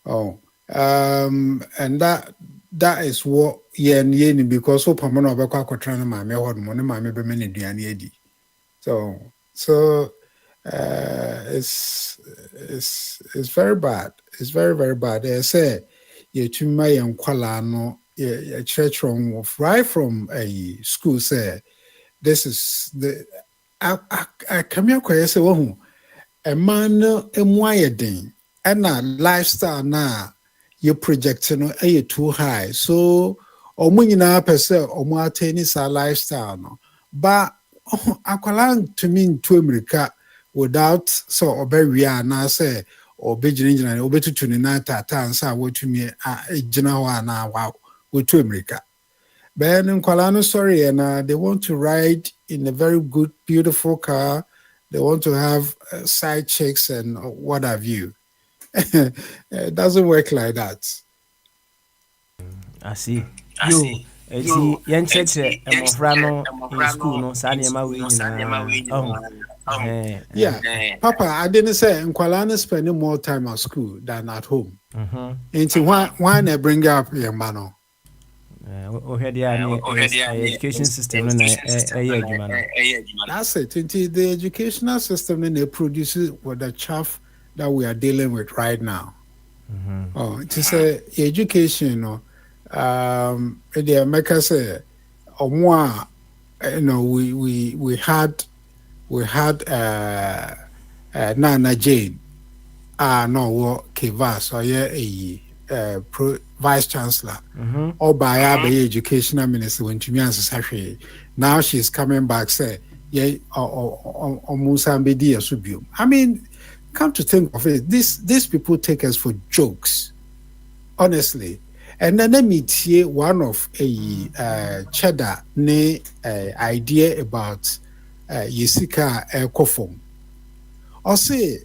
Oh. And that is what yen because so pamano obekwa kwatra na mame hod mo ne mame be mane duane edi. So it's very bad. It's very, very bad. They say ye tuma yen kwala no ye church from right from a school say this is the I come here kwa say wo a man emu ayedin and na lifestyle na your project no too high, so omo nyina pese omo attain sa lifestyle no but akwala to mean to America without so obewia na say obegyina obetutu ni na tata ansa wotumi agina ho na wa to America ben nkwala no sorry and they want to ride in a very good beautiful car, they want to have side chicks and what have you. It doesn't work like that. I see. You see, young church, and Frano in school, no, Sanyama, yeah, Papa, I didn't say Nkwalana spending more time at school than at home. Into why I bring up your mano? Education system. That's it. Into the educational system, and they produce with the chaff that we are dealing with right now. Oh, to say education, you know, the America say, you know, we had Nana Jane, no, Kivas, or yeah, vice chancellor, or by the educational minister when to me as a now she's coming back, say, yeah, or Musambedi Subium. I mean, come to think of it, these people take us for jokes, honestly. And then let me hear one of a cheddar ne idea about Yesika Kofom. Or say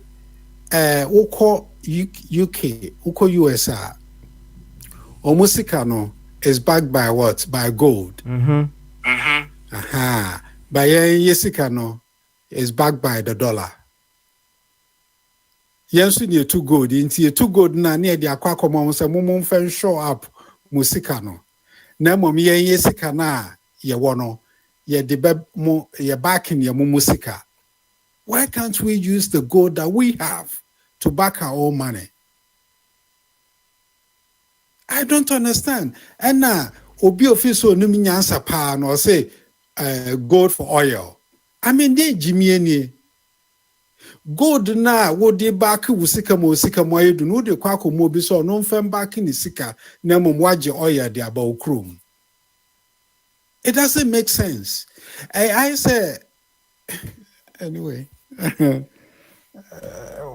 Uko UK, Uko USA, or Musikano is backed by what? By gold. By Yesikano is backed by the dollar. Yes, we need too good. Into too good na near the aquacom say mum fan show up musikano. Nemo me yesika na ye wono ye de mo ye back in your musika. Why can't we use the gold that we have to back our own money? I don't understand. And now obi offiso no nyansa pa no say gold for oil. I mean they Jimmy any gold na wo de back wo sika mo yedu no de kwako mo bi so no mfem back ni sika na mo waje oil de aba okrom. It doesn't make sense. I say anyway.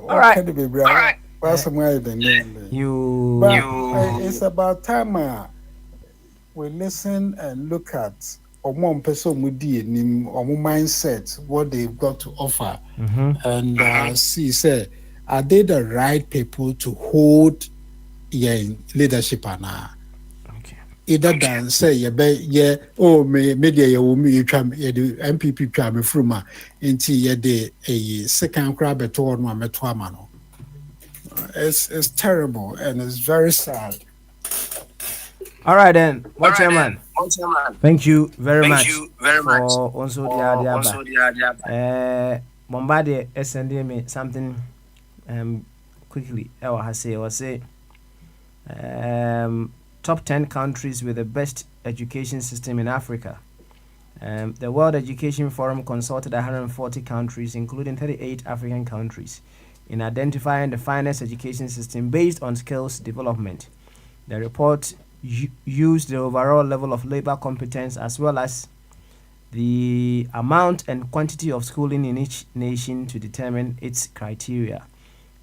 All right. It's about time we listen and look at Omon person mudi nim omo mindset, what they've got to offer, and see say are they the right people to hold leadership ana? Either than say me media you tram the MPP tram fruma into the a second crab at all no metwamano. It's terrible and it's very sad. All right then, watch your man. Thank you very much for also the Bombardier sending me something quickly. I was say top 10 countries with the best education system in Africa. The World Education Forum consulted 140 countries, including 38 African countries, in identifying the finest education system based on skills development. The report used the overall level of labor competence as well as the amount and quantity of schooling in each nation to determine its criteria.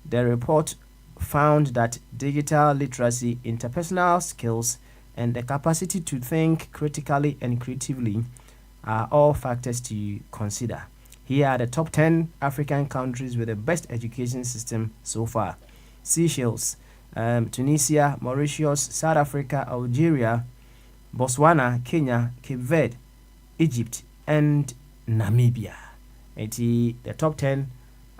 The report found that digital literacy, interpersonal skills, and the capacity to think critically and creatively are all factors to consider. Here are the top 10 African countries with the best education system so far. Seychelles, Tunisia, Mauritius, South Africa, Algeria, Botswana, Kenya, Cape Verde, Egypt, and Namibia. The top 10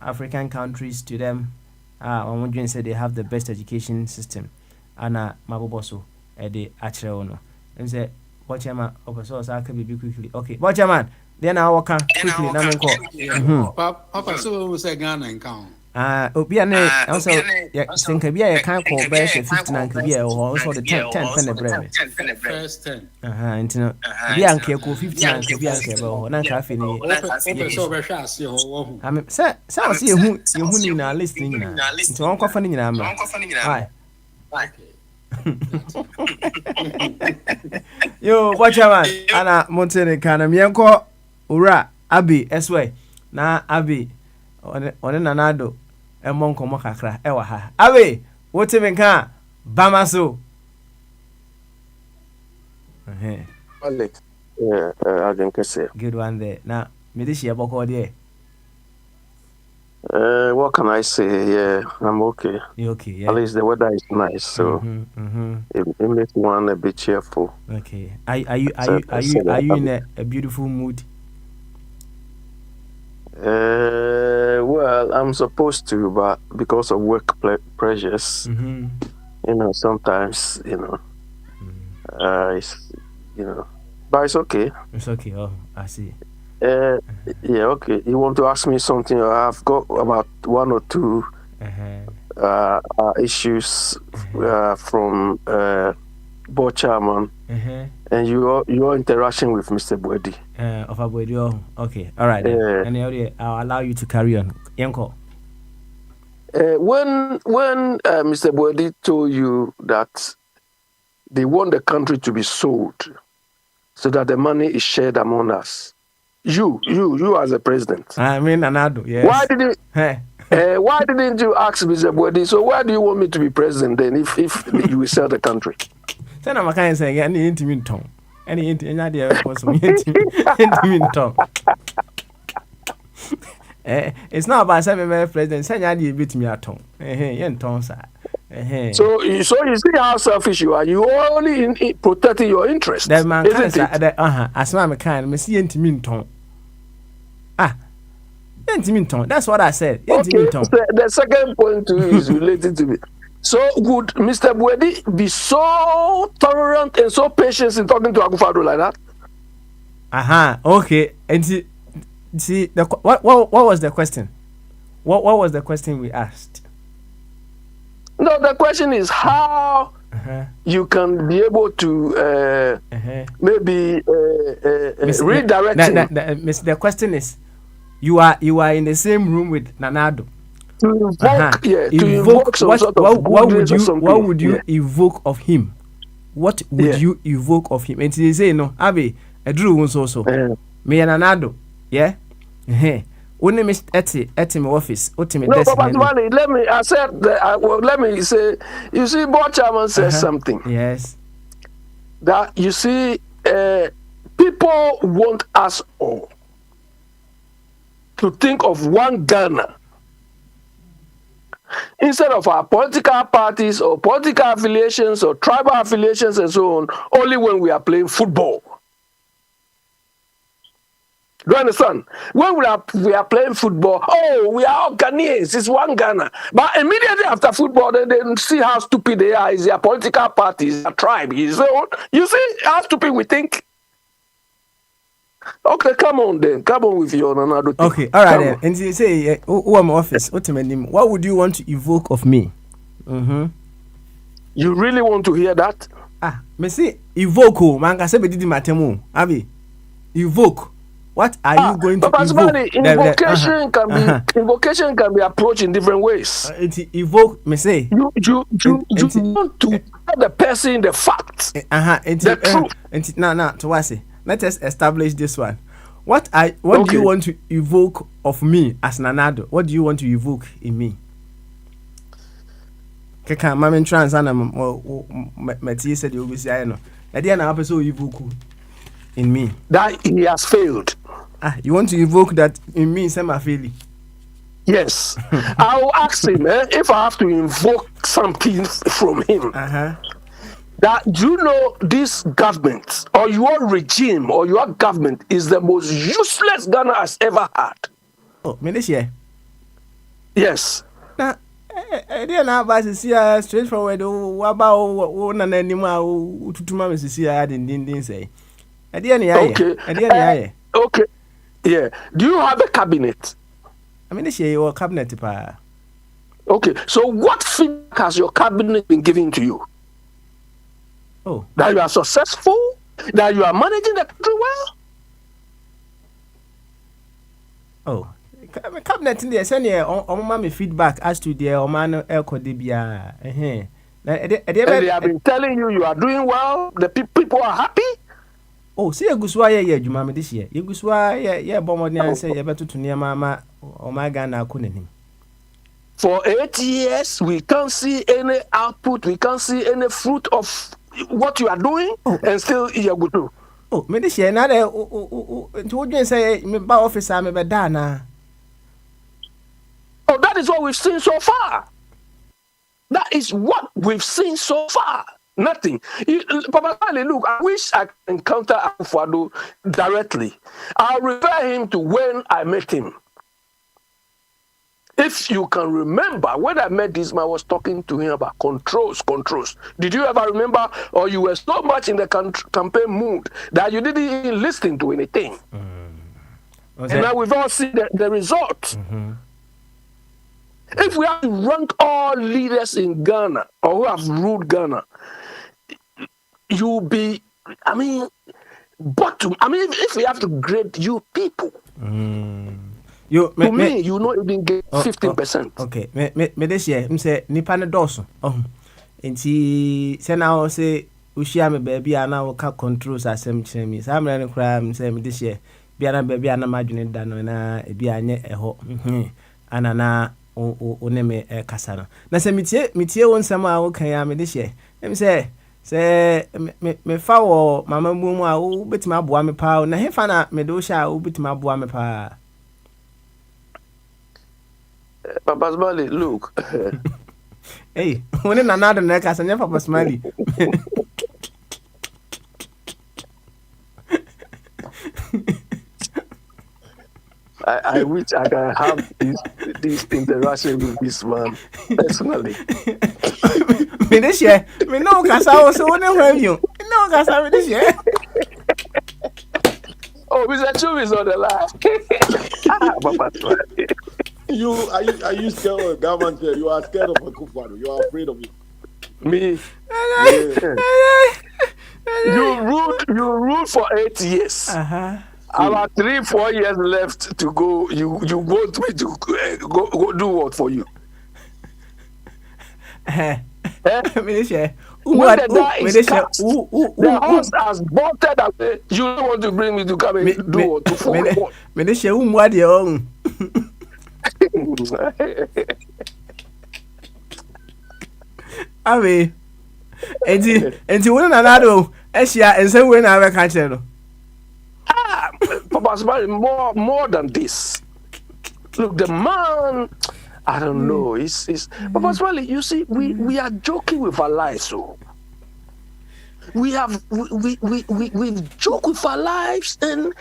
African countries to them, I'm say they have the best education system. Anna Maboboso, Eddie Acherono. And say, watch your man, so I can be quickly. Okay, watch your man. Then I walk quickly. Papa, so we say Ghana and count. Obiane also think be a can't call bear 59 could be also the 10 penny bread. First 10. And no, Bianca 59 could be uncle, and cafe. I mean, sir, see who you are listening to Uncle Fanny. Why? Yo, watch your man, Anna Montene Canamianco, Ura, Abby, Esway, na Abby, on Nanado. Among Komokakra, Ewaha. Awe, what even can Bamaso? Alex, I didn't say. Good one there. Now, Medishia Boko, dear. What can I say? Yeah, I'm okay. You okay? Yeah. At least the weather is nice, so it makes one a bit cheerful. Okay. Are you in a beautiful mood? Well, I'm supposed to, but because of work pressures, sometimes, it's, but it's okay. It's okay. Oh, I see. Yeah, okay. You want to ask me something? I've got about one or two issues from board chairman and your interaction with Mr. Bwedi. Of Bwedi. Oh, okay. All right. And I'll allow you to carry on. Yanko. When Mr. Bwedi told you that they want the country to be sold so that the money is shared among us, you as a president. I mean, Anado, yes. Why didn't you ask Mr. Bwedi, so why do you want me to be president then if you will sell the country? Then I'm kind of saying, any intimate tongue. Any idea was intimate tongue. It's not about saying president, saying I need beat me at tongue. So you see how selfish you are. You only protecting your interest. That man can't as I'm kind, me see intimate tongue. Intimate tongue. That's what I said. Okay, the second point is related to me. So would Mr. Bwedi be so tolerant and so patient in talking to Akufo-Addo like that? Okay. And see what was the question? What was the question we asked? No, the question is how you can be able to maybe redirect him. The question is, you are in the same room with Nanado. To invoke some sort of what would you evoke of him? What would you evoke of him? And they say no, Abi, I drew one so. Me and Nanado, yeah. Only Miss Etty my office. Let me say, you see, board chairman says something. Yes. That you see, people want us all to think of one Ghana instead of our political parties or political affiliations or tribal affiliations and so on, only when we are playing football. Do you understand? When we are playing football, we are all Ghanaians, it's one Ghana. But immediately after football, they see how stupid they are, is their political parties, their tribe. You see how stupid we think? Okay, come on then. Come on with your another thing. Okay, all right then. And you say, who am office? What would you want to evoke of me? You really want to hear that? me say evoke o man ka say be didi matemu abi evoke. What are you going to Papa evoke? Smiley, invocation can be approached in different ways. Evoke me say You want to tell the person the facts, the truth. Now to what say? Let us establish this one. What do you want to evoke of me as Nanado? What do you want to evoke in me? Keka mama trans ana meti said you be say no. Na dia na person evoke in me That he has failed. You want to evoke that in me, Sema Feli? Yes. I will ask him if I have to invoke something from him. That you know this government or your regime or your government is the most useless Ghana has ever had. Oh, Menisha. Yes. Now, I didn't have a see straightforward. What about one and animal to mamma see I didn't say. Okay. Okay. Yeah. Do you have a cabinet? I mean, your cabinet. Okay. So, what feedback has your cabinet been giving to you? Oh. That you are successful? That you are managing the country well? Oh. Cabinet in there, send me feedback as to the Omano Elko Debia. They have been telling you are doing well, the people are happy. Oh, see a guswa ye Jumama this year. You guswa ye bombardier say you better to near Mama or my Ghana couldn't. For 8 years, we can't see any output, we can't see any fruit of what you are doing, and still you're good too. Oh, me this year, now to say, me by office, I'm a dana. Oh, that is what we've seen so far. That is what we've seen so far. Nothing. Papa Ali, look, I wish I could encounter Akufo-Addo directly. I'll refer him to when I met him. If you can remember, when I met this man, I was talking to him about controls. Did you ever remember, or you were so much in the campaign mood that you didn't even listen to anything? And now we've all seen the results. If we have to rank all leaders in Ghana, or who have ruled Ghana, you'll be, bottom. If we have to grade you people, you not even get 15%. Okay, me this year, say nipa ne doso. Nti say now say ushia me baby ana wo ka controls asem kire mi. Sa mre ne kra say me this year, bia na baby ana madwene da no na e bia anye eho. Ana na o ne me kasa no. Na say metie won sam a wo kan ya me this year. Em say me fa wo mama mu a wo betima aboa me pa na he fa na me do sha wo betima aboa me pa. Papa Smiley, look. Hey, when in another neck, I said, Papa Smiley. I wish I can have this interaction with this man personally. Me this year, me no Casa also won't you. No Casa this year. Oh, Mr. Chu is on the line. Papa Smiley. Are you scared of government? You are scared of Akufo-Addo. You are afraid of it. Me. You ruled for 8 years. About 3-4 years left to go. You want me to go do what for you? When the die is cut, the horse has bolted away. You don't want to bring me to come and do what to for what? Ave, and you wouldn't allow Asia and so when I catch it. Papa Smiley, more than this. Look, the man, I don't know. It's Papa Smiley, you see, we are joking with our lives, so we joke with our lives, and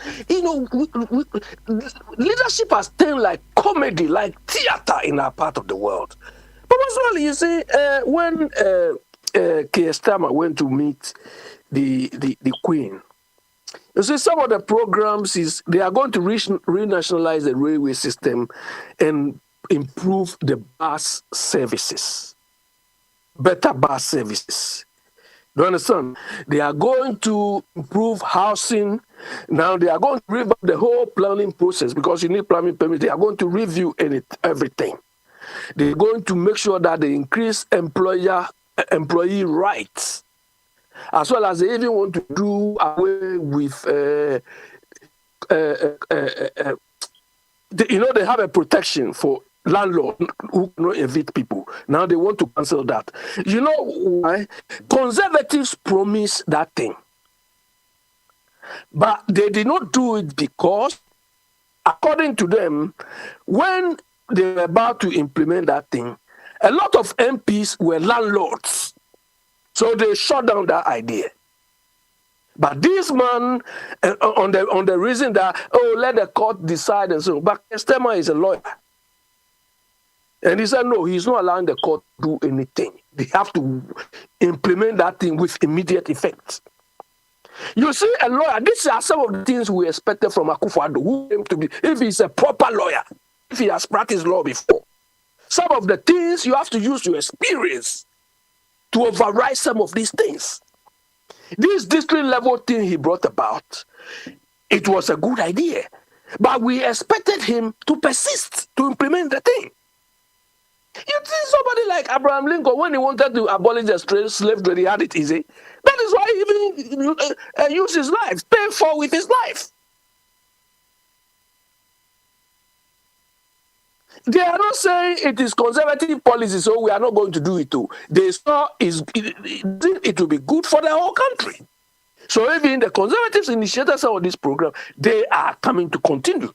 leadership has turned like comedy, like theater in our part of the world. Papa Smiley, you see, when Keir Starmer went to meet the Queen, you see, some of the programs they are going to renationalize the railway system and improve the bus services, better bus services. Do you understand? They are going to improve housing. Now they are going to review the whole planning process because you need planning permit. They are going to review everything. They're going to make sure that they increase employee rights, as well as they even want to do away with they have a protection for landlord who cannot evict people. Now they want to cancel that. You know why? Conservatives promised that thing. But they did not do it because, according to them, when they were about to implement that thing, a lot of MPs were landlords. So they shut down that idea. But this man, on the reason that, let the court decide and so on. But Stema is a lawyer. And he said, no, he's not allowing the court to do anything. They have to implement that thing with immediate effect. You see, a lawyer, these are some of the things we expected from Akufo-Addo, who came to be, if he's a proper lawyer, if he has practiced law before. Some of the things you have to use your experience to override some of these things. This district level thing he brought about, it was a good idea. But we expected him to persist, to implement the thing. You see somebody like Abraham Lincoln, when he wanted to abolish the slave trade, he had it easy. That is why he even used his life, paid for with his life. They are not saying it is conservative policy, so we are not going to do it too. They saw it will be good for the whole country. So even the conservatives initiated some of this program, they are coming to continue.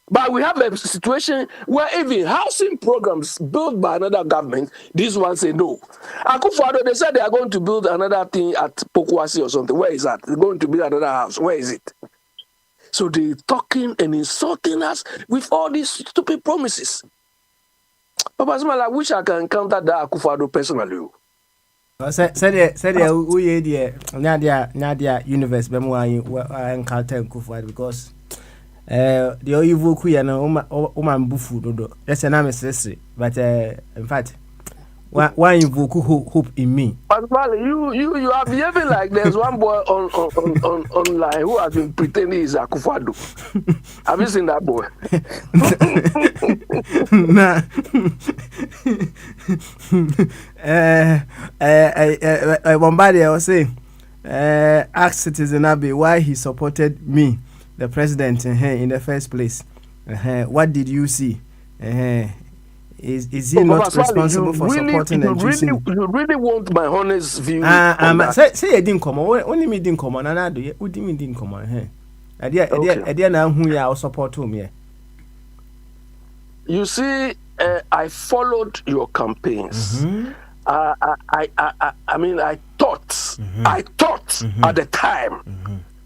But we have a situation where even housing programs built by another government, these ones say no. Akufo-Addo, they said they are going to build another thing at Pokuasi or something. Where is that? They're going to build another house. Where is it? So they're talking and insulting us with all these stupid promises. Papa Small, I wish I can encounter that Akufo-Addo personally. Said we Nadia universe encounter Akufo-Addo because the Oyivu Kuyana Oman Bufu Dodo. That's an amesses, but in fact, why invoke hope in me? But you are behaving like there's one boy online who has been pretending he's Akufo-Addo. Have you seen that boy? Nah. Bombardier was saying, ask Citizen Abbey why he supported me, the president, in the first place. What did you see? Is he not responsible for supporting and choosing? You really want my honest view? Say you didn't come on. Only me didn't come on. And I do. What do you mean didn't come on? I now who you support him. You see, I followed your campaigns. Mm-hmm. I mean, I thought at the time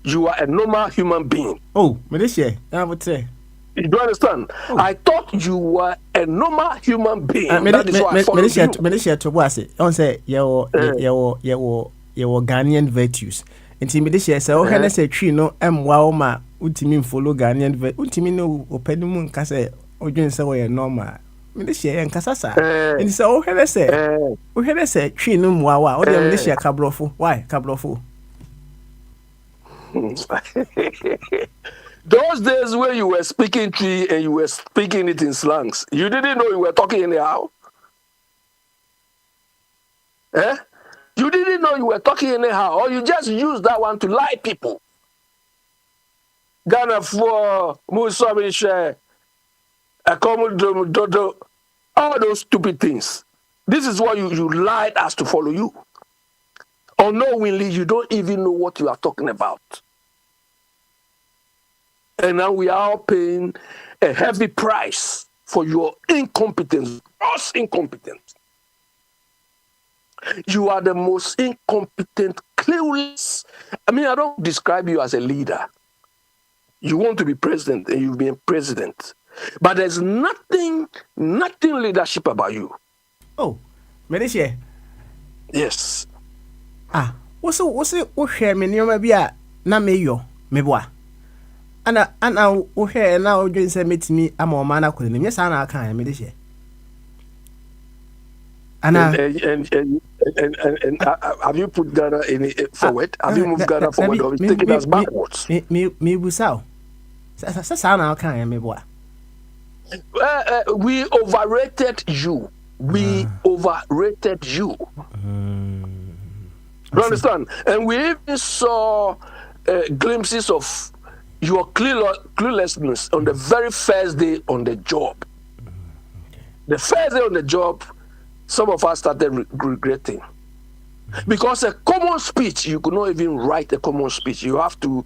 you are a normal human being. Oh, Malaysia, I would say. You do understand? Oh. I thought you were a normal human being. That is why I followed you. Malaysia to was it? On say your Ghanaian virtues. Until Malaysia say, "Oh, can I say tree no? Wow ma, ultimate follow Ghanaian virtues. Ultimate no open moon kase. Ojen say we normal. Malaysia and kasasa. And say, oh, can I say tree no wow? Oh, Malaysia kabrofo. Why kabrofo? Those days when you were speaking tree and you were speaking it in slangs, you didn't know you were talking anyhow. You didn't know you were talking anyhow, or you just used that one to lie people. Ghana for Musamisha, Dodo, all those stupid things. This is why you lied us to follow you. Unknowingly, you don't even know what you are talking about. And now we are paying a heavy price for your incompetence, gross incompetence. You are the most incompetent, clueless. I mean, I don't describe you as a leader. You want to be president and you've been president. But there's nothing leadership about you. Oh, Malaysia. Yes. What's it? Me na meyo meboa. Ana wo hwe na wo dwen se metimi ama o ma na kole ne nyesa na aka ya Malaysia. have you put Ghana in forward? Have you moved Ghana forward or taken us backwards? Me busao. Sasa na kan me boa. We overrated you. We overrated you. You understand? And we even saw glimpses of your cluelessness on the very first day on the job. The first day on the job, some of us started regretting. Because a common speech, you could not even write a common speech. You have to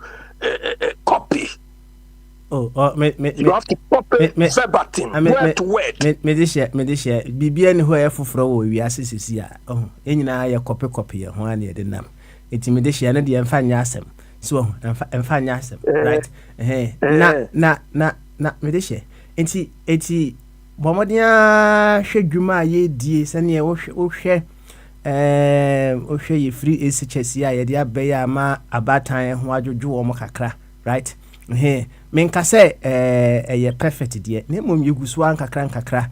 copy. You have to copy verbatim, word to word. Me this year. Bibia ni ho e foforo wo wiase sisi a. Enyina ye copy ho an ye de nam. Enti me this year na de emfa nya asem. So emfa nya asem, right? Na me this year. Enti bomodia hwe dwuma ye die sane ye wo hwe ye free SHS ya ye de abeya ma abatan ho adwodwo wo mo kakra, right? Menka say ye perfect die na mom yegusu an kakra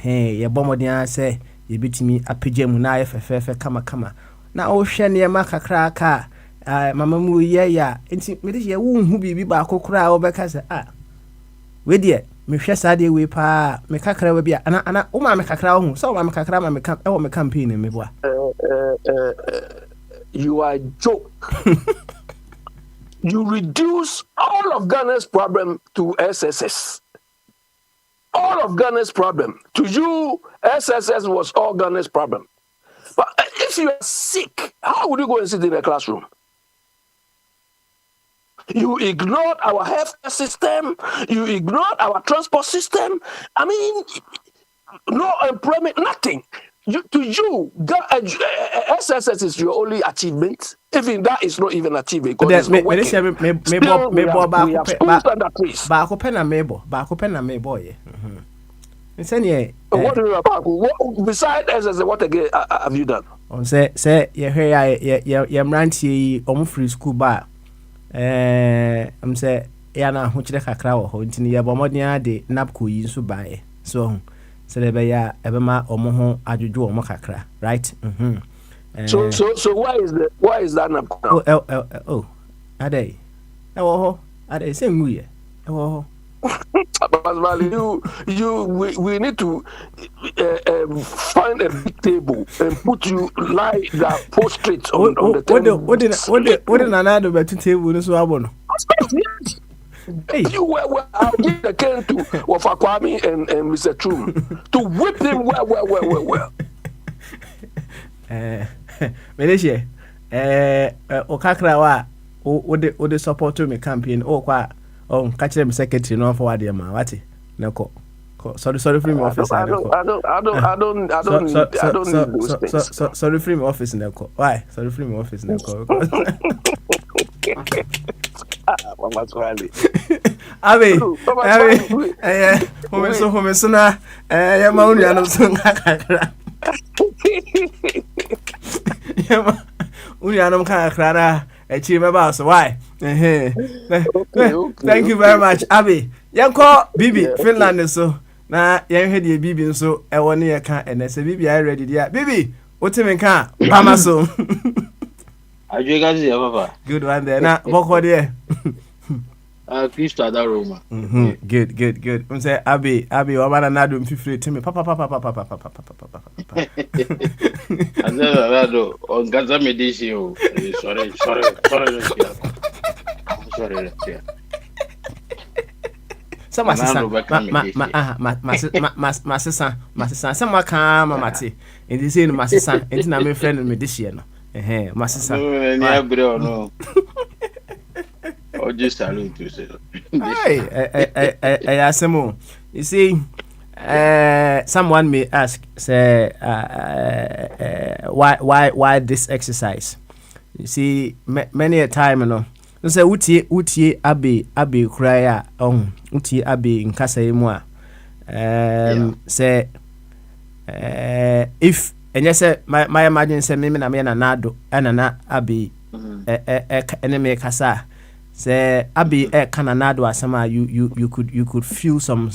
ye bomodia say ye bitimi apagem na ye fefefe kama na wo hwe ne ma kakra ka mama mu ye ya enti me de ye wo hu bibi ba kokora wo beka say we die me hwe sa de we pa me kakra we bia ana o ma me kakra hu so ma me kakra ma me kam e wo me campaign me boa you are joke. You reduce all of Ghana's problem to SSS. All of Ghana's problem. To you, SSS was all Ghana's problem. But if you are sick, how would you go and sit in a classroom? You ignored our health system. You ignored our transport system. I mean, no employment, nothing. To you, SSS is your only achievement. Even that is not even achievement. Because me we ba ko pena me boy. What do you about? Besides SSS, what again have you done? On say ye ye mrantie omo free school ba am say ya na ho kire kakra wo ho ntini ye bomoden ade napco yi nso bae so se be ya ebema omo ho adwodwo omo kakra, right? So why is that napco? Ade ade say nguye we need to find a big table and put you lie that prostrate on the table. What did another better table so abono? Hey, you were I give the cane to Wafakwami and Mr. Trum to whip them well. Meneshe okakra wa o de support me campaign kwa catch them secretary no for there ma what nako sorry free me office I don't sorry free me office nako why sorry free me office nako Mama Swali Abi homeso na ya ma unu ya so kakra ya ma unu ya no kakra na echi me ba so why okay. Thank you very much Abi yanko Bibi Finland so na yan hwe Bibi nso e woni ye ka enese Bibi are ready dia Bibi otime ka bama so Ajwegazi ya papa good one there na boko there Kristo adaroma good say Abi o bana na do mfifire teme papa azado on gaza medici o sorry sama masisa sama ka mamati enti say no masisa enti na me friend me this year no masisa ni abre o no o just salute to say hey asemo you see someone may ask say why this exercise. You see many a time you know say utie Abi kraya utie Abi nkasa emu a say if and yes my imagine say me na nado na Abi ene me kasa Say abi Cananado asama you could feel some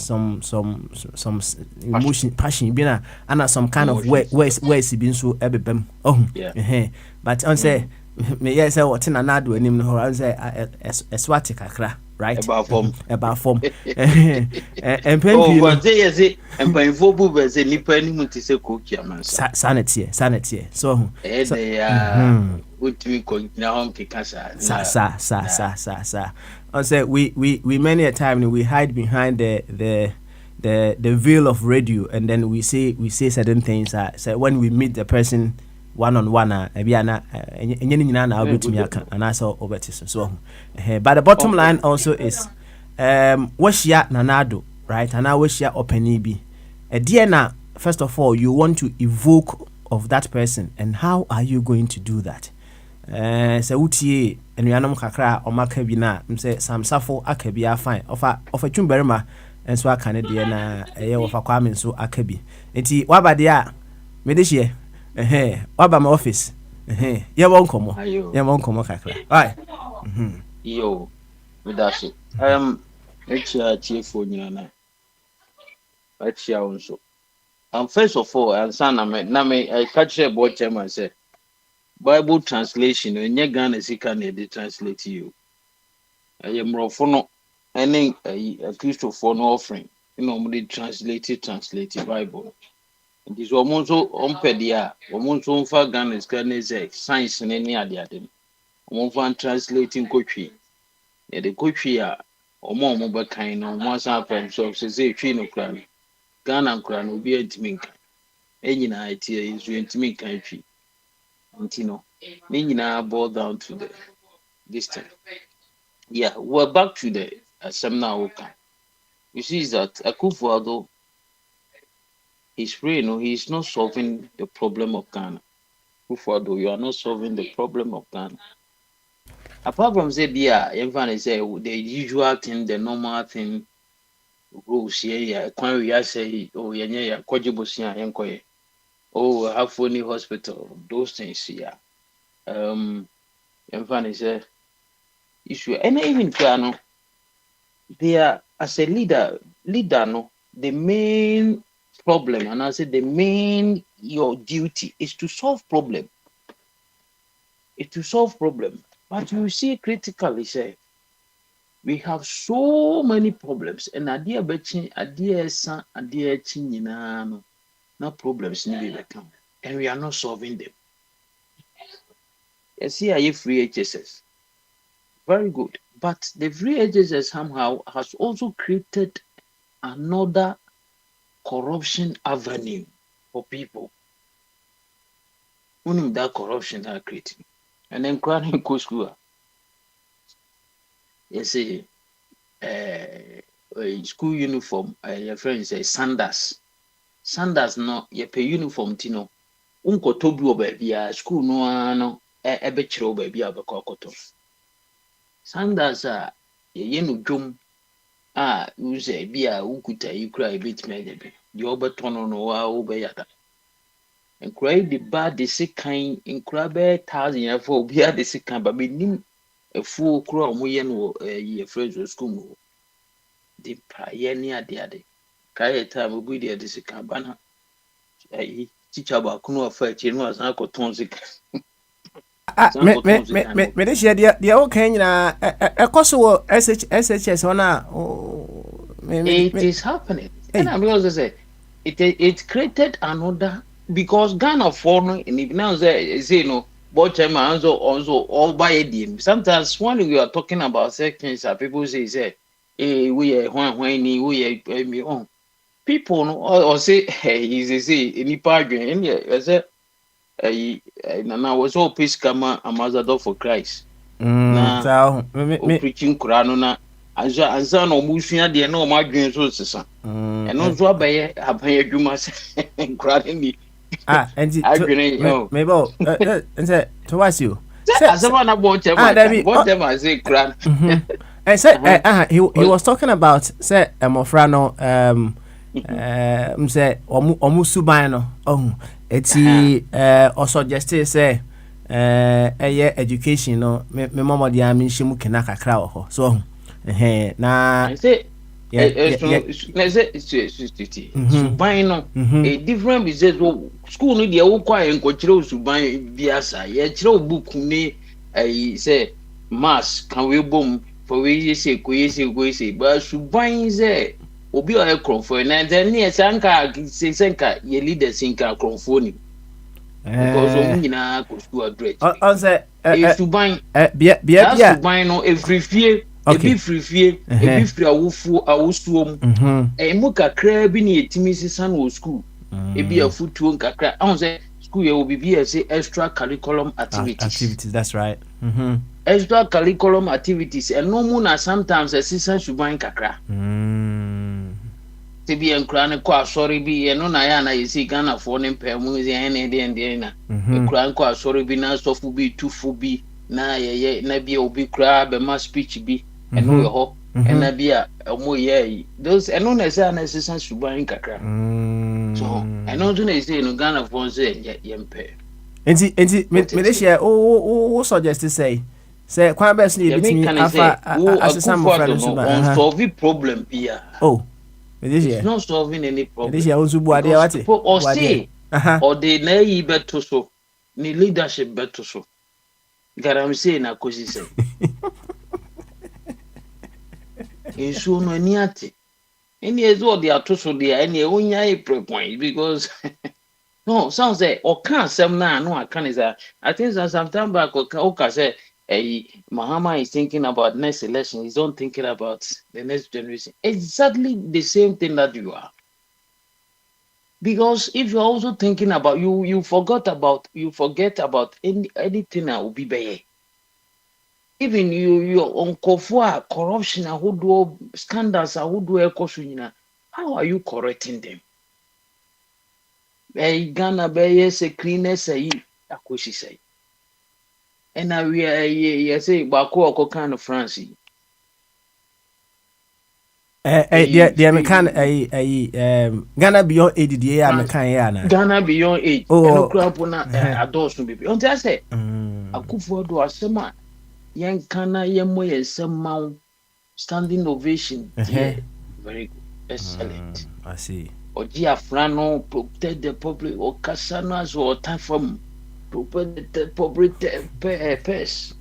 emotion, passion bina and some kind of where been so ebem. But on say me yes say what Nanado enim no ho say eswati kakra. Right about form and but say say and painful bu say nipa ni mu ti say coach am sanity so we ko na hom kikasa sa I say we many a time we hide behind the veil of radio, and then we say certain things so when we meet the person one on one ebiana enye nyina na obetumi aka anaso obetiso so but the bottom line also is washia Nanado, right? And washia openi bi dear na first of all you want to evoke of that person, and how are you going to do that? So utie enuanom kakra omaka bi na say samsafo akabia fine ofa twumberema enso aka ne de na eye ofa kwame nso aka bi enti wabade a medehie waba my office ye won komo kakra ai yo with that echa chiefo nyina na echa onso first of all ansa na me I catch a boy chairman say Bible translation enye Ghana sika na dey translate you mrofo no ene Christopher no offering mo dey translate Bible. It is almost pedia, almost on for Ghana sika science ne ni ade almost translating coaching. The coaching omo be kind no mo san from so say twi no kran Ghana kran obi antimi nka enyina ite is antimi kan twi ntino me nyina boil down to this time. Yeah, we're back to the seminar worker. You see that Akufo-Addo, he's praying, no, he's not solving the problem of Ghana. Akufo-Addo, you are not solving the problem of Ghana. Apart from say, everyone say the usual thing, the normal thing, rules here, Kwanri say, oh, yeah, Kwajibosia, Yankoye, oh, Hafoni Hospital, those things, yeah. Everyone say, issue, and even Ghana, they are as a leader, no, the main problem, and I say the main your duty is to solve problem. It's to solve problem. But you see critically say we have so many problems, and idea betching, idea san, idea chinina no problems need to come, and we are not solving them. You see, I free HSS. Very good. But the free HSS somehow has also created another corruption avenue for people. Only that corruption are creating. And then crying co school. You see, school uniform, your friend say Sanders. Sanders no, you pay uniform tino. Unko tobi baby, school no ebechiro baby abakoto. Sanders ye no dwom you say bia ukuta you cry bit me dey the obeton no wa obeyada and cry the bad the sikan in cry 1,000 for bia the sikan ba menim efu kura omoye no ye friends school mo the pioneer ade kai time ogu the sikan bana teacher ba kunu afa chi no asan ko ton sikan me de share dia okay nyina ekoso SHS ona it is happening. And I'm going to say it created another because Ghana for no and now say no but also all by a sometimes when we are talking about sections people say we are when we are people no or say is say any part and yeah say I was all peace kama ambassador for Christ. So preaching Quran na anza no musua de na o madwen so sesa. Eno so abaye adwuma se Quran ni. And maybe and say to was you. Asema na bo chema say Quran. And say he was talking about say Mofrano say omusuban no eti or suggest say education no me mama de am nhyimu kena kakra wo ho so na I say suban no a different business school no dey wo kwa enkokyere suban biasa ye kyerɛ book ni say mass kan we bom for we say koyese but suban say obi o ekrofo na then ne sanka senka ye leaders inka krofo ni because o nyina ko school address on say suban bia suban no efrifie ebi frifie ebi firi awusuom mu kakra bi ne yetimi sisa no school ebi afutuo kakra on say school ye obi bi say extra curriculum activities that's right extra curriculum activities and no more na sometimes sisa suban kakra te bi enkra ne kwa sorry bi eno na ya na yesi Ghana for ne mpemu ye ne de na enkra kwa sorry bi na sofu bi tufu bi na ye na bi obi kra be ma speech bi eno ho ena bi a omo ye those eno na say na sisa suban kakra so eno do na say no Ghana for say ye mpe enti me dey share o suggest say kwa best ni bitimi afa asesa mo fra no suban on solve problem bia me dey share it's not solving any problem me dey share o subu ade wate or say or the na yi beto so ni leadership beto so garam say na kosi say insu no ni ate any is what they are to so there any onya e point because no sounds say or can some na no I can is I think that sometime back or say Mahama is thinking about next election, he's not thinking about the next generation. Exactly the same thing that you are. Because if you're also thinking about you forget about anything that will be there. Even you on Kofua corruption who do scandals who do how are you correcting them? Ghana be say cleanness say akoshi say. And now we are say Bako kind of France. The mekan Ghana beyond 80 the year mekan ya na Ghana beyond 8 no crap na adults be on just say akufo do asema yen kana yemo yesema standing ovation very good excellent I see oji afrano protect the public or kasano as or time from protect the public purse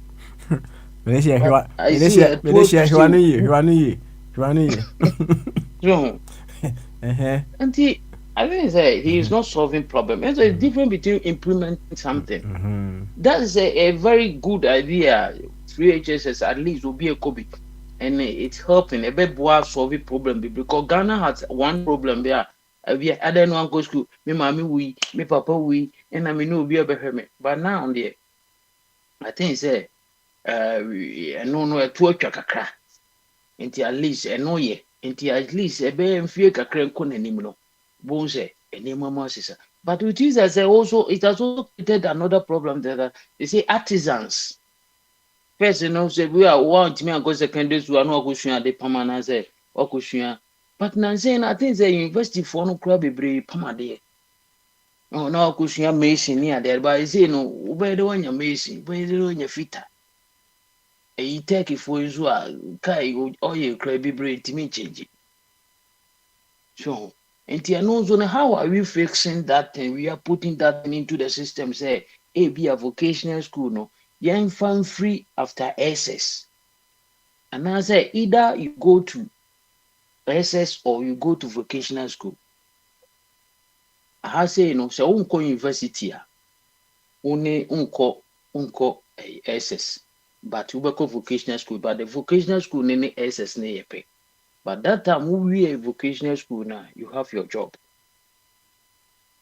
Malaysia and I think say he is not solving problem. There's a difference between implementing something. That is a very good idea. 3HSS at least will be a COVID, and it's helping a bit more solving problem because Ghana has one problem there. We I don't want to go school. Me mommy me papa and I know be a better. But now there, I think say no a 2 kakra. Until at least until at least a be fear kakra nko nanim no. Bonse enema sisa. But with this as also it has also created another problem that they say artisans. First, say we are want me and go secondary school no go shua de permanent say okushua. But now saying I think the university for no club be permanent. No okushua mason near there but say no we the one your mason, we the one your fitter. E take for you kai or you crab be intimi change. So and how are we fixing that thing? We are putting that thing into the system. Say, be a vocational school, no, young fan free after SS. And I say either you go to SS or you go to vocational school. I say so unko university only unko SS, but you go vocational school. But the vocational school name SS ne pay. But that time we a vocational school now, you have your job.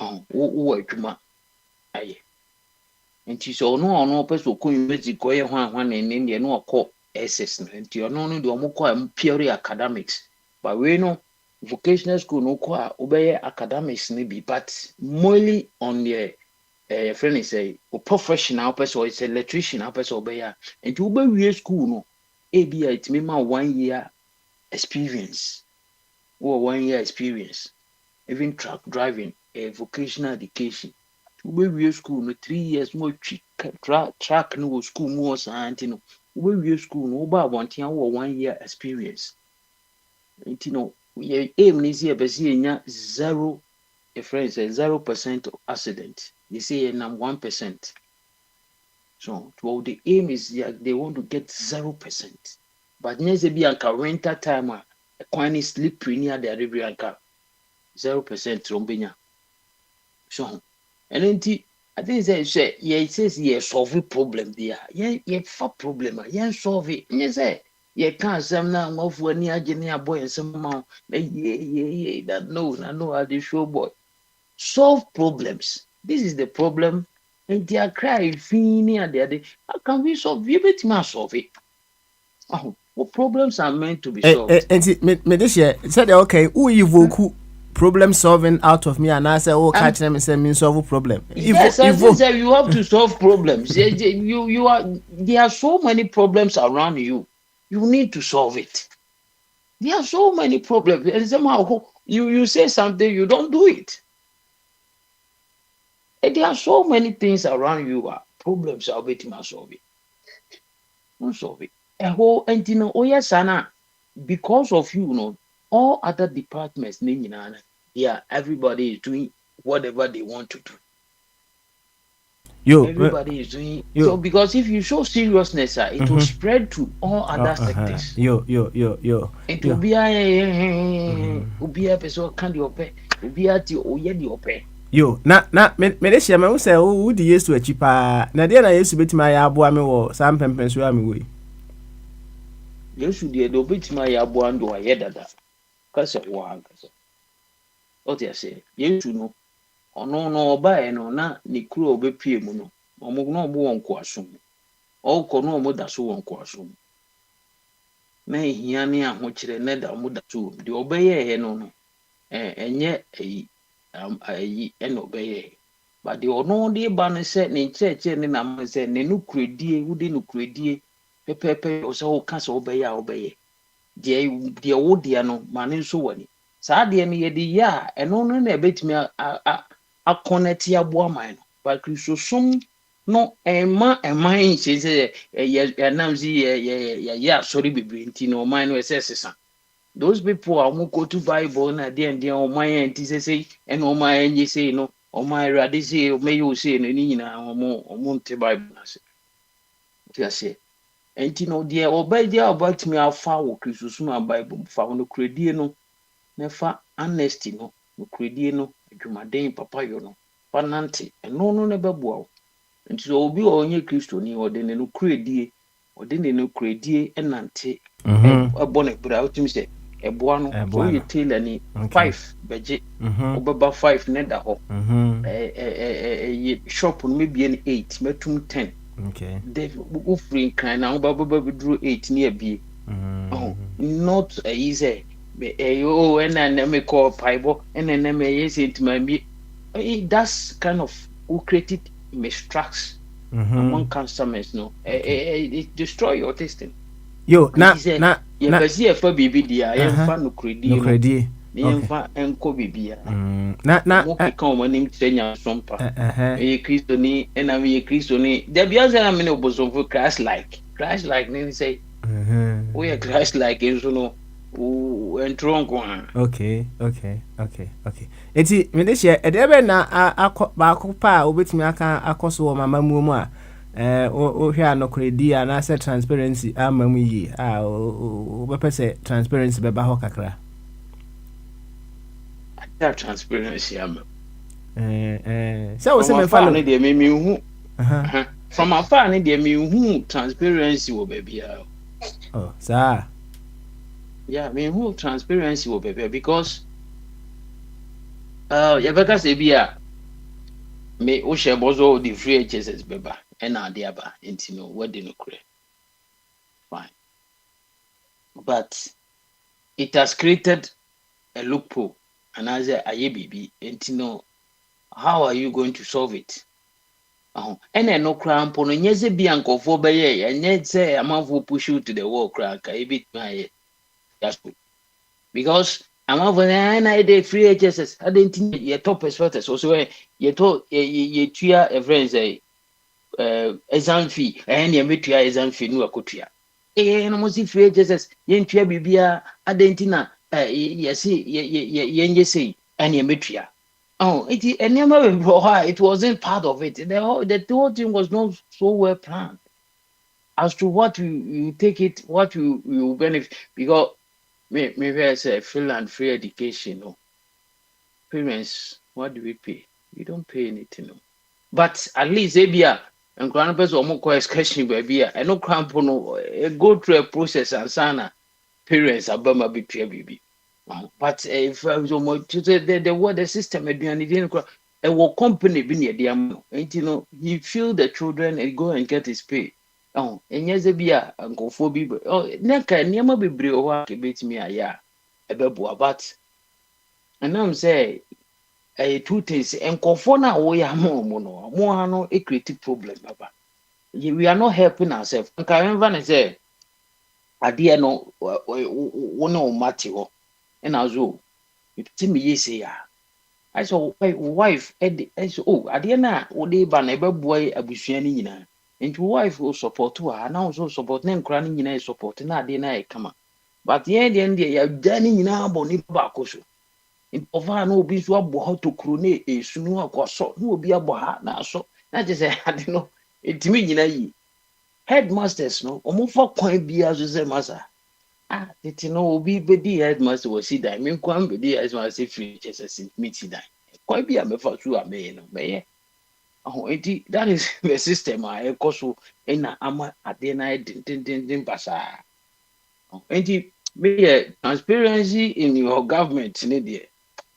Who aye. And she saw no person who university go one in India no call SS and you no do more purely academics. But we know vocational school no call obey academics maybe, but mainly on the friend is a professional person or it's an electrician person obey and to obey school no ABI it's me 1 year experience or 1 year experience, even truck driving, a vocational education. we school no 3 years more track no school more science we school no ba wanting 1 year experience. Your aim is here, but see, 0, a friend says 0% accident. You see, 1%. So, the aim is they want to get 0%. But near the Bianca winter time, a quine sleep near the Bianca 0% Rombina. So, and then I think they say, yeah, it says, yeah, solve a problem there. Yeah, for problem, yeah, solve it. And you say, yeah, can't some now of when you're a boy and some amount. Yeah, that no, I know how they show boy. Solve problems. This is the problem. And they are crying, feeling, there. How can we solve it? Bet me solve it. Oh, what problems are meant to be solved? And me this year said okay, who evoke problem solving out of me, and I say, oh, catch them and say me solve a problem. Yes, I say you have to solve problems. There are so many problems around you. You need to solve it. There are so many problems, and somehow you say something, you don't do it. And there are so many things around you. Problems are waiting to solve it. Don't solve it. And yes, Anna, because of you, all other departments, everybody is doing whatever they want to do. Everybody is doing so because if you show seriousness, it will spread to all other sectors. It will be a person can you pay, will be at you pay. Yo, na me share me say who the years to a cheaper. Na dia na yesu betima ya aboa me wo sam pempen so am we. Yesu de do betima ya aboa ndo aye dada. Kase wo ankase. O te say yesu no ono no oba e no na ne kuro obepie mu no. Omo no obo wonko asom. O ko no omo da so wonko asom. Na ehia ne ahokire ne da omo da so. De obeye he no enye obey. But the ono de ban said ne cheche ne na say ne no kredie wudi no kredie pepepe o so ka so obey de wo de no mane so wani saa de ne ye de ya eno no na betimi a connect ya bo aman no but Christosum no ema say ya namzi ya sorry bibi nti no man no sesa. Those people are who go to Bible na dia o man enti say and o man you say no o man rade say o me you say no ni nyina o nte Bible na say. Tia say enti no dia obey dia about me afa wo Christosum a Bible fa no kredie no na fa honesty no kredie no adwumaden papa yo no fa nante eno no na beboa wo. Enti so obi o onye Kristo ni o de ne no kredie enante ebone bra otimi say eboa no so you tell any 5 beje obeba 5 ne da ho shop no maybe an 8 metum 10 okay they offering kind na obeba drew 8 near be not easy and me call Bible and then me yes it might be that's kind of who created mistructs among customers no it destroy your tasting. Yo, na ye basi fa bibi dia ye fa no kredi ye fa enko bibi na mo ka o manim tsenya sompa ye Kristo ni ena me ye Kristo ni da bia za na me no bozofo Christ like ni say we are Christ like enso no o entronko okay enti me de share e de be na ba akopa obetimi aka akoso wo mama mu a o hwe anokredi ana se transparency amamu yi o be pese transparency be ba ho kakra that transparency am so se me follow ne de me hu from afar ne de me hu transparency wo be bia sir yeah me hu transparency wo be bia because ya beka se bia me o she bozo the free HSS beba and adiaba intino what they no create fine but it has created a loophole and as a baby intino how are you going to solve it and no cramp on nyeze bianco for beye and yet say I'm going to push you to the wall crack a bit my yes because ama for na dey free HSS adentin ye top experts so ye to ye tua a friend say exam fee and ye metua exam fee no akotua no mo si free HSS ye ntua bibia adentina ye see ye nye say and ye metua. Oh, it wasn't part of it. The whole thing was not so well planned as to what you take it, what you benefit. Because maybe I say Finland free education. No, parents, what do we pay? We don't pay anything. No. But at least ABA and grandparents or more excursion baby. I know crampo no go through a process and sana parents abama be baby. But if the word the system didn't company be near the and he feel the children and go and get his pay. Oh, and yes, be a uncle for be neka never be brew bit me a ya a bebo but and I'm say two things and confona we are more no a creative problem, Baba. We are not helping ourselves. I can remember say idea no one matter and also me yes ya I saw wife I saw oh adiana ode ba na ebe boy abusua ni nyina nti wife will support her na also support na nkra ni nyina support na ade na e kama but the end ya dani nyina abo ni ba koso over na obi so abo ha to kro na esunu akoso na obi abo ha na so na je say ade no etimi nyina yi headmasters no omofa kwan bia so say masa titi no obi bedi headmaster was see that me kwan bedi headmaster free just meet that quite be a me for sure me no me that is the system I so na ama ade na din basa enti me transparency in your government ne there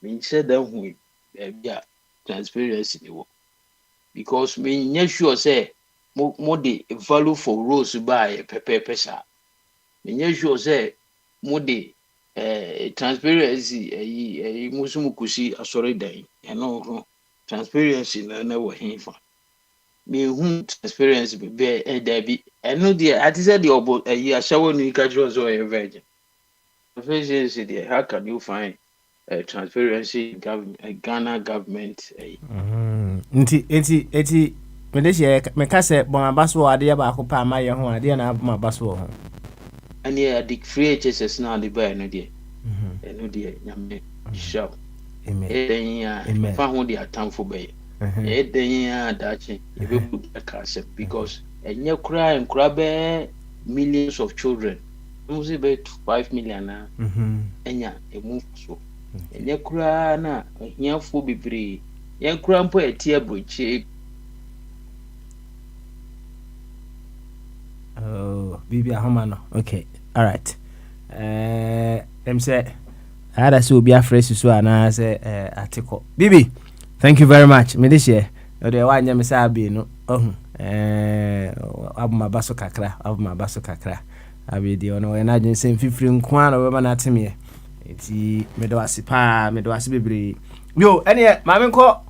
me say that who be transparency ni wo because me nya sure say mo the value for roles by pesa me sure say mo de transparency musumu kusi asori dan eno transparency na wo hinfa me hu transparency be da bi eno de ati say the obo ashawo ni ka jiro so virgin transparency there how can you find transparency in Ghana government Enti me ka se bon abaso ade ba ko pa ma ye ho ade na ma abaso ho and yeah the free HSS now the buy no there no there nyame show then ya fa ho the atamfo bay then ya dachi e be put across because enye kura nkura be millions of children must be 5 million na enya e move so enye kura na hiafo bebre yen kura mpo etie broche Bibi ahoma no okay all right them say I had to be afraid to so na say article Bibi thank you very much me this year the one you say abi no abuma baso kakra abi di ono we na dwen sem fifiri nko na we ba na temie eti me do ase bebre yo ene ma me nko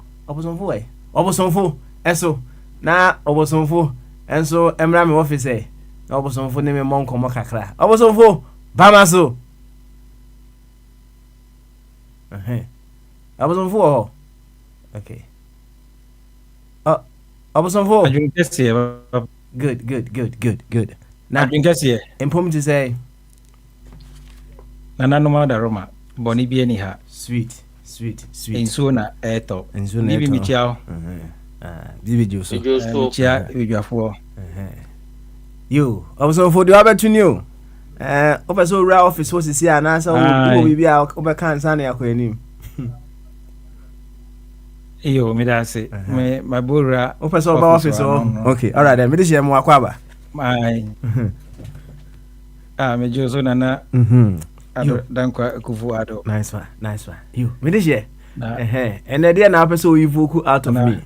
obosonfo eso na obosonfo enso emra me office obosonfo ne me monko mo kakra obosonfo bamaso obosonfo okay obosonfo good na drinkese empom to say na nanoma da roma boni bi eni ha sweet enso na eto bibi mi chiao bibi joso chia ejwafo yo obosonfo de abetuni o opeso ra office wo sisi ana sa wo bibi a obekan sa na yakoanim iyo mi da se me mabura opeso ba office okay all right then me dey share mo akwaba my me joso na dankwa kufu ado nice one you me dey share and the na person we vocal out of me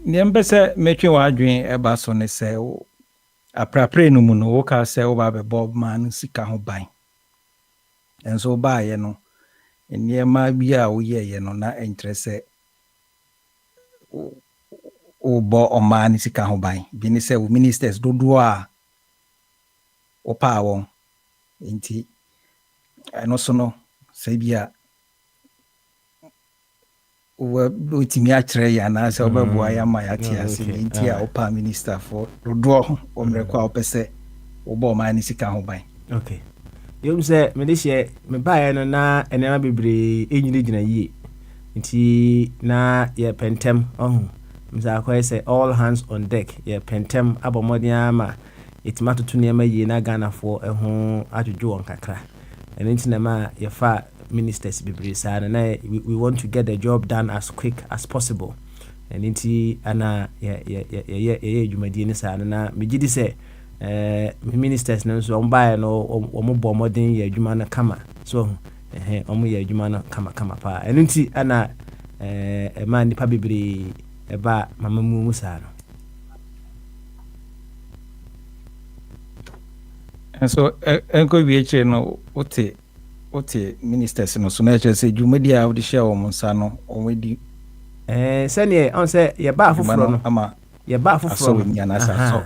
niembese metwe wadwen eba so ne se aprapre no mu no wo ka se wo ba be bob man sika ho ban enso ba ye no niema bi a wo ye no na interest o bo o man sika ho ban bi ni se wo ministers dodo a opa won nti ɛno so no sɛ bia wotumi akyerɛ yɛ anaasɛ wobɛboa yɛ ama yɛate ase nti a wopa minister for dodoɔ ɔmmerɛkɔ a wopɛ sɛ wobɔ ɔman no sika ho ban. Okay. Yom sɛ mede hyɛ mebaeɛ no na ɛnɛma bebree ɛnyinagyina yie nti na yɛpɛ ntɛm ɔho msɛ akɔyɛ sɛ all hands on deck yɛpɛ ntɛm abɔ mmɔden ama ɛtumi atoto nneɛma yie na Ghanafoɔ ɛho adwodwo wɔn kakra ɛno nti na ma yɛfa ministers bebree saa no na we want to get the job done as quick as possible ɛno nti ana yɛyɛ adwumadie no saa no na megye di sɛ ministers no nso ɔmbaeɛ no ɔmobɔ mmɔden yɛ adwuma no kama so ɔmo yɛ adwuma no kama paa ɛno nti ana ɛma nnipa bebree ɛba mama mu saa no. So ɛnkɔ wie kyerɛ no wote ministers no so na ɛkyerɛ sɛ dwumadi a wode hyɛ wɔ mo nsa no ɔmɔdi sɛneɛ ɔn sɛ yɛbaa foforɔ no ama yɛbaa foforɔ no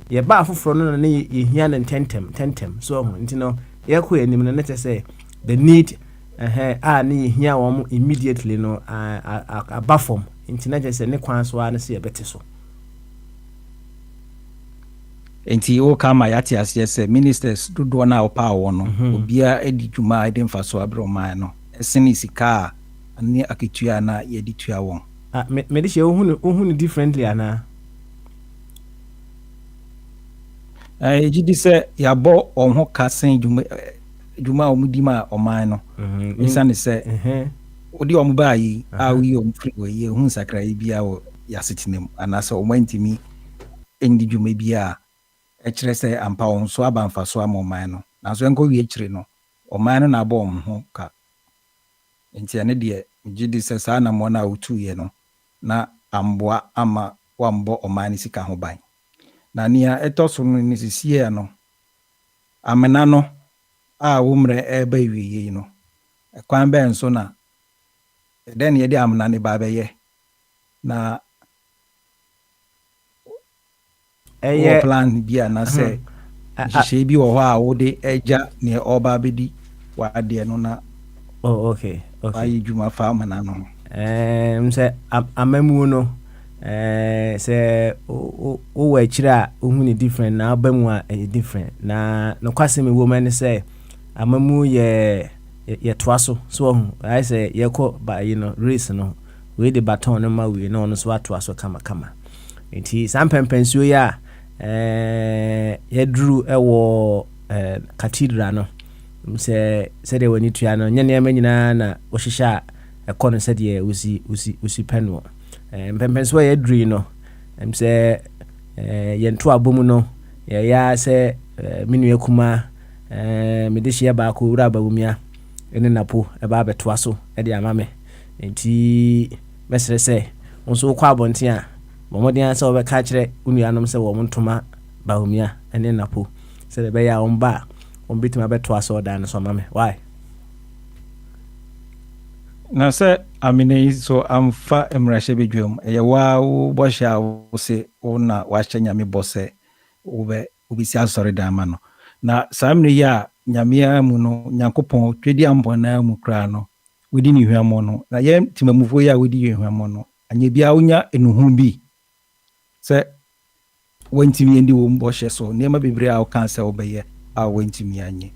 yɛbaa foforɔ no na yɛhia no ntɛntɛm so ɔho nti no yɛkɔ anim no ne kyɛ sɛ the need a ne yɛhia wɔ mo immediately no aba fam nti na kyɛ sɛ ne kwan so a no sɛ yɛbɛte so nti woka ma yɛate aseɛ sɛ ministers dodoɔ no a wɔpaa wɔ no obiara adi dwuma a ɛde mfa so aberɛ ɔman no ɛsene sika a ne akatua na yɛde tua wɔn. Mede hyɛ wohu no differently anaa? Ɛgye di sɛ yɛabɔ ɔn ho ka sen dwuma a ɔmudi ma ɔman no ɛsiane sɛ wode ɔmo baa yi a woyi ɔmo firi wɔ yi ɛhu nsakraeɛ biara wɔ yɛasetena mu anaasɛ ɔmo antumi ɛndi dwuma bi a ɛkyerɛ sɛ ampa wɔn so aba mfa so ama ɔman no nanso ɛnkɔ wie kyire no ɔman no na-abɔ ɔmo ho ka nti ɛne deɛ megye di sɛ saa nammɔ no a wotuiɛ no na amboa ama wambɔ ɔman no sika ho ban na nea ɛtɔ so no ne sisiɛ no amena no a wo mmerɛ ɛba wie no ɛkwan bɛn so na ɛdɛn ne yɛde amena ne ba bɛyɛ na ɛyɛ plan bi a na sɛ nhyehyɛe bi wɔ hɔ a wode agya neɛ ɔba bɛdi w'adeɛ no na wayɛ dwuma fa amena no sɛ amamuo no sɛ wowɔ akyire a wohu ne different na woba mu a ɛyɛ different na nokwasɛm ɛwɔ mu ne sɛ amamuo yɛtoa so ɔhu ayɛ sɛ yɛkɔ bayi no race no wei de baton no ma wei na ɔno so atoa so kamakama nti saa mpɛmpɛnsuo yi a yɛduru ɛwɔ cathedral no sɛdeɛ w'ani tua no nyɛ nneɛma nyinaa na wɔhyehyɛ a ɛkɔ no sɛdeɛ wosi pɛ no mpɛmpɛnsuo a yɛduru no sɛ yɛnto abɔ mu no yɛyɛ sɛ me nua kuma mede hyia baako wura abawumia ɛne napo ɛba abɛtoa so ɛde ama me nti mɛsrɛ sɛ nso wokɔ abɔnten a bɔmmɔden sɛ wɔbɛka kyerɛ wo nuanom sɛ wɔ mo ntoma bawumia ɛne napo sɛdeɛ ɛbɛyɛ a wɔmba a wɔmbɛtumi abɛtoa so ɔda no so ama me why na sɛ amena yi so amfa mmarahyɛ bɛdwam ɛyɛ waa wo bɔhyɛ a wo se wo na wahyɛ nyame bɔ sɛ wobɛsi asɔre da ama no na saa mmerɛ yi a nyamea mu no nyankopɔn twɛdi ampɔnaa mu koraa no wodi ne hwammɔ no na yɛ timamufoɔ yi a wodi yɛ hwammɔ no anyɛ biara wonya enuhu bi sɛ wantumi ndi wɔ bɔhyɛ so nneɛma bebree a woka sɛ wobɛyɛ a wantumi anyɛ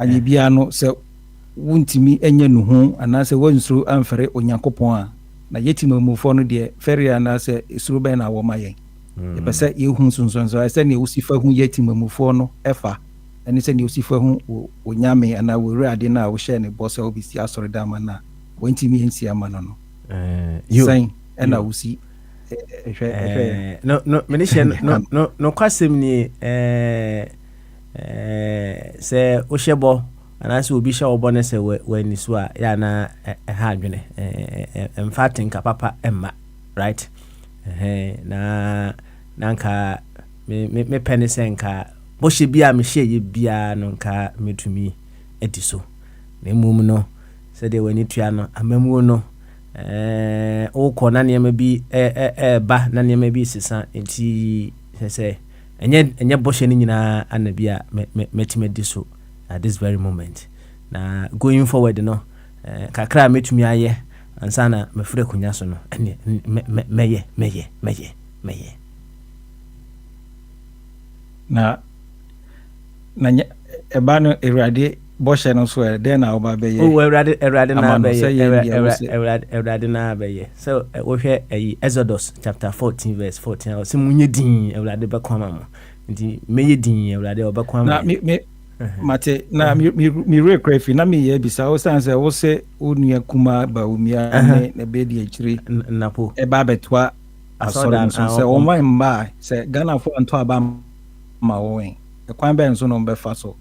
anyɛ biara no sɛ wontumi ɛnyɛ nuhu anaasɛ wansuro amfɛre onyankopɔn a na yɛtimamufoɔ no deɛ fɛre anaasɛ esuro bɛn na wɔma yɛn yɛpɛ sɛ yɛhu nsonsorɔnso sɛ nea wosifa hu yɛtimamufoɔ no ɛfa ɛne sɛ nea wosifa hu onyame anaa wɔwurade no a wohyɛ ne bɔ sɛ wobɛsi asɔre da ama no a wantumi ɛnsi ama no no sɛn ɛna wosi mede hyɛ nokwasɛm ni sɛ wohyɛ bɔ anaasɛ obi hyɛ wɔbɔ no sɛ w'ani so a yɛ ana ɛha adwene ɛmfa tenka papa ɛmma right na nka mepɛ ne sɛ nka bɔhyɛ bi a mehyɛ yɛ biara no nka metumi adi so na mmom no sɛdeɛ w'ani tua no amamuo no wokɔ na nneɛma bi ɛba na nneɛma bi sesa nti sɛ enye boshe ni nyina anabia metime di so at this very moment. Na going forward no kakra metumi aye ansa na mefure kunya so no ene meye na eba no Ewurade boshe no so den na oba beye Ewurade na beye so we hwe Exodus chapter 14 verse 14 so munye din Ewurade be kwama mo nti meye din Ewurade obekwama na mate na mi rekrefi na mi ye bisa o sanse wo se onua kuma ba umia ne na be di akiri napo eba betwa asore so se o man mba se Ghana fo anto aba ma wo wen ekwan be nso no be fa so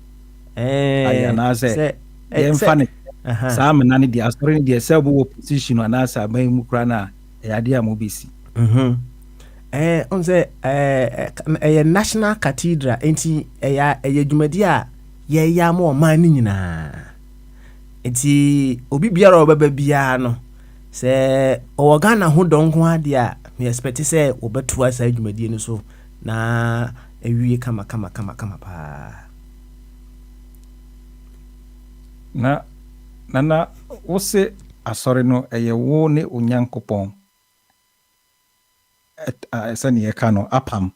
aya na se yen fa ne sa amena ne di asore ne di se bo position na sa ban mu kra na yade am obesi on say National Cathedral enti dwumadi a ye ya ma man ni nyina enti obi biara obeba bia no se o Ghana ho donko ade a me expect say obetu asa dwumadi ni so na ewie kama pa na wo se asore no eye wo ne Onyankopon esa ne ka no apam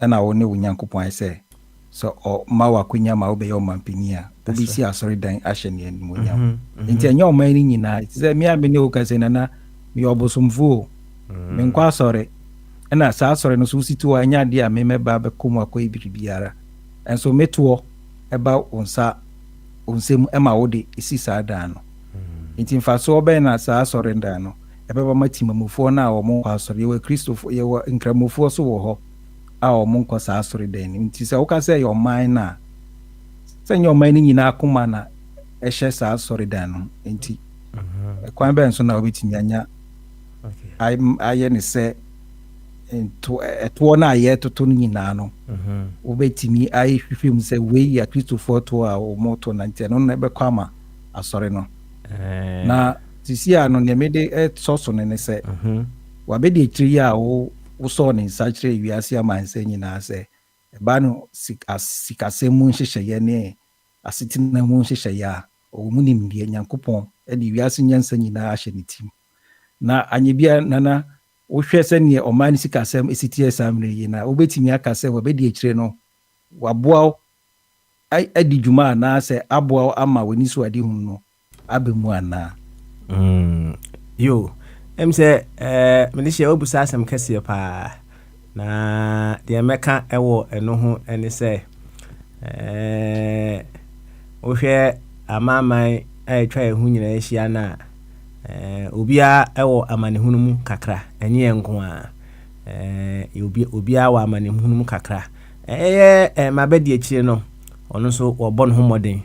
na wo ne Onyankopon ese so o ma wakunya ma obe yo mampini a obi si asore dan ahye ne animonyam nti enya o man ni nyina se me abe ne o ka se na me obosomfu me nkwa asore na sa asore no so situ anya de a me meba be kom akoy biribiara enso metuo eba onsem ema wo de isi sa dan no nti mfa so obe na sa asore dan no ebeba matimamufo na wo mo asore ye Kristofo ye wo nkramufo so wo ho a o mo nko sa asore dan nti se wo ka se your mind na se your mind nyina akoma na ehye sa asore dan no nti kwan be nso na obetimi anya aye ne se to na aye toto nyina no obetimi aye hwehwem se we ya Kristofo to a o moto na nti no na be kwama asore no na sisi ano ne mede soso ne se wabedi ekiri a wo so ne nsachire wiase amanse nyina se eba no sikasemu nhyehyeye ne asetina mu nhyehyeye a o mu ni mbie Nyankopon e di wiase nyansa nyina ahye ne tim na anyebia nana wo hwe se ne o man sikasem esitie samre yi na obetimi aka se wabedi ekire no waboa adi dwuma na se aboa ama wani so adi hu no abemu ana yo say menisha obusa asem kese pa na de meka ewo eno ho ene se wo hwe amaman twa ehu nyina ehia na obia ewo amanehunu mu kakra enye enko a obia wa amanehunu mu kakra mabedi akire no ono so wo no ho moden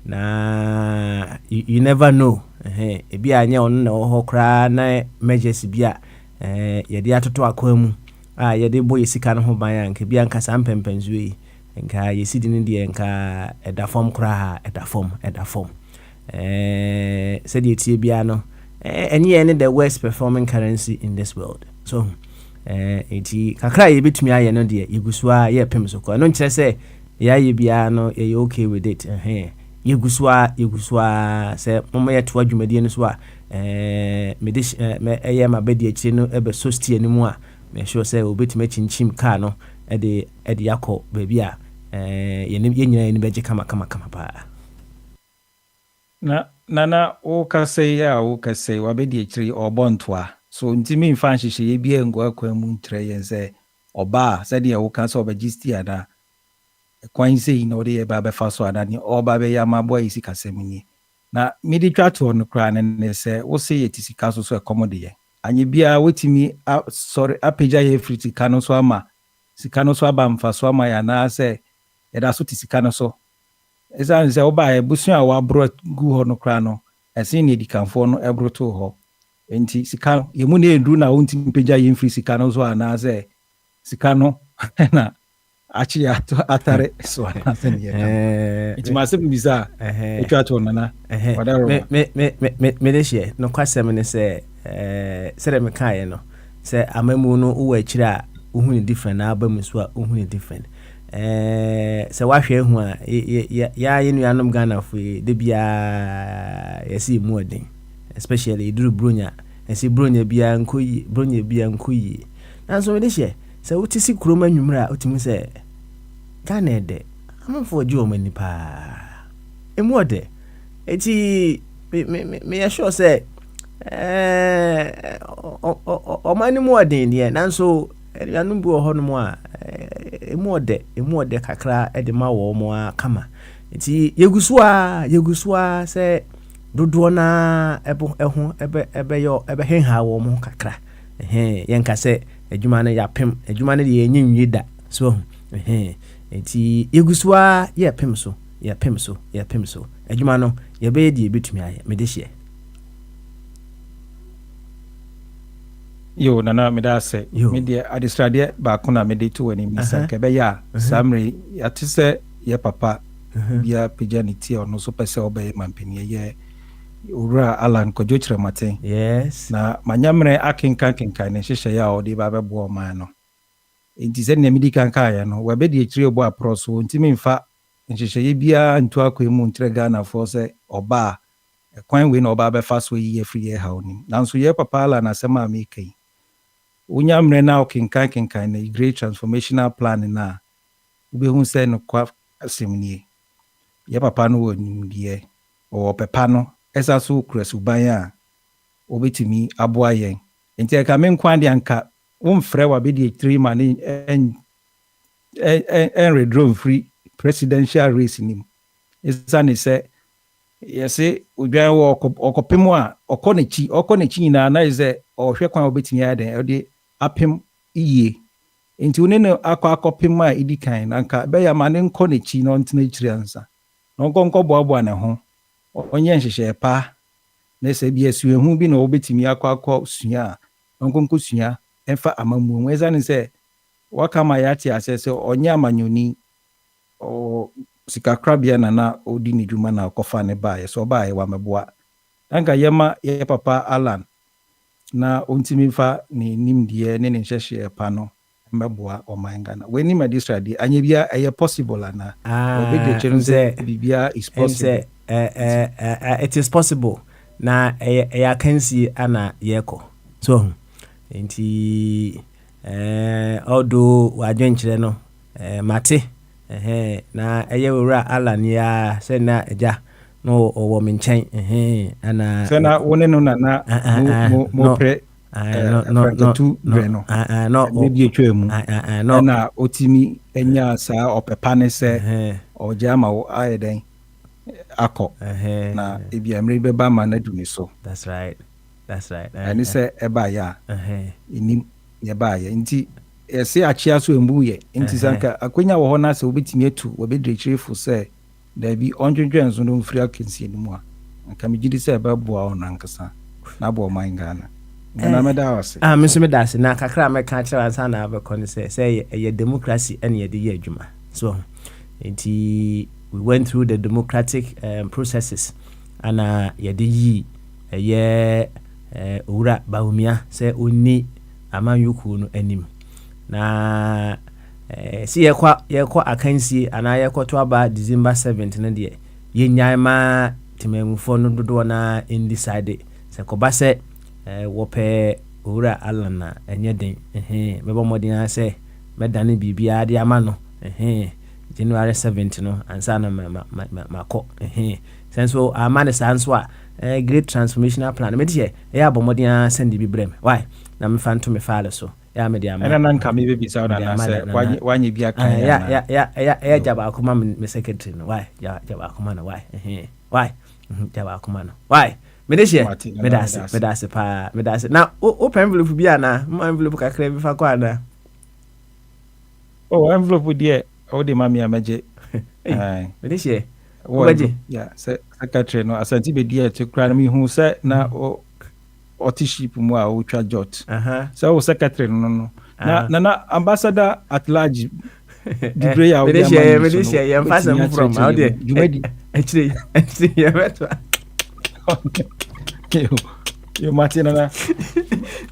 na you never know ebi anya ono na ho kra na measures bia yede atoto akwamu a yede boy sika no ho ban anka bia anka sampempenzu yi nka yesidi ne de nka eda form kra eda form said tie bia no any the worst performing currency in this world so eti kakra yebetumi aye no de yegusua ye pem so ko no nkire se ya ye bia no ye okay with it yegusua se mama ye to adwumadi no so a medish me eye mabedi akire no ebe so stie ni mu a me sure se obetumi chinchim car no ede yakọ baby a ye nyina ni beje kama pa na o ka say ya o ka say wabedi akire obontoa so ntimi mfa nhyehyɛ ye bia ngo akwa mu ntre yen se oba se de o ka so obagisti ada kwan sei na ode ye ba be fa so ada ni oba be ya mabo yi sika semni na midi twato no kra ne se wo se ye tisika so accommodate ye anye bia wetimi sorry apeja ye friti kanu so ama sika no so aba mfa so ama ya na se ye da so tisika no so esa nse oba e busu a wa bro gu ho no kra no ese ni dikanfo no ebro to ho enti sika ye mu na edru na wonti peja ye friti sika no so ana se sika no na achi atare so ana se ni ye enti ma se biza etwa to nana me de no kwasem ne se sere me kan ye no se amamu no wo akira uhun different na aba mu so a uhun different sɛ wahwɛ hu a ya nuanom Ghana fo de bia yɛsi mu ɔden especially iduru bronya ɛsi bronya bia nkoyi nanso de hye sɛ wotisi kuroma nwumra otimi sɛ Ghana de amfo gye o mani pa emu ɔde eti me ya sure sɛ ɔmani mu ɔden deɛ nanso anuanom bi wɔ hɔ no mu a emu ɔde kakra de ma wɔ mo a kama eti yeguso a sɛ dodoɔ na ɛbɛ henha wɔ mo kakra yɛnka sɛ adwuma no yɛapem adwuma no deɛ yɛnyɛ nwie da so eti yeguso a yɛpem so adwuma no yɛbɛyɛ deɛ yɛbɛtumi ayɛ mede hyɛ yo nana meda sɛ medeɛ adesradeɛ baako na mede to w'anim nisa ka ɛbɛyɛ a saa mmere yɛate sɛ yɛ papa bia pagya ne ti a ɔno nso pɛ sɛ ɔbɛyɛ mampani yɛ owura Alan Kwadwo Kyerɛmaten na manyammerɛ akenkan ne nhyehyɛeɛ a ɔde babɛboa ɔman no nti sɛ nea medi kankaeɛ no wɔbɛde akyire bɔ aporɔ so ntimi mfa nhyehyɛeɛ biara nto akɔ mu nkyerɛ Ghanafoɔ sɛ ɔba a ɛkwan wei na ɔba bɛfa so yi afiri yɛ haw nim nanso yɛ papa Alan asɛm a meka yi wonya mmerɛ na ɔkenkan na great transformational plan na wobɛhu sɛ no kwa asɛm nie yɛ papa no wɔ nimdeɛ ɔwɔ pɛpa no ɛsa so kura suban a wobɛtumi aboa yɛn nti ɛka me nkwa de anka womfrɛ wabɛdi akyiri ma ne ɛnredro mfiri presidential race nim ɛsane sɛ yɛse odwan wɔ ɔkɔpem a ɔkɔ n'akyi nyinaa na yɛ sɛ ɔhwɛ kwan a wobɛtumi ayɛ den ɔde apem yie nti wo ne no akɔpem a ɛdi kan na nka bɛyɛ ma ne nkɔ n'akyi na ɔntena akyiri ansa na ɔnkɔboaboa ne ho ɔnyɛ nhyehyɛeɛ pa na sɛ bi asuahu bi na wobɛtumi akɔ sua a ɔnkɔnkɔ sua ɛmfa amammuo mu ɛsane sɛ waka ma yɛate asɛ sɛ ɔnyɛ amanyɔni sikakrabea na ɔdi ne dwuma na ɔkɔfa ne baeɛ sɛ ɔbaeɛ wamɛboa anka yɛma yɛ papa Alan na ɔntimi mfa ne nimdeɛ ne nhyehyɛeɛ pa no mbɛboa ɔman Ghana w'anim adesradeɛ anyɛ bia ɛyɛ possible ana ɔbɛgye kyerɛ sɛ biribiara is possible it is possible na ɛyɛ akansie ana yɛkɔ so nti although wadwenkyerɛ no mate na ɛyɛ owura Alan ya sɛ na agya no ɔwɔ me nkyɛn ana sɛ na wo ne no nana mo prɛ tu brɛ no bɛbi atwa mu ɛna ɔtumi anya saa ɔpɛpa ne sɛ ɔgye ama wo ayɛ dɛn akɔ na ebia mmerɛ bɛba ma no adu ne so that's right ɛne sɛ ɛbaeɛ a ɛnim yɛbaeɛ nti yɛse akyea so mbu yɛ nti sɛ nka akwanya wɔ hɔ no sɛ wobɛtumi atu wɔbɛdiri kyerɛfo sɛ daabi ɔndwendwɛn nso no mfiri akansie no mu a nka megye di sɛ ɛbɛboa wo nankasa na aboa ɔman Ghana na mɛda wase me nso meda ase na kakra mɛka kyerɛ ansa na abɛkɔ no sɛ ɛyɛ democracy ɛne yɛde yɛ adwuma so nti we went through the democratic processes ana yɛde yi ɛyɛ owura Bawumia sɛ ɔnni amanyɔkuo no anim na si yɛkɔ akansie anaa yɛkɔto aba December 7th no deɛ yɛnyae ma timamufoɔ no dodoɔ na indecide sɛ kɔba sɛ wɔpɛ owura Alan na ɛnyɛ den mɛbɔ mmɔden sɛ mɛdane biribiara de ama no January 7th no ansa na makɔ sɛ nso ama ne saa nso a great transformational plan mɛde yɛ ɛyɛ abɔ mmɔden sɛnde bi brɛ me why na mefa nto me faale so ya me dia ana nan ka me be bisa na sɛ wanye bi aka ya jaba akoma me secretary no why ya jaba akoma no why jaba akoma no why me de hye me da se pa me da se na open envelope bi ana ma envelope kakra bi fa kwa ana envelope die o de mami amaje me de hye o baje ya secretary no asanti be die to kra na me hu sɛ na ship mu a wotwa jot so secretary no na ambassador at large Dibre ya me de share yam fasa mu from how there actually ya beto yo Martin na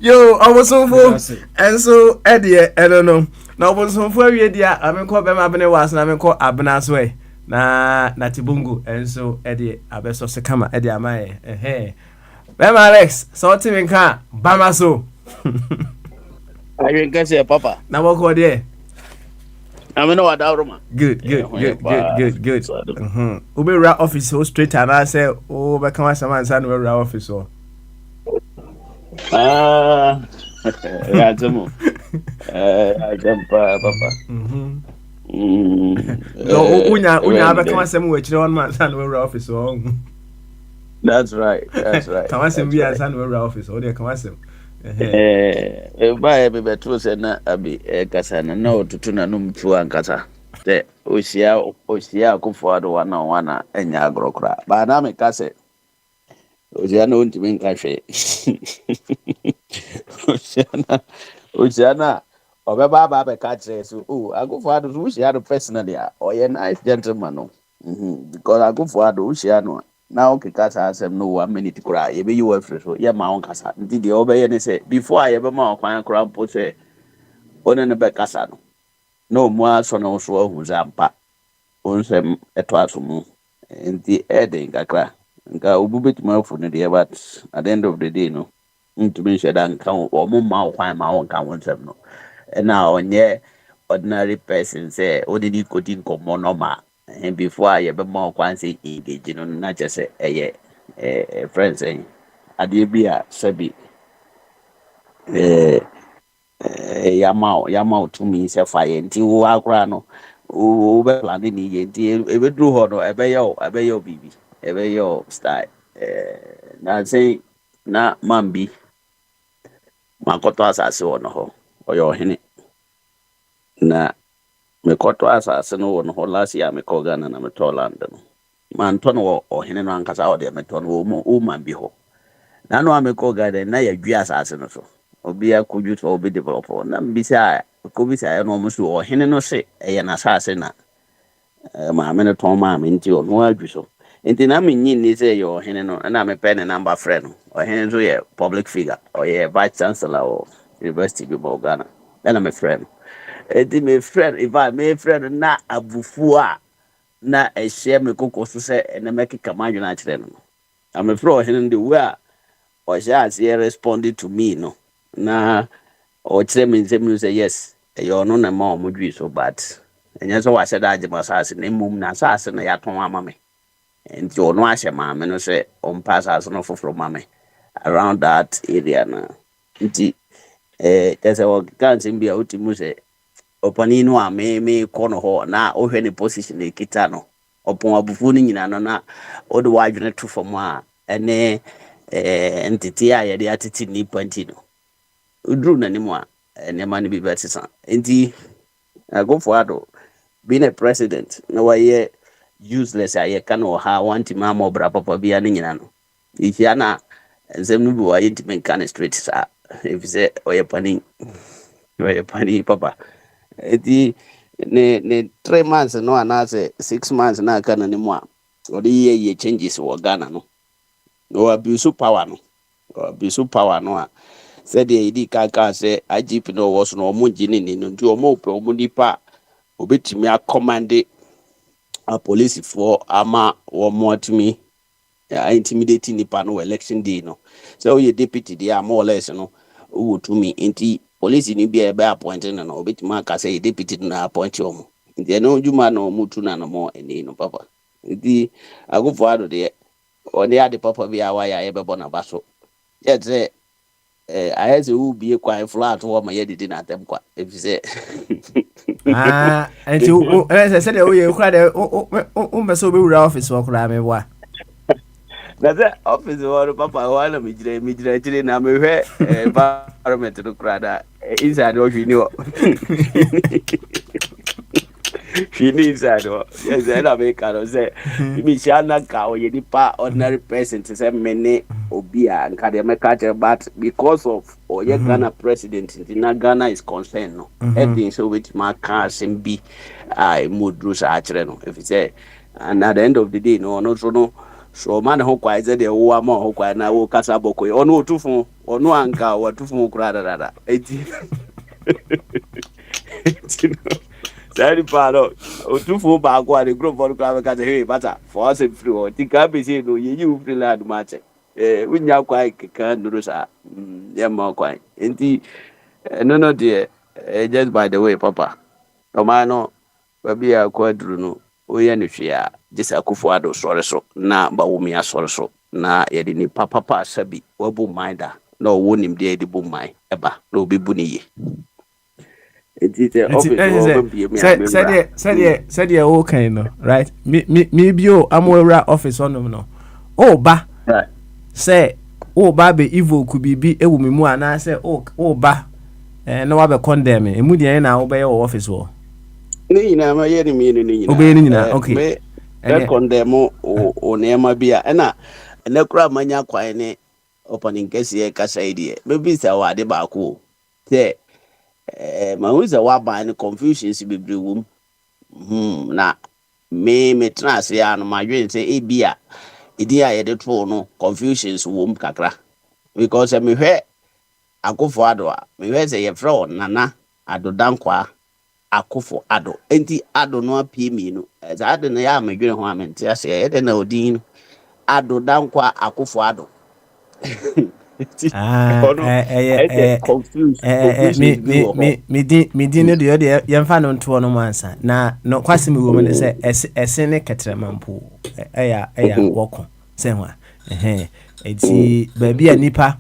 Yo, I was so full. And so, Eddie, I don't know. Now, was so for you, dear. I'm in call Abene was, and I'm in call Abena's way. Na Natibungu, and so Eddie, Abeso Sekama, Eddie Amae. Hey, Bam Alex, sorting in car, Bamaso. I didn't get say papa. Now, what call there? I mean, what Roma. Good. Ube ra office so straight and I say, oh, but come on, someone son will ra office so. Yeah, Jamo. I jump, papa. No, unya, but come on, some which no one son will ra office so. That's right. Come on, some be a son will ra office or there come on some. By be better say na abi kasa na na otutu na num tu ankasa te osia Akufo-Addo wana enya agrokra ba na me kase osia na ontimi nka hwe osia na obeba ba ka kire so Akufo-Addo so osia no personally oye nice gentleman no because Akufo-Addo osia no now kasa asem no 1 minute kura ye be you afre so ye ma on kasa ndi de obeye ne say before ye be ma okwan kura mpo say one ne be kasa no mu aso no so ahu zampa onsem eto aso mu ndi eden kakra nka obu betima afu ne de but at the end of the day no ntumi sheda nka o mu ma okwan ma on kan wonsem no na onye ordinary person say odini kodin komo normal. And before I ever more quantity engage no not just a friends adibia sabi yamau to me say fire until wo akra no wo be plan ni ye nti e be dru ho no e be yo bibi e be yo style na say na mambi makoto asase wo no ho oyo hene na me koto asase no wo no last year me ko Ghana na me to land no man to no o hene no ankasa o de me to no o man bi ho na no me ko Ghana na ya dwi asase no so obi akoju to obi develop na mbisa ko bisa no mo so o hene no se e na asase na ma me no to ma me nti o no adwi so nti na me nyin ni se yo hene no na me pen number friend no o hene so ye public figure o ye vice chancellor of University of Ghana na me friend. Edi me friend, if I me friend na abufua na a share me koko so say and make kamanyo na chire no. I'm a friend in the way or she has responded to me no. Na or chire me say yes, you no na ma omudwi so bad. And yes I said that my sase na mum na sase na ya ton ama me. And you no ashe ma me no say on pass as no from mama around that area na. Nti there's a can't be out to say opani no a me kono ho na ohwe ne position e kita no opon abufu ni nyina no na o de wadwene to fom a ene entity a ye de atiti ni panti no udru na nimu a ene ma ne bi betisa enti Akufo-Addo being a president na why useless a ye kan o ha wanti ma mo bra papa bia ni nyina no ihia na ensem no bi wa yenti men kan straight sa if say oye pani papa eti ne 3 months no anase 6 months na aka na ni mu a odi ye changes wo Ghana no abuse power no a said the idi ka say IGP no was no omo gini ni no nti omo pe omo nipa obetimi a command a police for ama wo mo atimi intimidating nipa no election day no so you deputy there more or less no who to me nti police ni bia be appointed no obetimi aka say deputy na appoint you nti no juma no mutu na no mo eni no papa nti Akufo-Addo de oni ade papa bia wa ya ebe bona baso yet say I say who be quite flat or my edit in at them quite if you say and you as I said you quite so be office or cry me what that's office or papa while me na me environment to crowd inside what you know she needs that yes I make I say me shana ka o ye nipa ordinary person to say many obia and can make catch but because of oye Ghana president in Ghana is concerned no everything so with my car be I mood rules actually no if you say and at the end of the day no so no so man ho kwa ze de wo ama ho kwa na wo kasa boko e ono otufo ono anka wo tufo kura dada eti Sari paro otufo ba kwa de group for kura ka hey bata for us free o ti ka be say no ye you free lad match unya kwa ka nduru sa ya ma kwa enti no dear just by the way papa no man no baby akwadru no oye ne hwea jesa akufo ado sore so na ba wo mi asore so na ye de ni papa sabi wabu minda na wo nim de de bu mai eba na obi bu ni ye enti said okay no right me bio amora office on no oh ba say oh ba be evil could be ewu me mu ana say oh ba na wa be condemn emu de na wo be your office wo ni na ma ye ni mi ni obey ni na okay e condemn o nema bia na kura manya kwan ne opening case ye kasa idea maybe say wa de ba ko say ma hu say wa ban ni confusions be brewum na me trans ya no ma dwen say e bia idea ye de to no confusions wom kakra because me hwe akofo ado me hwe say ye fro nana adodankwa akofo ado enti ado no apie mi no za ado na ya madwene ho amente ase ye de na odin ado dankwa akofo ado me din no de ye mfa no nto no mansa na no kwase mi wo me se ese ne ketremampo eya woko se ho enti ba bia nipa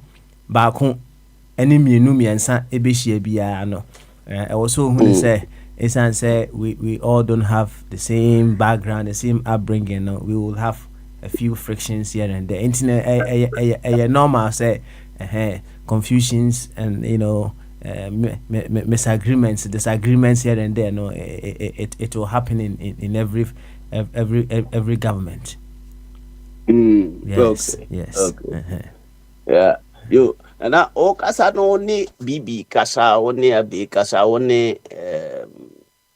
ba ko eni mienu miensa ebehia bia no e wo so hu say esan say we all don't have the same background, the same upbringing. No? We will have a few frictions here and there. Internet, normal say confusions and misagreements, disagreements here and there. No, it will happen in every government. Yes, okay. Yes. Okay. Yeah, you. Na o kasa no ni bibi kasa oni abi kasa oni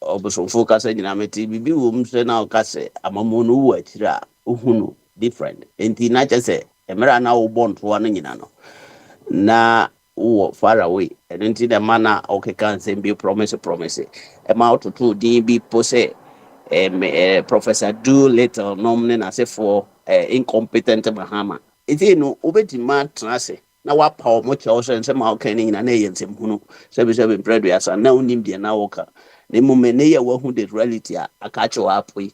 obosofo kasa nyina meti bibi wo mse na o kasa amamo no wo atira ohunu different enti na chese emera na wo bonto no nyina no na wo far away enti the mana o kekan say be promise e ma ototo din bi pose Professor Doolittle nomne na se for incompetent Bahama enti no obetima trase na wa pa mo che o se ma o kan ni na ye nsem hunu se be bread ya sa na unim de na wo ka na mume ne ye wa hu the reality aka che wa apoi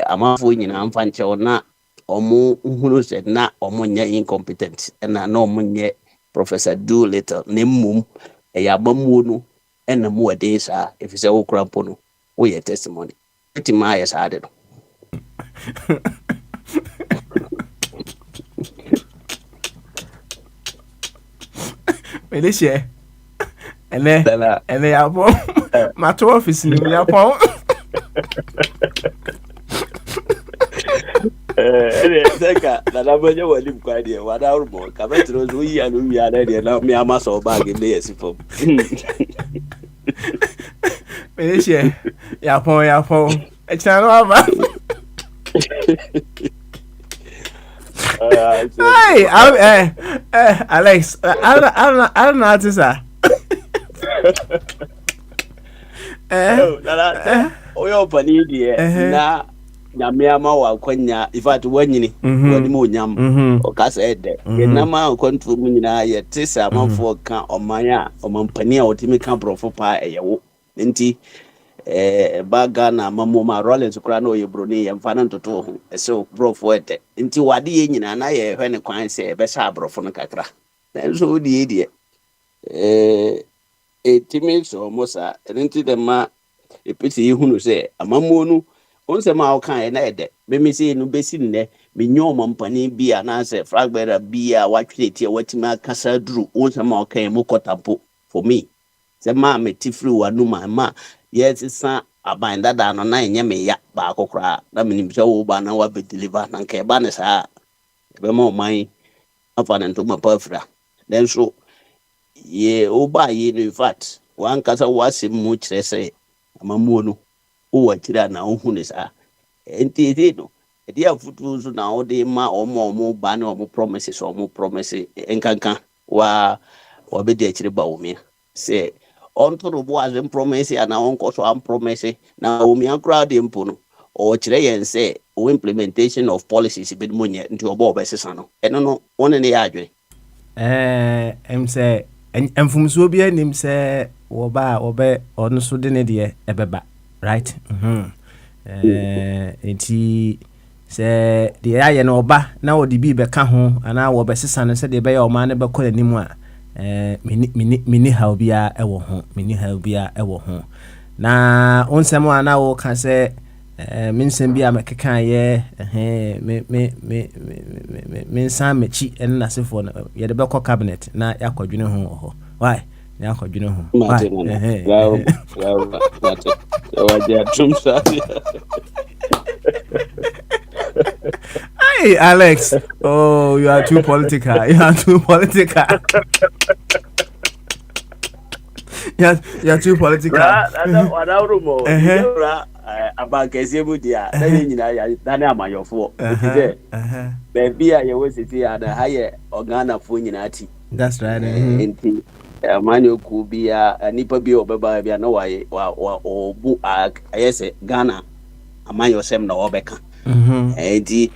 amafo nyina amfa nche na omo hunu se na omo nya incompetent na omo nye Professor Doolittle ne mum ya bamuo no na mu ade sa efise wo krampo no wo ye testimony eti ma ya sa ade no Felicia, and they are my two office in the upon. Na nabonya wali mkwadi wada urbo kametro zuyi ya numi ya nani na mi ama so bag in there sifo Felicia ya pon e chano aba Hey, Alex, I don't know how to say. Oyo pani die na nyamiama wa kwanya ifat wanyini wani mo nyam o kasa ede ye nama o kontu mu nyina ye tisa manfo ka omanya omampani a otimi ka brofo pa eyewo nti baga na mamoma Rollins kura na oyebroni ye mfa na ntoto ho ese brofo ede nti wade ye nyina na ye hwe ne kwan se be sha brofo no kakra na so die die etimi so mosa nti de ma epiti ihunu se amamu nu onse ma okan na ede me se no besi nne me nyo mampani bia na se fragbera bia watwete watima akasa duru onse ma okan mu kotampo for me se ma metifri wanu ma yes sa aban dada no na enye me ya ba akokra na me nimse wo ba na wa be deliver na nke ba ne sa be ma oman afa na ntoma pafra then so ye oba ye in fact wan kasa wase mu kire se amamu no o wa kira na ohunu sa enti no edi afutu so na ode ma omo ba na omo promises enkanka wa be de akire ba omi say on to do boas em promise ana on ko so am promise na omi ankra de mpo no o kire yen say o implementation of policies be mo nye nti obo obesesa no eno no won ne ya adwe em say emfumso bi anim say wo ba obe onu so de ne de ebeba right enti say de aye na oba na wo de bi be ka ho ana wo besesa no say de be ya o ma ne be kọ anim a mini how bia ewo ho na onsem ana wo ka say minsem bia mekeka ye minsan mechi en na sefo ye de be kọ cabinet na yakwadwene ho why na yakwadwene ho why Hey Alex, oh you are too political. You are too political. Abankesebudia na nyina ya dane amayofo ite baby a ye wositi ada haye organa fo nyina ati. That's right. Enti amani ku bia nipa bi obeba bia na waye wa obu ayese Ghana amayosem na obeka enti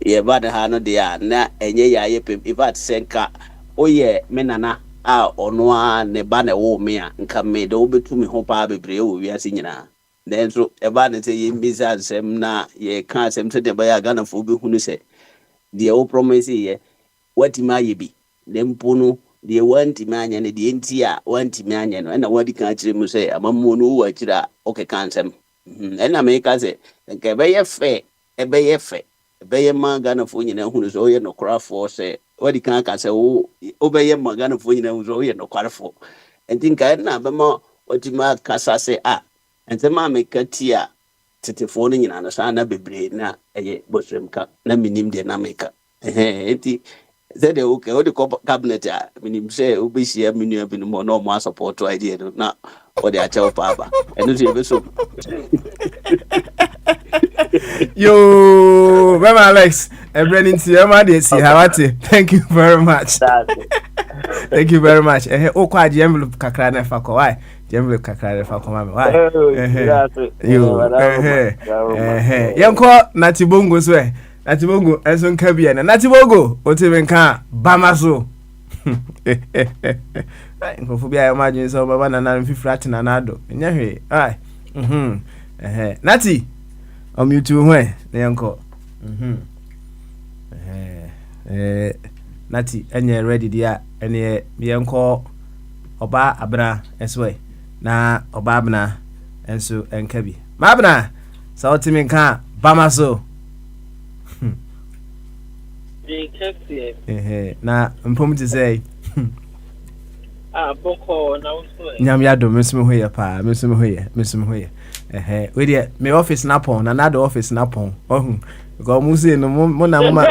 ye bad ha no dia na enye ya ye pem ivat senka oye menana a ono a ne ba na wo me a nka me de obetumi ho pa bebre wo wiase nyina then so eba ne say ye mbisa nsem na ye ka asem se de ba ya Ghana fo be hunu se de o promise ye watima ye bi ne mpunu de wantima anya ne de enti a wantima anya no na wadi ka kire mu se amammo no wa kira o ke kan sem na me ka se nke be ye fe ebe ye fe ebe ye ma Ghana fo nyina hunu so ye no krafo se wadi kan ka se o be ye ma Ghana fo nyina hunu so ye no krafo enti nka na be ma watima kasa se ente ma mekatia tetefo no nyina no sa na bebre na eye bosrem ka na minim de na meka enti ze de okay o de cabinet a minim se obehia minu abinu mo no mo support idea no na o de acha opa ba enu se be so yo Mama Alex Brennan Tiama de si hawate thank you very much. Thank you very much. O kwa di envelope kakra na fa ko why envelope kakra na fa ko mama why yanko natibongo so natibongo enso nka bia na natibongo o te menka bama so nkofo bia ya majin so baba na na mfifrat na nado nya hwe ai nati o mute hwe na yanko nati enye ready dia ene yanko oba abra eswe na oba abna enso enkabi mabna sa otimi nka bama so na mpom ti say boko na uso nyam ya do mesum hoye pa mesum hoye we dey me office na pon na the office na pon ohun go mu say no mo na mo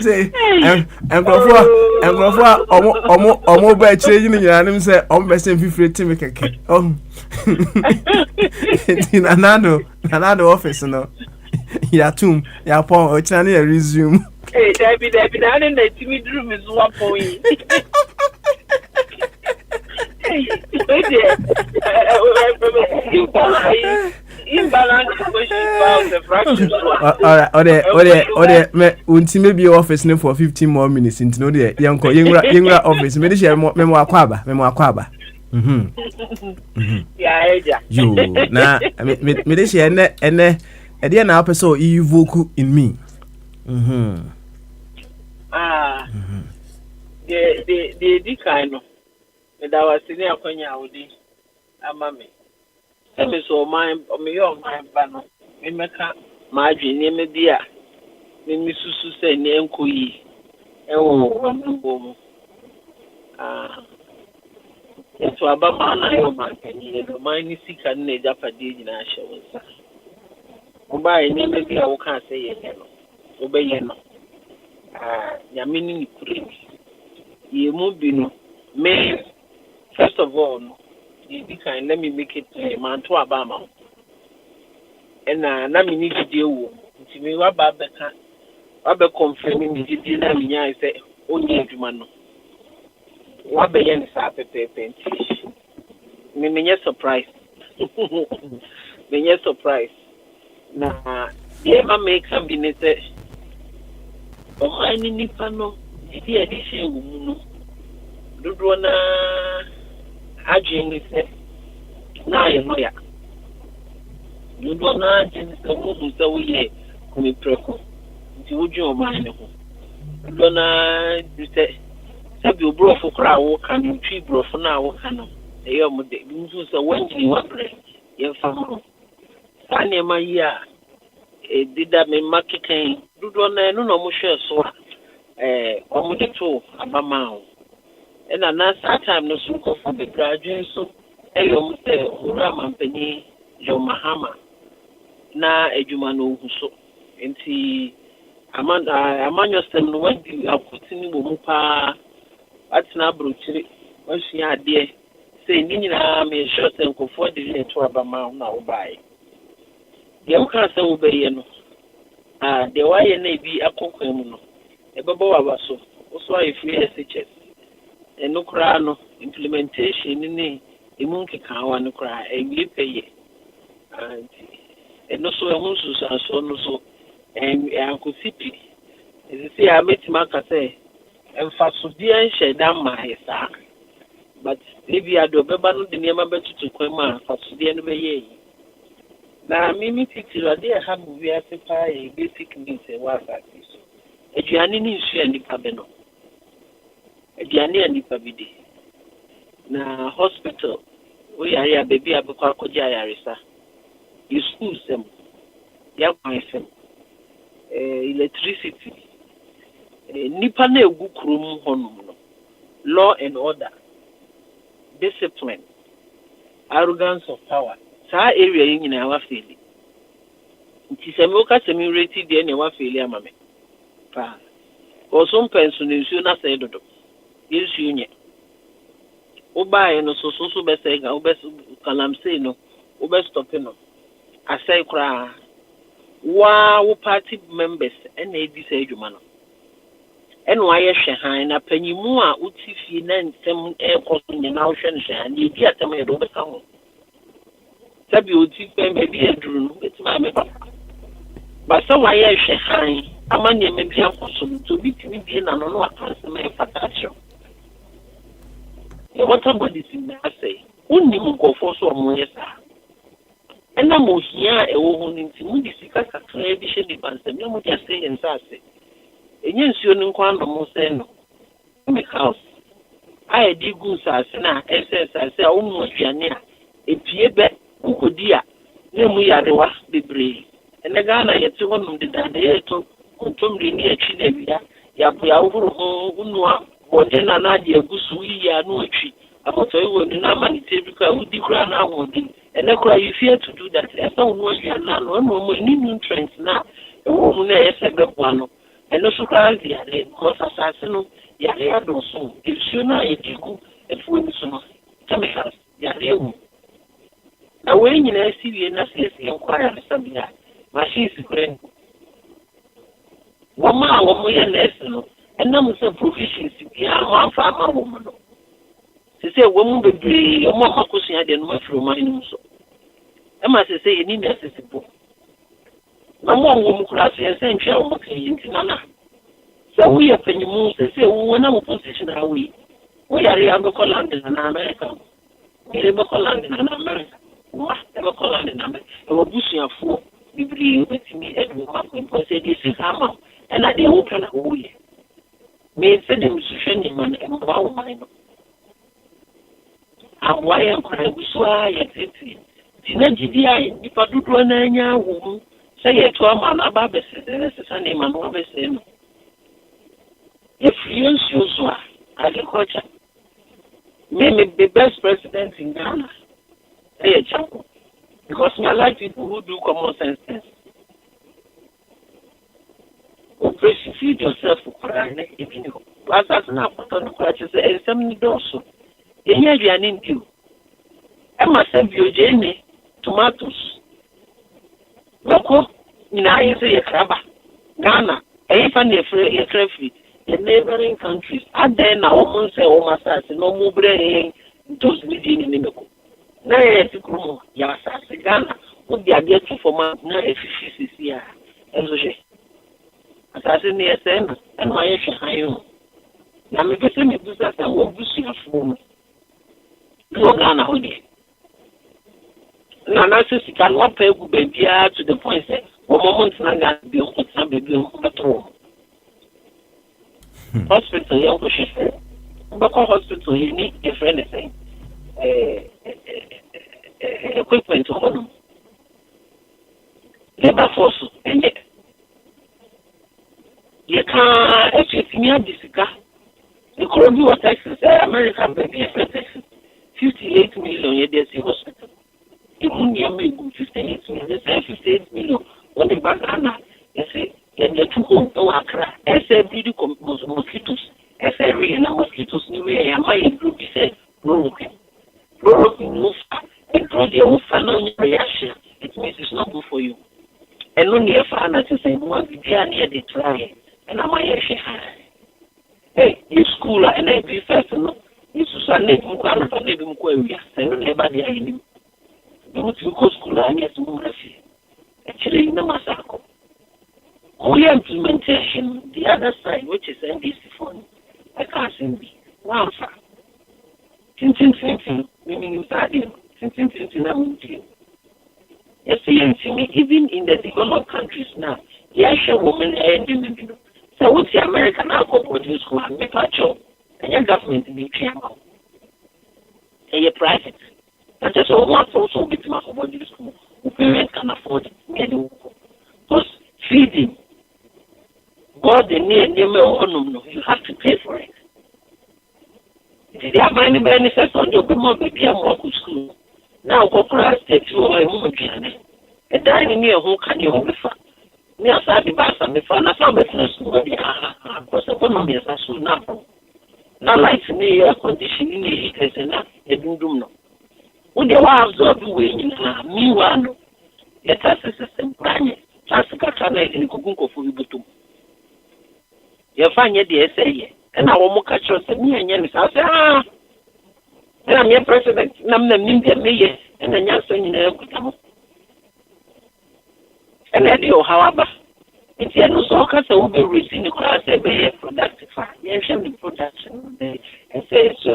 say enkrofo omo ba chire yin nyina nim say omo be say fifre timi keke nanado office no ya tum ya pon o china na resume David na na timi drum is one point Alright, me unti be office no for 15 more minutes into no there yanko yengura office me dey share memo akwaba yeah eja yo na me dey share ene e dey na person evoke in me the kind of that was in akwanya odi amame ebe so my your mind bano me meka ma adwene me bia me misusu se ne enkoyi ewo mu so ababa na yo ma kani do mani sika na japade nyina ahye wonsa oba ene me bia wo kan se ye no obeye no nyame ni kure ye mu bi no me first of all no let me make it man to Obama. And na me need to deal with me what about the confirming me did na me I say only adwuma what be yen sa pepe me surprise me surprise na ma make some be say o ani nipa no di addition mu no dodo na aging say na ye no ya dodo na aging say mo so we kumi preko nti wo dwon ma ne ho dodo na say sabi obro fo kra wo kan twi bro fo na wo kan no e yo mo de bi so so wanji wa bre ye fa mo ani ma ya e dida me makikan dodo na no no mo hwe so omo de to abama o e na that time no so ko for the graduate so e yo mo se ora mampani yo mahama na edwuma no hu so enti amanyo stem no wadi akotini bo mu pa atina brochiri wahia ade say ni nyina me short and ko for the to abama na wo bai de wo ka say wo baye no de waye na bi akokwan mu no e bebo wa so so ayi free SHS eno kra no implementation ni emu nkeka wa no kra e wi peye eno so e hu so no so ankosipi esi a metima ka say emfasodie nhye da ma hesa but maybe ado beba no de niam betutu kwan ma fasodie no be ye na mimi titiro de ha bu wi asepa e basic needs e wa asase so eduane ni nsu ani pa be no eduane ani pa bidi na hospital we ya baby abekwa akogya yaresa you school sem ya kwan sem electricity nipa na egu kurom honum no law and order discipline arrogance of power sa area yin na wa feli nti se me oka se me rate de na wa feli amame pa oso pension nsu na se dodo yesu nye obae no so be se ga obesu kalamse no obe stop no asai kra wo party members and edi say adwuma no eno aye hwe han na panyimu a uti fie na nsem ekoso nyina wo hwe no hwe an edi atam ye do be ka ho sabi uti pembe bi eduru no betima me ba so waye hwe han amanye me bi akoso to bitimi bi na no no akanse me fatasho e what somebody say say unni mu go for so mo yesa ena mo hia e wo hu nti mu disika kakra bi hye di bansem na mo ja say ensase enye nsuo ni nkwa ndo mo say no me house ai di gu sase na ss a wo mo aduane a epie be ukodi a na mu yarewa bebre ene ga na yeti honum de dade eto kontomri ni achi na bia ya bu ya wo ho unua wode na na de agusu yi ya no atwi akoto ewo ni na manite bi ka udi kura na wodi ene kura you fear to do that esa wo ya na no mo ni nutrients na ewo mu na yese be kwano eno so kra ya le ko sasase no ya le ado so isu na yetiku efu ni so no tameka ya le wu na we nyina siwie na sese enkwara na sabia machine sikure wama wo ya nurse no enam se proficiency bia ma fa ma wo no sese wo mu bebre o mo akosia de no mafro man no so e ma sese eni nurse sipo na mo wo mu kura se se ntwa wo kan yin na so we are penyimu sese wo na mo position ha we are ya go land na America we go land na America wa e go land na America e wo busuafo bibiri wetimi edu ma ko impose de se kama and I didn't open a way. Me said him sufficient man and wow mine. And why am I so I exit? Tinaji, if I do one anya woman, say it to a man about the Sunday man over saying. If you use agriculture, maybe the best president in Ghana, say a chapel, because I like people who do common sense. Feed yourself for crying, if you know. As I put on the crutches, and some also. You hear you an into. Emma said Biogene, tomatoes. Loco, in I say a crabber. Ghana, a funny a crayfish. The neighboring countries are there now. Almost say, "Oh, my son, no more brain." Those within the Nimiko. Now, if you come, yes, Ghana would be a get for my now if you see here. And so she assassin near Sam and my Shahayo. Now, me person me do that and won't be seen for me. No Ghana, honey. Now, I say, you cannot pay baby to the point that one moment, Nanga be some baby at home. Hospital, young Bush, Boko Hospital, you need a friend thing. Equipment on them. Labor force, and yet you can't actually see me at this car. The Columbia, Texas, American baby, 58 million, yes, hospital. You only make 58 million, 58 million on the banana, you see. And the two home to Accra, SFD mosquitoes, SFD mosquitoes, new way, I might group said, broken, move, and draw the old fan on your reaction. It means it's not good for you. And only a fan as you say, one be near the try, and I might say, hey, you school and I be first, no, you Sunday, you can't find them, and never the enemy. Don't you go school and get more actually, no massacre. Only implementation, the other side, which is NBC phone, I can't see one for Tintin, meaning you started Tintin, I won't do. You see, even in the developed countries now, yes, a woman, so what's the American alcohol produce school and make a job, and your government be chairman, and your private. But just one also get my body school, who parents can afford it, because feeding. God, the near you have to pay for it. If you have any benefits on your baby, I'm walking school. Now, go across the two or a woman, a dining near who can you hold the fun? Near Sabi Bass and the fun, I found business school, because upon me as I soon now. Now, like me, air conditioning, it is enough, a doom no. When the wives of the way, meanwhile, let us system plan it. Just got a night in Kukunko for you. You find your dear say, and I won't catch us me and Yanis. I say, and I'm your president, and I'm the Mindia Mayor, and the Yanson in the and I do, however, it's a no so cast will be reaching the class every productive, yes, and production, and say, so,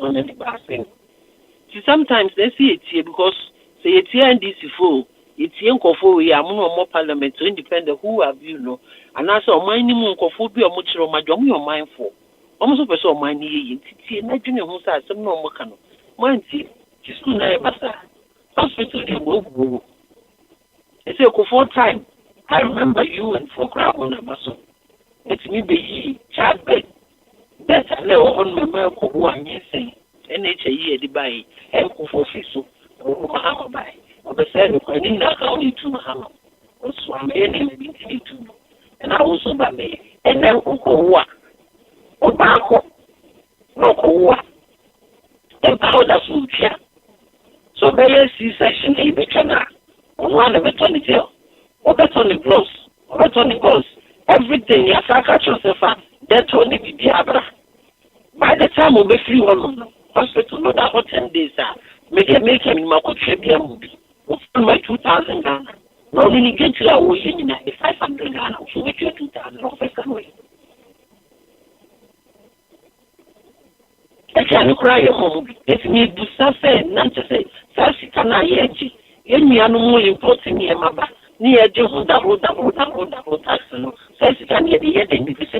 and the passing. Sometimes they see it here because say it's here and this full. It's young for we are more parliament to independent who have you know. And I saw my name of food be a much of my dummy or mindful. Almost a person of my knee, it's not junior who says some no mechano. Mind see, she's good. Hospital, you will. It's a for time. I remember you and for crowd on a muscle. It's me be child bed. That's a little on my milk one year say. NHA the buy and for fiso or Mahama buy. Or the same, I didn't know how you to Mahama. Also, I'm to. And I also by me. And then Ukowa. Or Bako. No Kowa. And powder food here. So there is C-section, a becana. On one of it on the tail. Or that's on the gloves. Or that's on the gloves. Everything, yes, I catch yourself. That's only the Abra. By the time we'll be free one hospital, not about 10 days, make him in my country movie. My 2,000 Ghana. No, when you get to our way, 500 Ghana, so we get 2,000 officer way. I can't cry a home. It's me to suffer, not to say, Sassicana Yaji. In me, I'm more important near my back. Near Jehu, double tax. Sassicana Yaji, because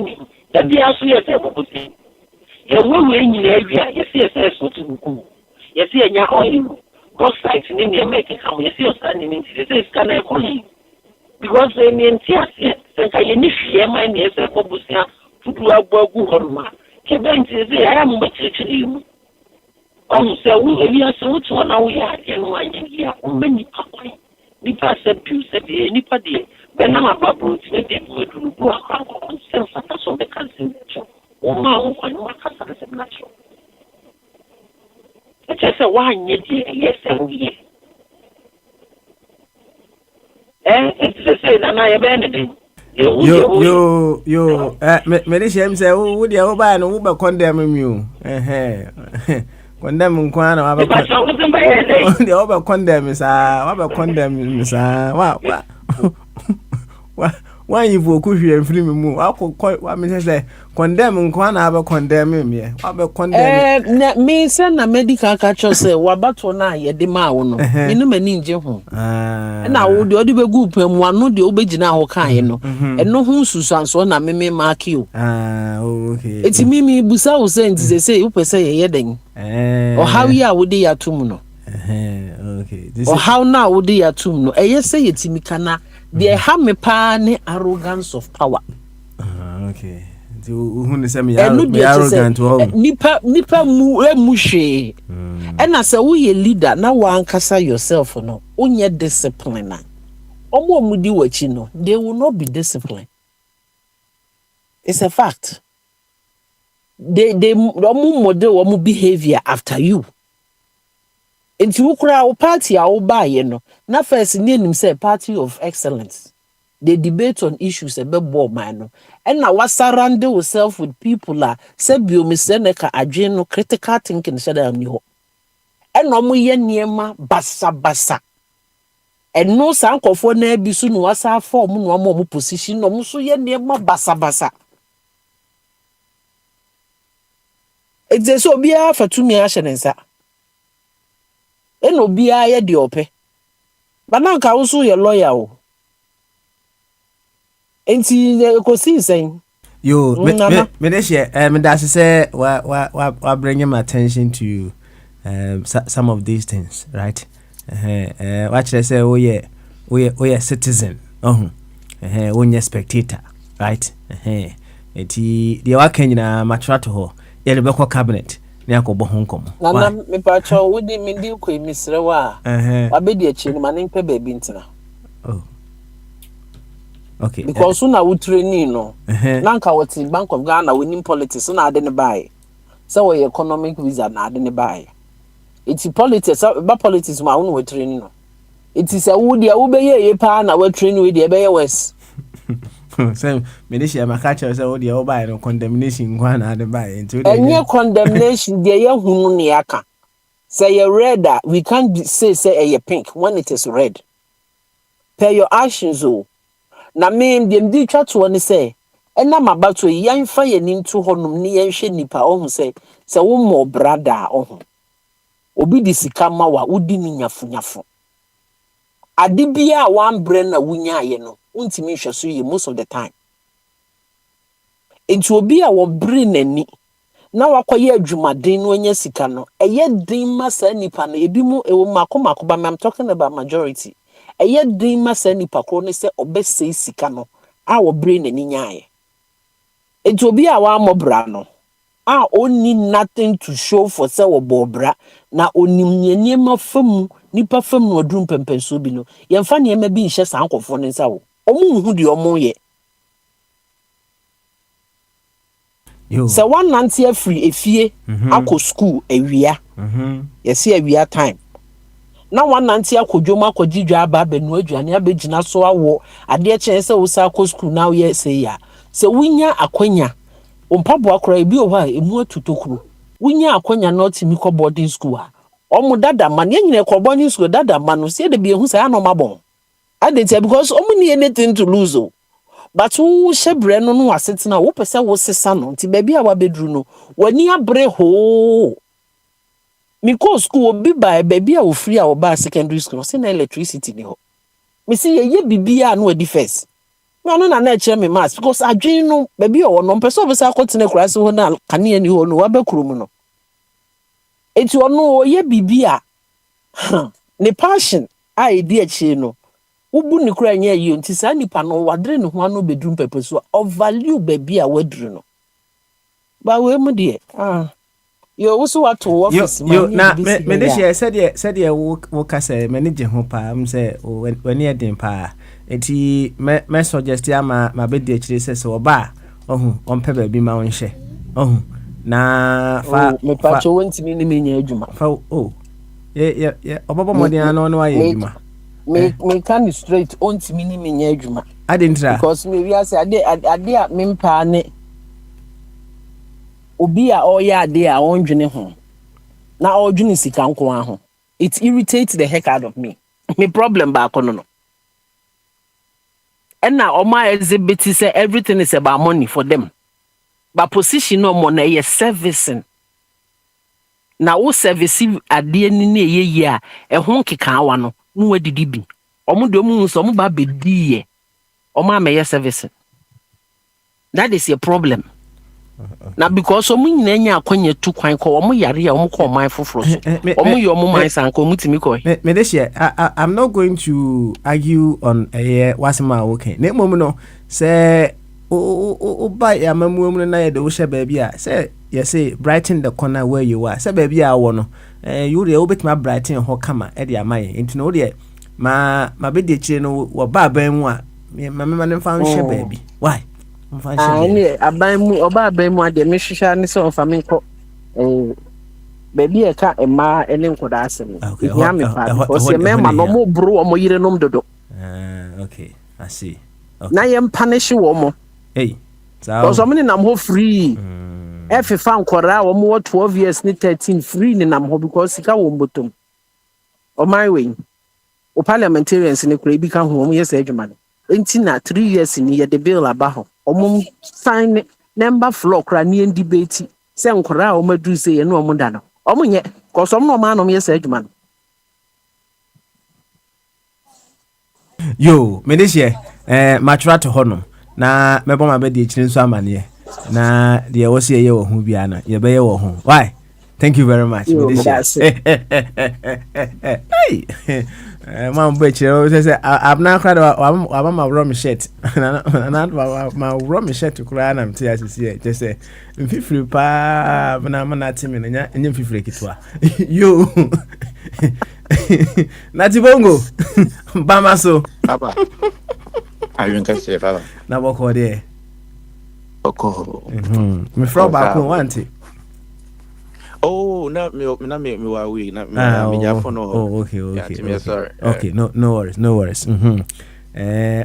that be also a thing. You're willing in the area, you see a sense of to you see a young God sites in India making how you see us standing in the can I call him? Because they mean tears yet, since I initiate my name as a Bobusia to do a Bogu Horma. Kevin says, I am much to you. So we are so to one we are in one year, many papai. Nipa said, you said, anybody, but now I'm about to get to go on self of the country. Oh, my, natural. Just a 1 year, yes, It's say na ya be ne yo me dey shame say wo dey wo ba no wo be condemn me o condemn nkwa na wa be dey wo be condemn sa wa be condemn me sa wa you for ku hwe free me mu wa me say condemn nkwa na be condemn me wa be condemn me say na medical catcher say wa bato na ye de ma wo no me no mani nje ho na wo de odi be gu pam anu de obegina ho kan ye no eno ho susanso na me mark you okay eti mimi busa wo say nti say wo pese ye den o how ya wo de ya tum no okay o how na wo de ya tum no eye say yetimi kana they have me pa ne arrogance of power okay who ne say me arrogant nipa mu hwe na say wo ye leader na wa ankasa yourself no onye discipline na omo omudi wachi no they will not be disciplined. It's a fact. They model behavior after you. Into ukra o party a oba ye no na first name say party of excellence. They debate on issues about man no and na wa surround yourself with people la say biomiseneka adwen no critical thinking shada am ni ho and no mo ye niema basa and no sankofo na bi so no wasa form no mo position no mo so ye niema basa it's so bia fatumi a hyenensa eno bia ye de ope bananka wo so ye lawyer o enti ko si sen yo me dey share me that say wa bring my attention to some of these things, right? Watch I say oh yeah citizen when you spectator, right? Eti the work na matrato ho ye le beko cabinet na akobọ ho nkomo na me pa cho wodi me ndi ko emisre wa abedi achi no mane mpe ba bi ntina okay because una we training no na nka what Bank of Ghana winning politics na ade ne bai so we economic visa na ade ne bai iti politics ba politics ma una we training no iti say wo dia wo be ye pa na we training we dia be ye west so me dey share my culture say wo dia wo bai no condemnation kwa na ade bai into any condemnation dia ye hunu ne aka say you red we can't say you pink when it is red pay your actions o na me dem di twa to ne say ena mabato yan fa ye ni nto honum ne yan hwe nipa ohun say wo mo brada ohun obi di sika ma wa udi ni nyafo ade bia one brain na wunya ye no untimi hwe so ye most of the time enti obi a wo brain ani na wakoye adwumaden no anya sika no eye din ma sa nipa no ebi mu ewo makoma ba I'm talking about majority eye din ma sa nipa ko ne se obese sika no a wo brain ani nyaaye enti obi a wa mobra no a oni nothing to show for say wo bobra na onim nyeniema famu nipa famu no odrum pempenso bi no yemfa niema bi nhye sankofo ne nsa wo omu hu de omu ye so one nanti free efie akọ school awia yes awia time na one nanti akodwom akogidwa aba benu aduane abegina so awo ade chen se wo sa akọ school na wo ye say ya se winya akwanya ompabo akora ebi o ha emu atutokuru winya akwanya na otimi ko boarding school ha omu dada man nyine ko boarding school dada man no se de bi ehu say anomabon adete because omu ni anything to lose o but who shebre no no asetena wo pese wo sesa no nti baby a wa bedru no wani abre ho mi ko school obi ba baby a wo free a wo ba secondary school say na electricity ni ho mi see ye bibia no adi first no na chere me mass because adwen no baby o no pese obi sa akotena kurase ho na kane ani ho no wa ba kurum no eti ono ye bibia ne passion a edi achi no ubu ni kura nya yi nti sa nipa no wadre ne ho ano bedrum pepe so of value baby a wadru no ba we mu de yo wo so wato office na me de share said wo ka say manage ho pa am say wani edin pa enti me suggest ama ma be de chire say so ba ohun on pe baby ma won hye ohun na fa me pa cho wonti mi ni me nya adwuma fa ye obobo modern ano no wa ye adwuma me can straight on to me nyɛ adwuma. I didn't try. Because me we say ade a me mpa ne obi a ɔyɛ ade a ɔndwene ho. Na ɔdwene sika nko ho. It irritates the heck out of me. Me problem back on no. And now my exhibit say everything is about money for them. But position no money is servicing. Now wo service ade ni na ye a ɛho keka awa no no wadidi bi. Omo de omo so omo ba bedi ye. Omo ameye servicing. That is your problem. Now because omo nyina nya akwanya tu kwan ko omo yare a omo ko man foforo so. Omo ye omo man san ko mutimi ko. Me this year I'm not going to argue on wasima okay. Ne mom no say o ba ya mamu no na ye de wo hye ba bia say you say brighten the corner where you are. Say ba bia wo no you dey obetima brighten ho kama e de amaye. Enti no de ma be de chire no wo ba ban mu a ma ne fa hye ba bi. Why? Ni aban mu oba aban mu ade me hwehwa ne so fa me ko baby e ka ema ene nkoda asem ya me pa because ye me ma no mo bro o mo yire nom dodo. Okay, I see. Okay. Na ye punish wo mo. Hey. So so many nam ho free. If fa nkora wo mo 12 years ni 13 free ni nam ho because sika wo mbotom. O my way. O parliamentarians ni kura bi ka ho mo yes adwuma no. Enti na 3 years ni ye the bill aba ho. Omum sign number floor kra ni debate se nkora o madu se ye no omo da no omo nye cause omo no ma no yes adwuma no. Yo me this year matra to hono na mebo ma be de chire nso amane na de wo se ye wo hu bia na ye be ye wo hu. Why? Thank you very much. Me this year hey man boy chiro say I'm not crowd wa ma rom shirt na ma rom shirt kura na mti asisi just say mfifiri pa na timi na nya mfifiri kitwa yo nati bongo bama so papa ayun ka se papa na boko de oko me fro ba ko wanti. Oh, me wa we na me ja for no. Oh, okay. Yeah, sorry. Okay, no worries.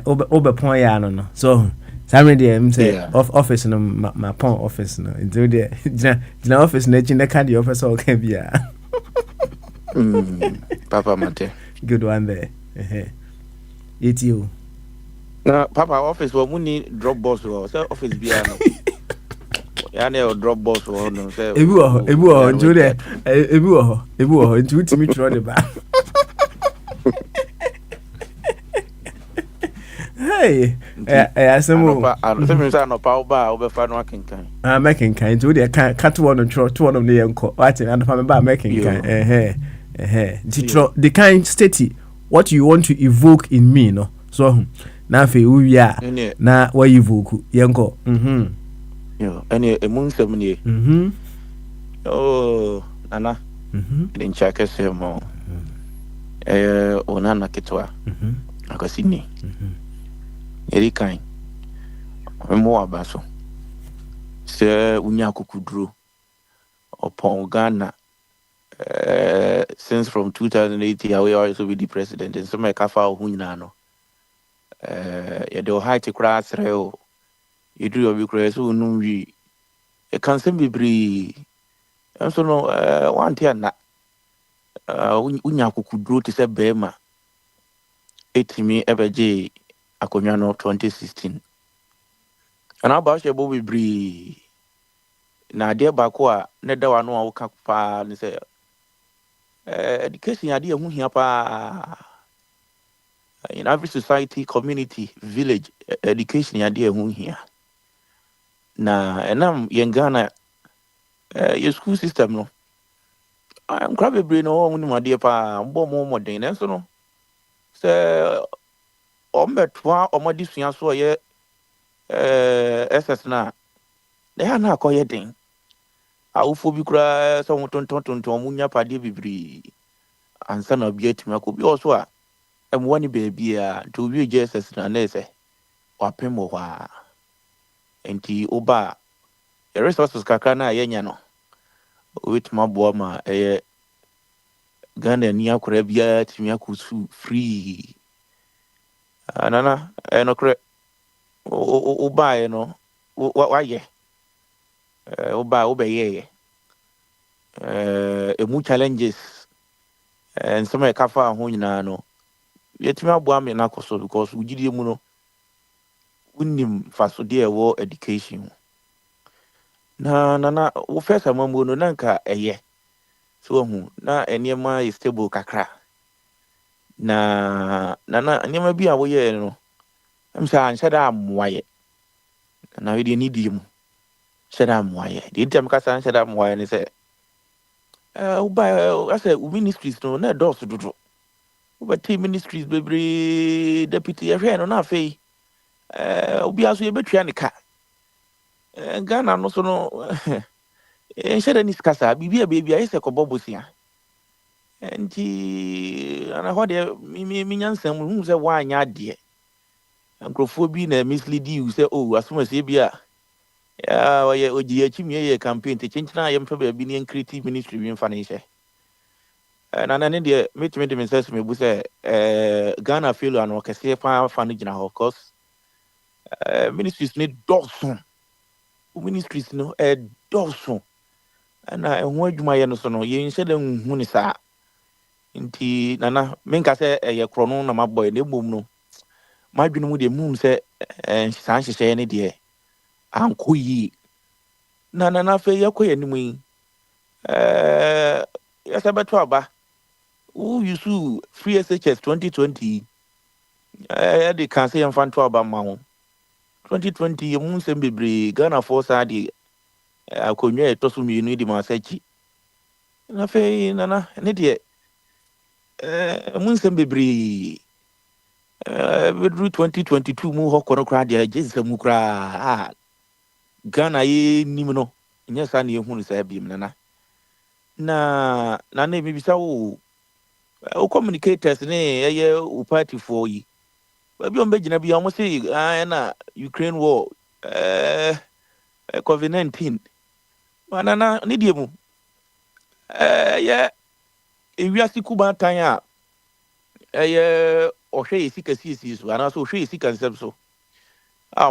Obe pon ya no. So, Sammy dey say office no my pon office no. Into there. Jina office na chin the office all can be. Papa mate. Good one there. It's you. Na papa office wo muni drop box wo. So office bia no. Ya na drop box wo no say. Ebi wo njo there. Ebi wo njo timi tro de ba. Hey, asemo. Asemo say no pa ba obefa no akenkan. Making kind njo there cat one tro to one of the enko. What na pa me ba making kind. The kind state what you want to evoke in me no. So na fe uwia na wa evoke yenko. Yo, any emunsem ni. Oh, nana. Din chake se mo. Onana kitwa. Akasini. Eri kan. Mo abaso. Se unya kukudru. Upon Ghana. Since from 2018 I will also be the president and so my kafa hunyina no. Ya do height kra sreo. You do your crazy, so no, we can't simply be. And so, no, one tier na Unyaku could grow to say Bema 80 me ever J. Aconiano 2016. And about your Bobby Bree. Now, dear Bakwa, neither one will come far and say, education idea who here in every society, community, village, education idea who here. Na enam yengana your school system no I'm probably no one my dear pa mbo mo modern so no say ombetwa omodisua so ye SS na they ha na akoye den awufo bi kura so tonton munya pade bibiri ansa na bia timi akobi also a emwani baby a to bi Jesus na na say wapemo hwa enti oba resources kakra na yenya no with my boy ma Ghana ni akora bia timi akosu free anana no kre o buy no wa ye o buy o be ye emu challenges and some kafa ho nyina no yetimi aboa me na koso because ugidie mu no unim faso de ewo education na wo first amamu no nanka eye so hu na eniema is stable kakra na eniema bi a wo ye no amsa anhyada amwaye na we de nidi mu hyada amwaye de ntam kasa anhyada amwaye ne se wo ba asa ministries no na dos dodo wo ba team ministries bebre deputy ehwe no na afei obi aso ye betwa ne ka Ghana no so no hyada ni skasa bibia bebia ise ko bobosia enti ana hode mi nyansam hu se wa anya de nkrofo bi na mislead you say oh asoma se bia ya oye oji achimi ye campaign te chinchina ye mfa ba bi ni creative ministry bi mfa ne hye na ne de metime de message me bu se Ghana failure no kese fa no gina ho cause ministries ne dawson ministries no dawson na ehun adwuma ye no so no ye nhye de hu ni sa nti nana menka se ye kro no na maboy ne bom no madwene mu de mum se san hyehye ne de ankoyi na fe yakoye ni mu ya sabato aba who you free SHS 2020 de kan se yamfanto aba ma ho 2020 mun se bebre Ghana force ade akonwa etoso mi ni di ma sachi na fe nana ne de mun se bebre bedru 2022 mu hokono kra de Jesus mu kra Ghana ye nim no nya sa na ehunu sa biem na me bisa wo communicators ne ye o party for yi ba bi on be gina bi o mo say na Ukraine war COVID-19 manana ne die mu ye ewiase kuba tan a ye ohwe esika sisi so ana so ohwe esika nsem so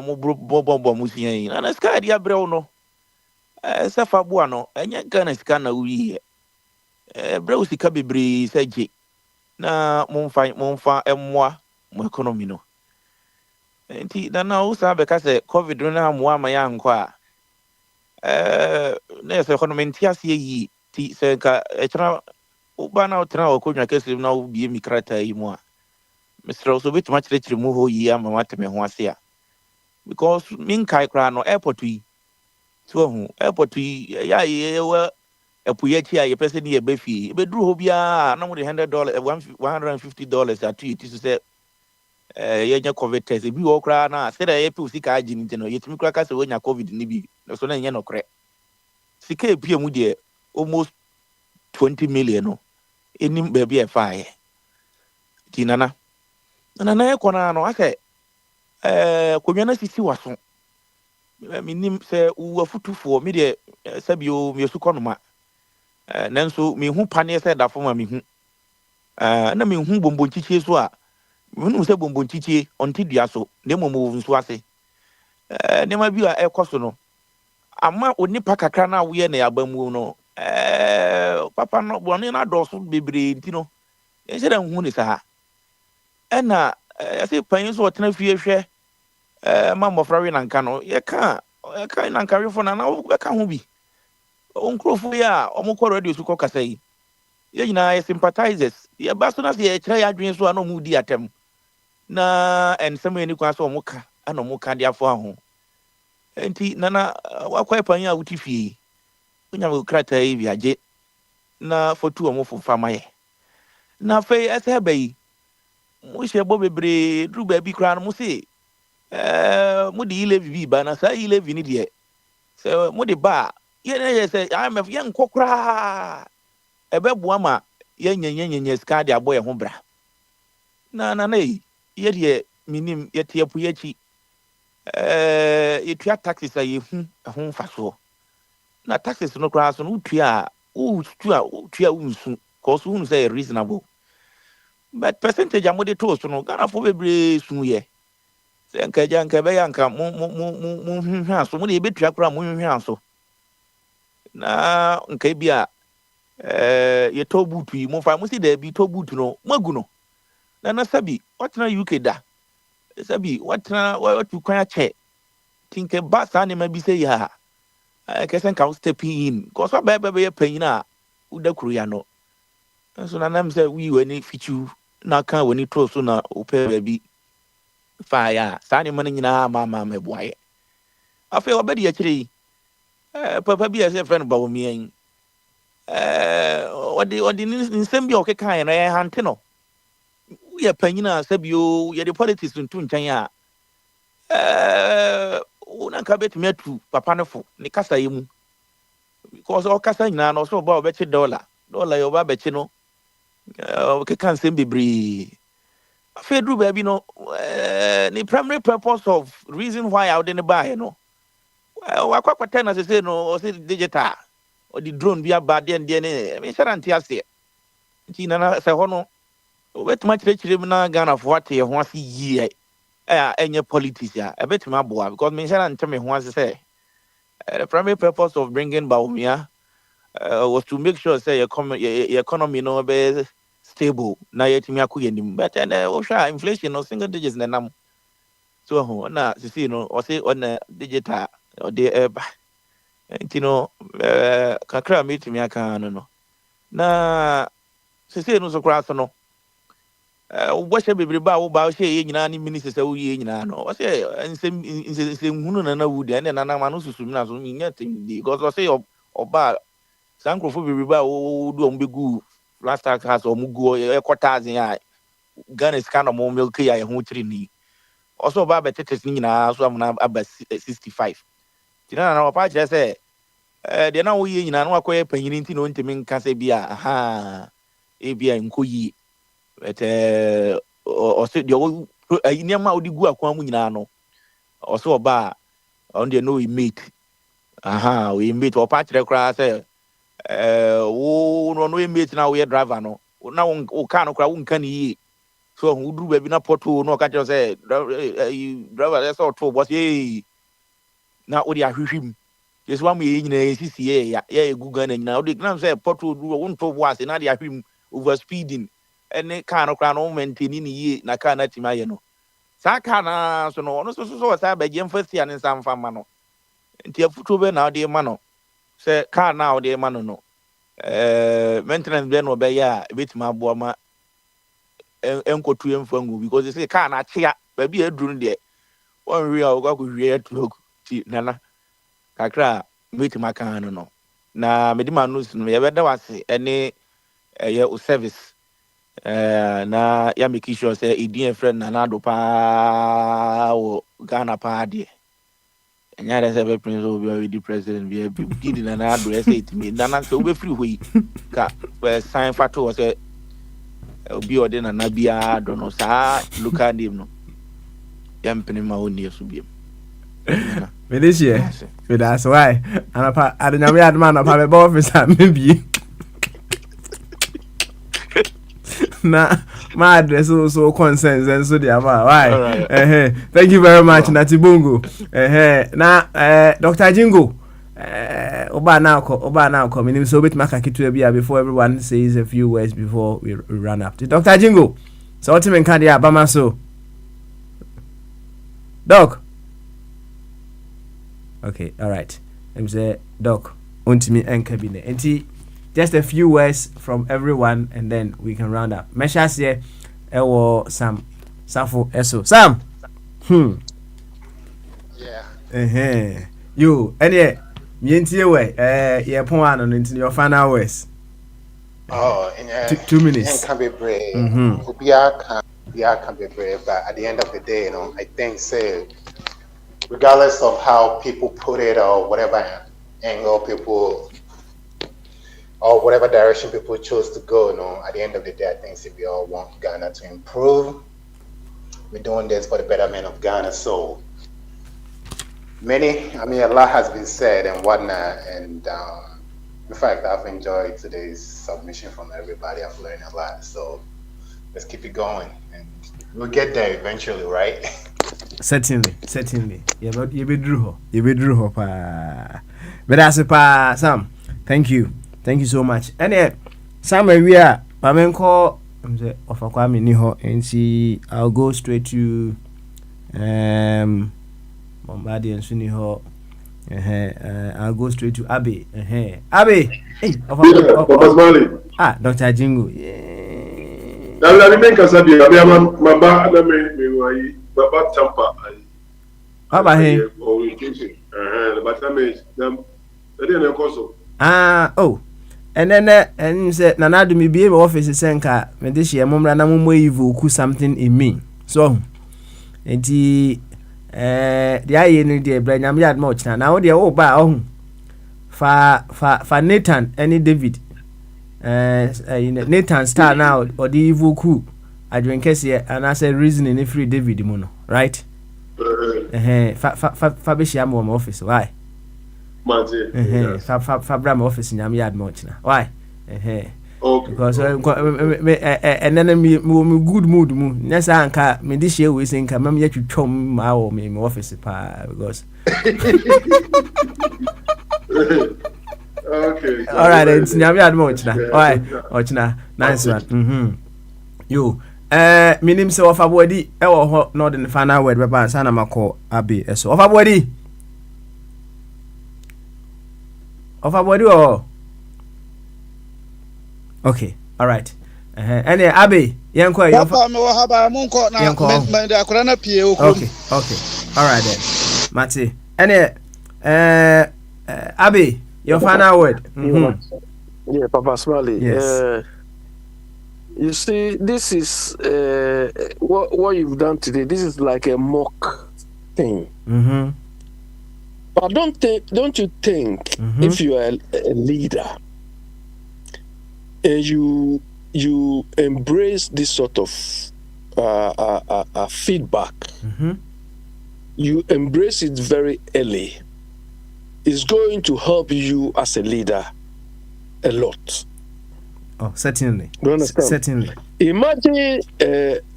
mo bo musian na ska dia brew no safa boa no enya Ghana sika na wi brew sika bebre saje na momfa emmoa mo economy no enti na o sa be ka se covid no amwa ma ya nko a na se economy ntiase yi ti se ka echra uba na otra okonwa kese na ubie mikrata yi mu a Mr. so bit much rich mu ho yi ama mateme ho ase a because min kai kra no airport yi so hu airport yi ya ye epuye chi a ye pese ni ye befi be duru ho bia na mo de $100 $150 atu it so say ye nya covid test bi wo kra na se da ye pe usika agini nti no yetimi kra ka se wo nya covid ni bi so na nya no kre sika epie mu de almost 20 million no enim be bia fa ye ti nana ye kona no ase konwa na sisi waso minim se wo afutufo mi de sabio mi su konoma nanso mi hu pane se da foma mi hu na mi hu bombonchichie so a mi hu se bombonchichie onti dua so na momo nso ase ne ma bi a ekoso no ama onipa kakra na wo ye na yabamu no papa no bo na doso bebre nti no ye se da hu ni sa na ase pan so otena fie hwe ma mofra we nanka no ye ka nanka we fo na wo ka ho bi onkrofo ya omukọ radio su kọ kasa yi ye nyina ye sympathizers ye ba so na se ye kire ya dwen so ana mu di atem na ensem eni kwa so omuka ana omuka dia fo aho enti nana wakwa pan ya wuti fie onya mo krata yi bi age na fotu omufo fama ye na fe ese bayi mo hye bo bebre dru ba bi kra no mo se mo di 11 bi ba na sa 11 ni de se mo di ba ye say IMF ye nkokra ebeboa ma ye nyenyenyenye ska de aboye ho bra na ye de minim ye tiepu ye chi ye tua taxes aye hu faso na taxes no kra so no tua unsu cause who say reasonable. But percentage amode to so no Ghana for bebre sunu ye. Say nka ja nka be ya nka mo hwehwe so mo de betua kra mo hwehwe so. Na nka bia ye to butu yi mo fa mo si da bi to butu no magu no. Na sabi watna UK da. Sabi watna watu kwa che. Tinke ba sa ne ma bi say ya. Kesen ka stepping in. Cause wa be panyin a uda kuru ya no. So na nam say we weni fichu na kan weni to so na ope baby fire. Sa ne man nyina ma meboaye. Afi obedi ya kire papa bi ase friend ba wo mi en. Odi nsem bi o keka na ya hante no. We panyin a sabio ye the politics ntu nchan a una ka betumi atu papa no fo ne kasa yi mu because o kasa nyina no so ba obechi dollar yo ba bechi no ke kan sem bebre afedru ba bi no the primary purpose of reason why I didn't buy no wakwakwata na say no o say digital or the drone bi aba de ne me sharanti ase nti na se ho no obetuma chire na Ghana for what ye ho ase yi any politics ya a bit maboa because me shall me who say the primary purpose of bringing Baumia was to make sure say your economy no be stable na yet me akuyenim but inflation no single digits na nam so na see no or say on digital or the you know kakra meet me aka no na see no so cross no what should be about she nyina ni minister say we nyina no say nsem hunu na wood and na manu susu na so nya tem because say oba sankrofo be ba o do am be gu last tax has o mugu e quarters ya Ghana is kind of more milk ya ho tiri ni also ba betetes nyina so am na aba 65 tina na opa kire say de na wo ye nyina no akoye panyini nti no ntemi nka say bia aha e bia nkoyi also the nyama odi gu akwa mu nyina no also oba on the no we meet we meet opa kire kra say wo no we meet na we driver no na wo ka no kra wo nka ni so hu duru ba bi na porto no ka kire say driver let's all to boss na odi ahwehwim yes one me nyina sisi ya egu Ghana nyina odi na say porto duru wo nto boss na dia hwim over speeding ene car no kra no maintain ni yi na car na tima ye no sa car na so no so sa ba gem first year ne sam fama no nti afuto be na ode ma no se car na ode ma no maintenance be no be ya betima abo ma enkotu emfangu because say car na chia ba bi eduru de won wi a ogwa ko wi etu ti nana kakra betima kan no na medima no no ye be da wase ene ye o service na ya make sure say idin friend na do pa o Ghana pa de enya de say be prince obi o di president bi did na do say it me na so be free hoyi ka sign fato say obi o de na bia do no sa local name no yam pene ma oni so bi me this year me that's why anapa adanyame adman anapa be officer me bi na my address also concerns and so there why right. Thank you very much Natibungu na Dr. Jingo oba now come in so bit maka kitu bia before everyone says a few words before we run up to Dr. Jingo so what men can dia bama so Doc okay all right I'm say Doc untimi enkabine enti just a few words from everyone and then we can round up. Meshas here, Sam, Safo, Eso. Sam! Yeah. You, any, Mientie way, yeah, Poano into your final words. Oh, in 2 minutes. Can be brave. Can be brave, but at the end of the day, I think, say, regardless of how people put it or whatever angle people or whatever direction people chose to go, at the end of the day, I think we all want Ghana to improve. We're doing this for the betterment of Ghana. So a lot has been said and whatnot, and In fact, I've enjoyed today's submission from everybody. I've learned a lot. So let's keep it going, and we'll get there eventually, right? Certainly. You be drew pa. But as pa Sam, thank you so much. And Sam we are Pamenko of Kwame Niho and see I'll go straight to Bombadi and Suniho. I'll go straight to Abe. Abe, hey, Dr. Jingu. I think I said, my Baba Tampa. Baba, hey. And then and said, Nana, do me be able office senka, Medishia, Mumra, Namu, something in me. So, and the eye in the brain, I'm yard much now. The old bar, for Nathan, any David, Nathan star now, or the evil coup. I drink here, and I said, reasoning if free David Mono, right? Fabish office, why? Fabram office in Yard much now. Why? Because and then me good mood. Yes, I can't. Me this year we think I'm yet to chum my office because. Okay. All right, it's Yard much now. Why? Ochna, nice one. You. Minim se of a body, ever not in the final word, Baba Sana Mako Abbey. So of a body. Of a body or okay, all right. And Abbey, Yanko, okay, all right then. Matty, and Abbey, your final word. Yeah, Papa Smiley. Yes. You see, this is what you've done today. This is like a mock thing. But don't you think if you are a leader and you embrace this sort of feedback, you embrace it very early, it's going to help you as a leader a lot. Oh, certainly. You understand? Certainly. Imagine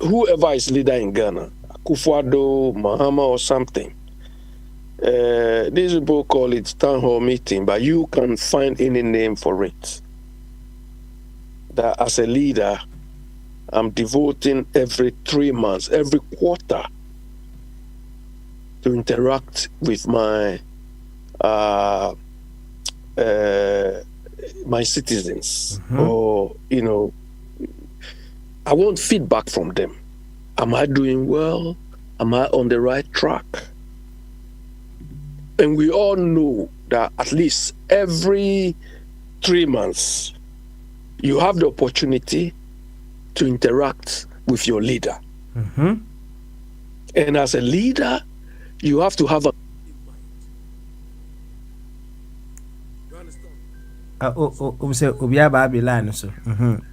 whoever is leader in Ghana, Akufo-Addo, Mahama or something. These people call it town hall meeting, but you can find any name for it. That as a leader, I'm devoting every 3 months, every quarter, to interact with my my citizens, or I want feedback from them. Am I doing well? Am I on the right track? And we all know that at least every 3 months, you have the opportunity to interact with your leader. And as a leader, you have to have a say Obia Baby line so.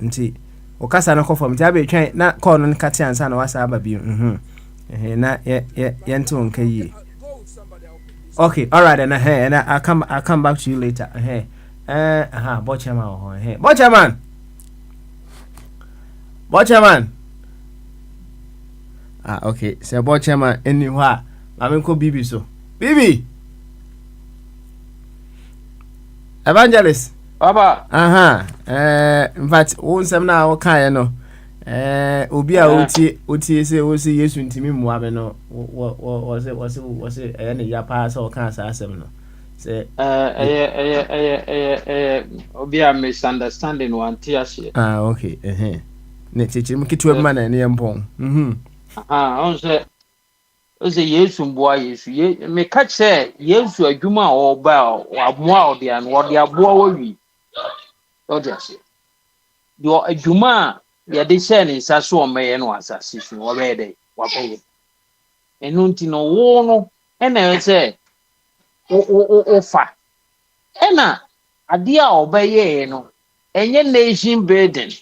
Nti okasa no kofom ti abe twen na call no kati ansa na wasa aba bi. Na ye nto nka yi. Okay, all right, and I'll come back to you later. Bochaman. Bochaman. Okay. So Bochaman anywhere. I'm ko Bibi so. Bibi. Evangelist. Baba. In fact, one some now okay no. Obi a oti say o say Yesu ntimi muabe no was it any ya pass or can say asem no say obi a misunderstanding one tiase okay ne chichi mkitu ema na ne empon on say Yesu mboa Yesu me catch say Yesu adwuma oba aboa odi an wo de aboa wi o de say do adwuma ya de share ni sa so omeye no asase so obede wabeye enu nti no wo no ena say o fa ena ade a obeye no enye nation building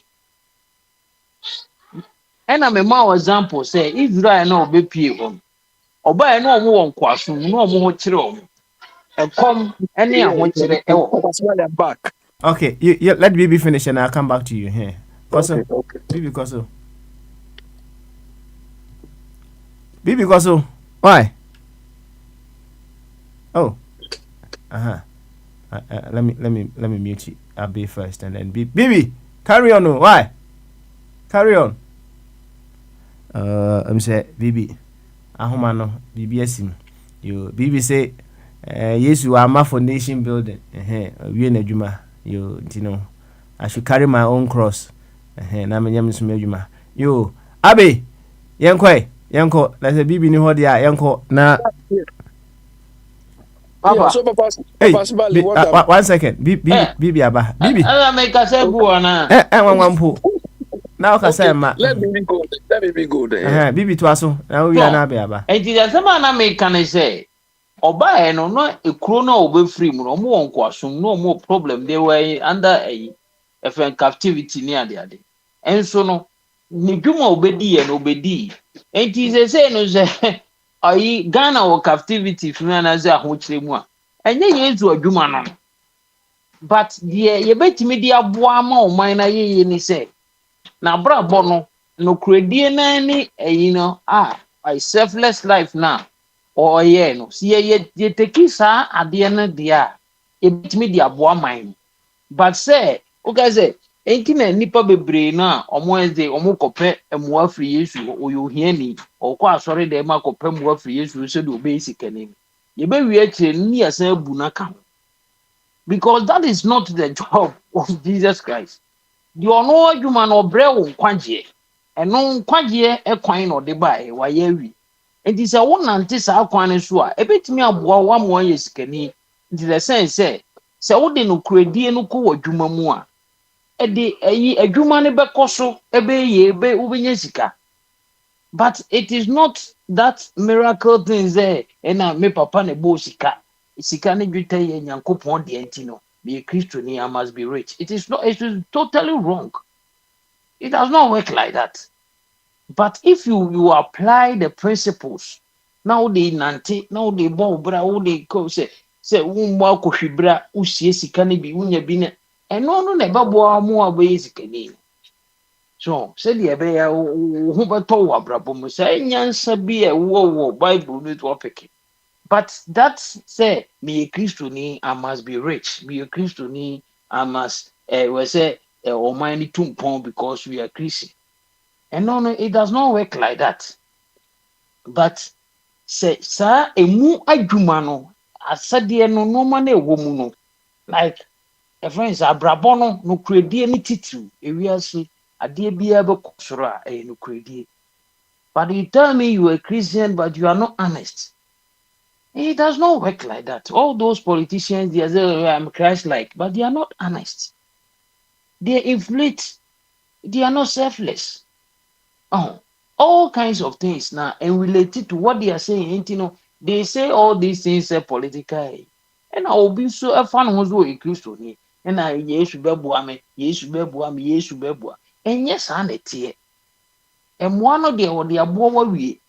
ena me ma example say Israel na obepie hom obaye no omo won kwaso no omo ho kire omo ekom ene a ho kire ewo back Okay, you let BB finish and I'll come back to you here. Okay. BB Koso. BB Koso. Why? Oh. Let me mute you. I'll be first and then BB. Carry on. Why? Carry on. I'm say BB. Ahomano BB esim. You BB say yes you are my for nation building. We na adwuma. You know I should carry my own cross. Na me nyam so adwuma. Yo Abe. Yanko. Na say BB ni ho dia yanko na Papa. So Papa, hey, what 1 second. Bibi aba. Bibi. Make us say go na. Wanwampo. Now ka say ma. Let me be good. Bibi to aso. Na we na be aba. Enti ya sama na make can say oba e no ekuro na obe free mu no mo wonko asum no mo problem they were under a captivity ni ade. Enso no ni dwuma obedi e no obedi. Enti say no say ayi Ghana or captivity funa na ze ahokyere mu a enye yezu adwuma no but ye betimi dia boa ma o man na ye ni say na brabo no kredie na ni no I selfless life na o ye no si ye take sa ade na dia ye betimi dia boa man but say o guys say enti na nipa bebre na omo eze omo kope emu afri Yesu oyo hiani okọ asori de ma kope emu afri Yesu se de obe sikani ye be wi akire ni asan abu na ka because that is not the job of Jesus Christ the ono adwuma no bre wo kwagye eno kwagye ekwan no de bae wa ye wi enti se wo nante sa kwan ne so a ebetimi aboa wa mo ye sikani enti the sense se wo de no kredie no ko wadwuma mu a edi eyi adwuma ne bekoso ebe ubenya sika but it is not that miracle things there na me papa ne bo sika ne dwita ye nyankopon de antino be Christo ni I must be rich. It is totally wrong. It does not work like that. But if you apply the principles now they nanti now they bo bra wo they go say wo akohwibra usie sika ne bi unya bi ne no na babo amu abayi sikani so say the ebe ya hu beto wa brabo mu say nyansa bi e wo Bible no to pick but that say me Christo ni I must be rich me Christo ni I must we say o man ni tumpon because we are Christian and no it does not work like that but say sa emu adwuma no asade no no ma na ewo mu no like friends abrabo no kredie ni titu ewiase ade bia be kosoro a no kredie but you tell me you are a Christian but you are not honest. It does not work like that. All those politicians they say I'm Christ-like but they are not honest. They inflate. They are not selfless. All kinds of things now and related to what they are saying, they say all these things are political and I will be so fun was a Christian. And I yes beboa and yes and it here and one of the aboa we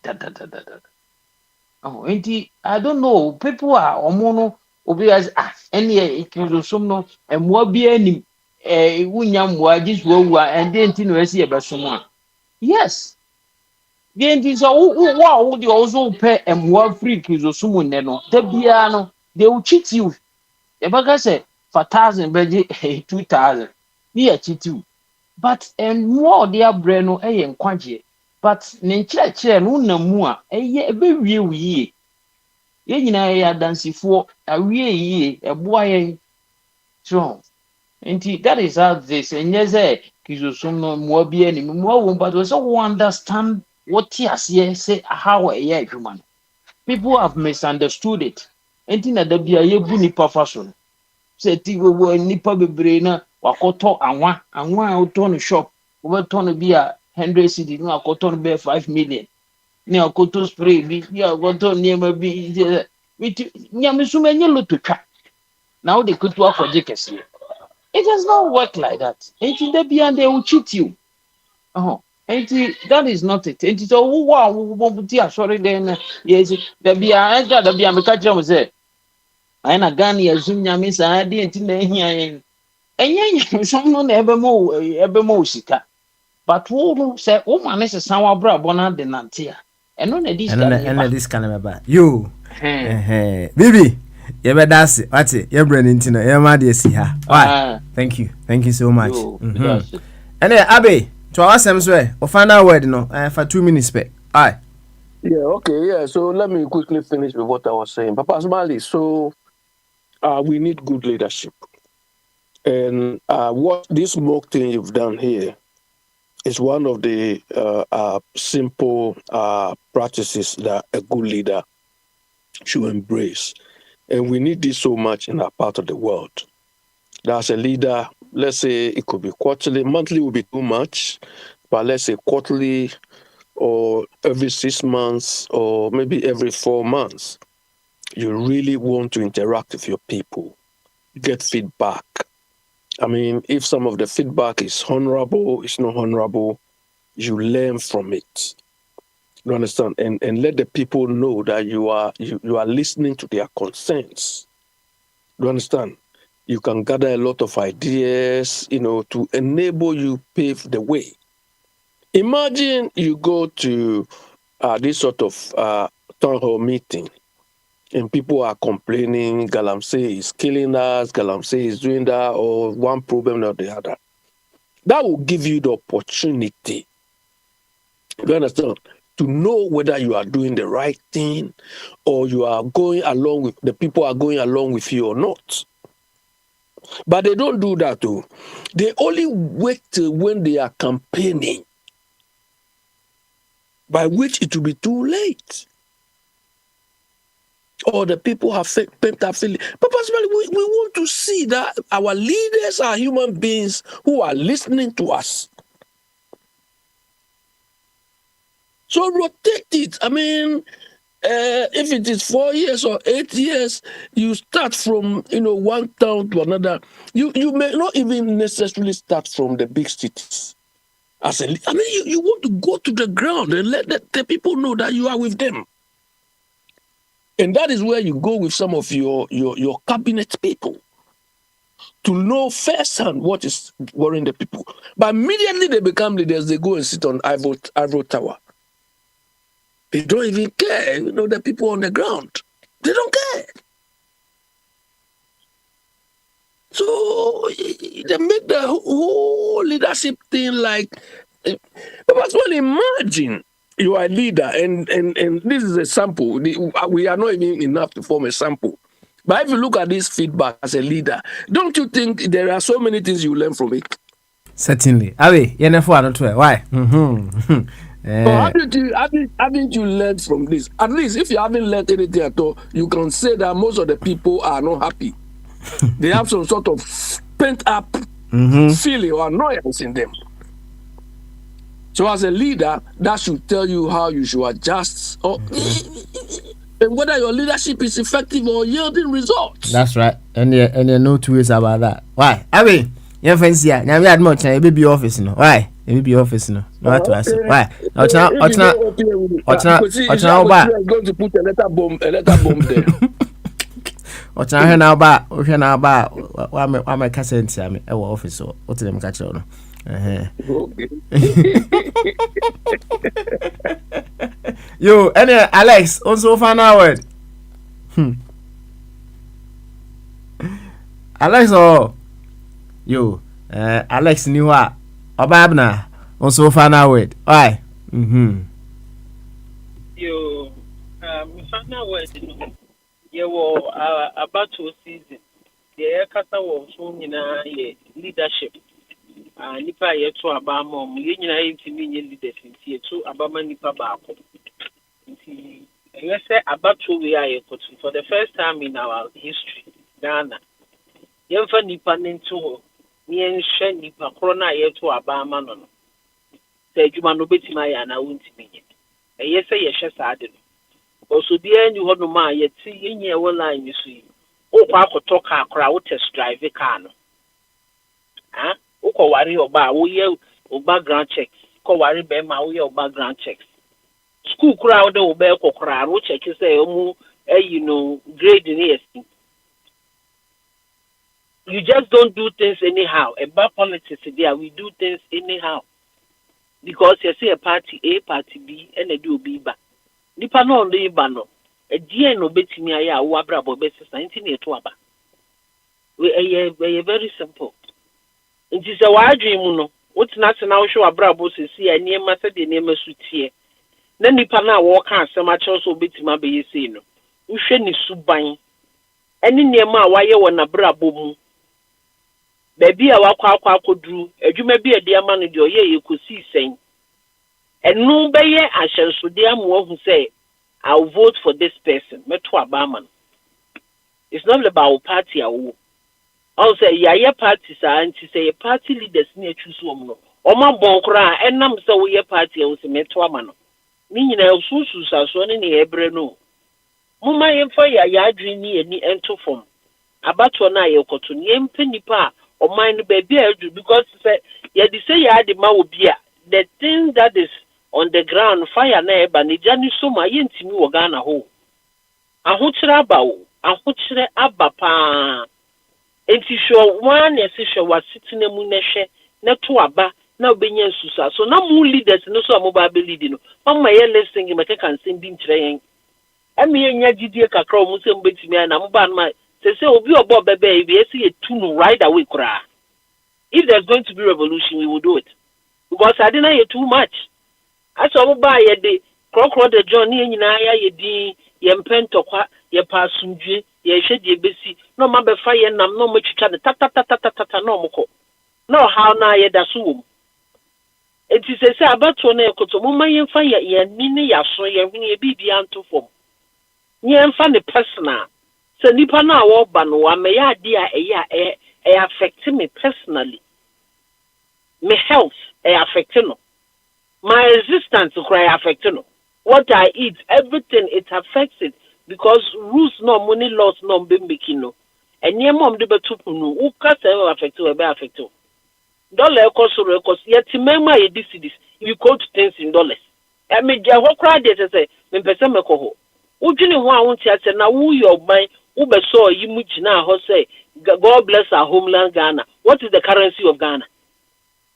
I don't know people are omono obi as any ikizosum no and mo bi anim wunya mwa jiswo and then tinu esi ebesomo yes then so wo dey also pay mwa free ikizosum ne no da bia no they will cheat you e baka say for 1,000 beji 2,000 be a cheat you but and more their brain no nkwagye but ne nkyerɛkyerɛ no na mu a ebe wie wie ye nyina ya dansifo awie yie eboa yen so enti that is how this enye say kizosum no mo bia ni mo wo but so we understand what yes say how adwuma no people have misunderstood it enti na da bia ye bu nipa fa so say ti wo nipa bebre na wakoto anwa a oto no shop wo beto no bia 100 cedi no akoto no be 5 million ni akoto spray bi ya akoto niema bi nyamesuma nye lototwa now they could work for jekesi it does not work like that enti da bia they will cheat you enti that is not it enti so wo buti asori den yes da bia me ka kire mo say ai na Ghana ya zum nyame sa ade enti na ehia yen some no ebe mo sika. But wo say wo ma ne sesan wa bra bona de nantia. Eno na dis kan eno dis kan ba. Yo. Bibi, you be that's what it. Your brain intino. Your ma de si ha. Why? Thank you so much. And Abe, to our same way, or final word no for 2 minutes pe. Aye. Yeah, okay, yeah. So let me quickly finish with what I was saying. Papa Smiley, so we need good leadership. And what this mock thing you've done here is one of the simple practices that a good leader should embrace. And we need this so much in our part of the world. As a leader, let's say it could be quarterly, monthly would be too much, but let's say quarterly or every 6 months or maybe every 4 months, you really want to interact with your people, get feedback. I mean, if some of the feedback is honorable, it's not honorable, you learn from it. You understand? And let the people know that you are listening to their concerns. You understand? You can gather a lot of ideas, to enable you pave the way. Imagine you go to this sort of town hall meeting and people are complaining, Galamsey is killing us, Galamsey is doing that, or one problem or the other. That will give you the opportunity, you understand, to know whether you are doing the right thing or you are going along with, the people are going along with you or not. But they don't do that too. They only wait till when they are campaigning, by which it will be too late. Or the people have pent up feeling. But personally, we want to see that our leaders are human beings who are listening to us. So rotate it. I mean, if it is 4 years or 8 years, you start from one town to another. You may not even necessarily start from the big cities. You want to go to the ground and let the people know that you are with them. And that is where you go with some of your cabinet people to know firsthand what is worrying the people. But immediately they become leaders, they go and sit on Ivory Tower. They don't even care, the people on the ground. They don't care. So they make the whole leadership thing like, but imagine you are a leader, and this is a sample. We are not even enough to form a sample. But if you look at this feedback as a leader, don't you think there are so many things you learn from it? Certainly. Why? Haven't you learned from this? At least if you haven't learned anything at all, you can say that most of the people are not happy. They have some sort of pent up feeling or annoyance in them. So as a leader, that should tell you how you should adjust or and whether your leadership is effective or yielding results. That's right. And there are no two ways about that. Why? You fancy ya? Now we had much. A baby office, no. Why? A baby office, no. No what to ask. Why? Ochna. Going to put a letter bomb there. Ochna now ba. Ochna now ba. Why my cousin say me? Our office. So what them catch on? Yo, Alex. Also final word. Alex, yo, Alex Niwa, Obabna, also final word. Why? Yo, final word. You about to season. The Kata was soon in a leadership. Nipa yetu abamo mu yenyina yintimi nye leaders nti yetu abama nipa baako nti yese abato we ayekotu for the first time in our history Ghana yemfa nipa nto ho yenhwe nipa korona yetu abama no se adwuma no betima ya na wontimi nye yese yehwe saade no oso bia nyu ho no ma yeti yenye wo line so yi o kwa akotoka akora wo test drive car no uko wari oba wo ye o background checks ko wari be ma wo ye o background checks school kura wo de wo be kokora wo check say omu grade ni yes You just don't do things anyhow. About politics there, we do things anyhow. Because you see a party A, party B, and a do B ba. Nipa no on the bano. A dear no betting me a wabra bobesis 1982. We are very simple. It is a wide dream. What's not now show a brabo to see a near master the name of Sutia. Then Nipa na walk out so much also bit my be seen. You shouldn't subine. Any near my wire when a brabo. Baby, I walk drew. You may be a dear man in your ear, you could see saying. And no baye, I shall so dear more who say, I'll vote for this person, Metwa Barman. It's not about party. I'll say, yeah, parties are, and to say a party leaders near choose woman. Or my bon cry, and I'm so we a party, I was a Metwa man. Meaning, I'll soon so in the Hebreno. Mumma and fire, ya dream near any enter form. About one eye, or to name penny pa. Or mind baby because yeah they say yeah the mawubia the thing that is on the ground fire na eba ni jani so ma yentimi wo Ghana ho ahokyere aba wo ahokyere aba pa enti sho one yesi sho wasiti na mu na hwe na to aba na obenya nsusa so na mu leaders no so amoba be lead no mama ye listening make kan sem bi nkyere yen emi enya gidie kakra o mu sem betimi na mo ba na say obi obo bebe if you see a tune right away kura. If there's going to be revolution, we will do it. Because I didn't hear too much. I saw buy a day, crock the Johnny and ye di yempentokwa, ye passunji, ye shed ye busy, no mambe fire nam no much chat ta no moko. No how na ye da sum. It is a say about one ekoto mumma yen fire ye nini ya so ye huni bibi anto form. Yen fa ne personal. So nipa na wo ba no wa me ya dia e affect me personally. My health affect no. My existence cry affect no. What I eat, everything it affects it because rules no money laws no be making no. And your mom de betupu no. Who can say affect you? Be affect you. Dollar cost yet remember you this. You quote things in dollars. I mean, there what cry there say me person me ko ho. Ujini ho awon ti ase na wo your mind. Ube saw you much now, say, God bless our homeland Ghana. What is the currency of Ghana?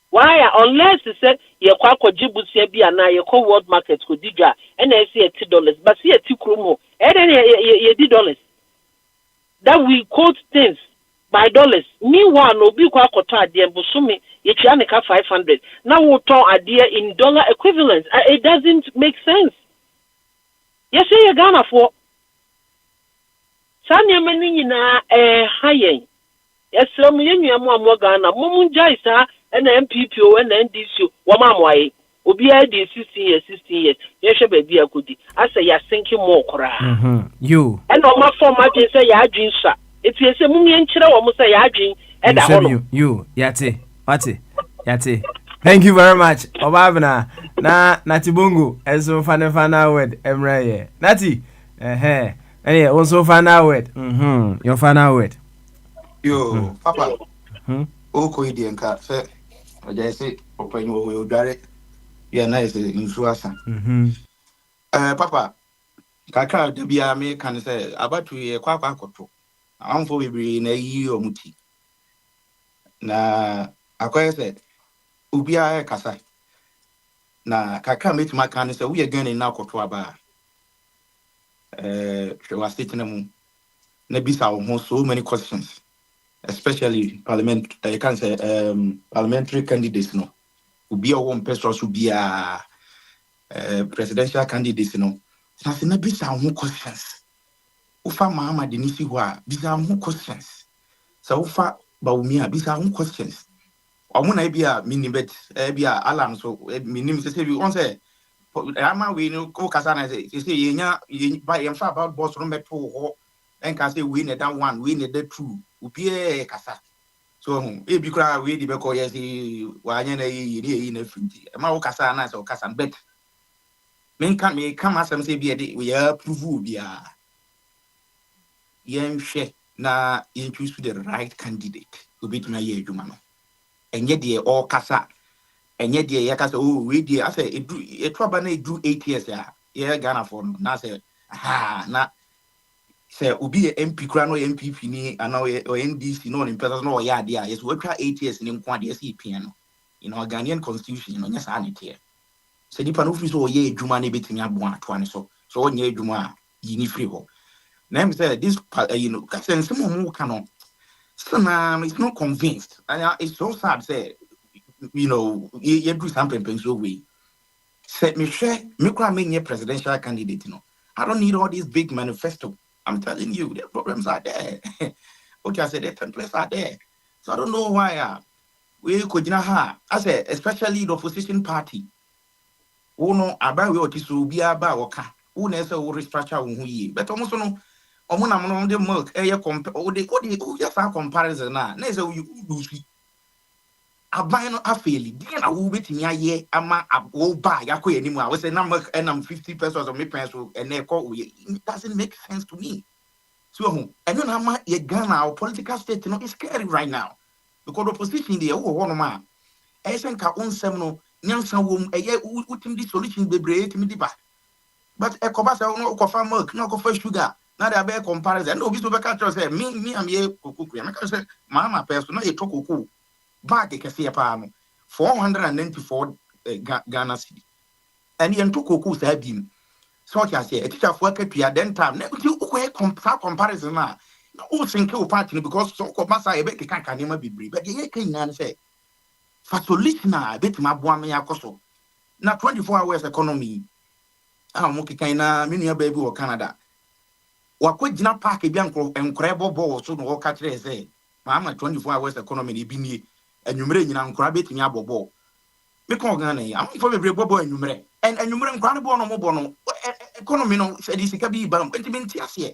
Why, unless you said, you quack or Djibouti, be and you call world markets could diga, and I see $2, but see a $2, and then $10. That we quote things by dollars. Meanwhile, no big quack or tad, the Busumi, you can 500. Now we'll talk idea in dollar equivalents. It doesn't make sense. You say you're Ghana for. Sanya mani na hayen yesram yenua mu amogana mumu jaisa na MPPO na NDC wo mamwaye obi a dey 16 years yehwe ba bia kodi asa ya sinki mo kora you and o ma form ma say ya adwin sha etie say mumu enkyere wo mo say ya adwin e da ho you yate yate thank you very much obabna na natibongo eso final word emraye nati Hey, also final word. Your final word. Yo, Papa. Oko idi nka se. Oja say open wo dare. Ya na ise insuasa. Papa. Kaka de bia me kan say abatu ye kwa akoto. Amfo bibiri na yi omuti. Na akoye say ubia kasa. Na kaka metima kan say we again na akoto aba. Was sitting so many questions, especially parliamentary candidates. No, would be a one person should be a presidential candidates. No, so na be some questions. Ufa Mahama Denisi wa be some questions. So ufa Baumia be some questions. Amuna be a mini bet, be a alarm. So minim say we want say. Ama we no ko kasa na say yenya by em fa about boss no meto ho en ka say we need that one we need that two obi kasa so e bi kra we di be ko yes wa anya na yi na finti ma wo kasa na say kasa bet men kan me come asem say bi e we approve bia yen hwe na yen choose the right candidate obi tuna ye adwuma no enye de all kasa and yet, the Yakasa, oh, we did. I say, it trouble, it drew 8 years. Yeah, Ghana for now. Say, aha, now, say obi MP kura no MPP ni ana o NDC no in person no ya dia yes we twa 8 years ni nko ade see piano in our Ghanaian constitution no nya sa ne tie se dipa no free so ye adwuma na betimi aboa ato ane so onye adwuma yini free ho na me say this kasen some mo ka no so na it's not convinced and it's so sad say you do something so way say me share me kura me nye presidential candidate no I don't need all these big manifesto. I'm telling you, the problems are there. Okay, I said the templates are there. So I don't know why we could have. I said, especially the opposition party. Who know about what is to be about who knows who restructure who ye. But almost no, on the milk, just a comparison now. Next, you lose. I buy no affili. Then I will bet me a year. I'm a buy. I quit anymore. I was a number and I'm 50 pesos of my pencil and they call it doesn't make sense to me. So, and then I'm a Ghana, our political state, is scary right now because the opposition there, one man, I think our own seminal, Nelson womb, a year with him, the solution be great, me deba. But a cobasa no coffee milk, no coffee sugar. Now they are better comparison. No, we can't say me, I'm here, cuckoo. I say, Mama, person, no, a cuckoo. Back can see a palm 494 Ghana city. And he took Koku said him. So I say, a teacher for a then time. Never do comparison now. No, think you party because so Massa, I bet you can't be brief. But you can say, for solution, I bet my boy may coso. Now 24 hours economy. I'm okay, kind of mini baby or Canada. Or quit not park a bianco and crabble ball so no catch say, Mamma 24 hours economy be and you may not grab it in your bobo. Because I'm for every bobo and you may, and you may grab one or more economy. No, said this can be bound, but here.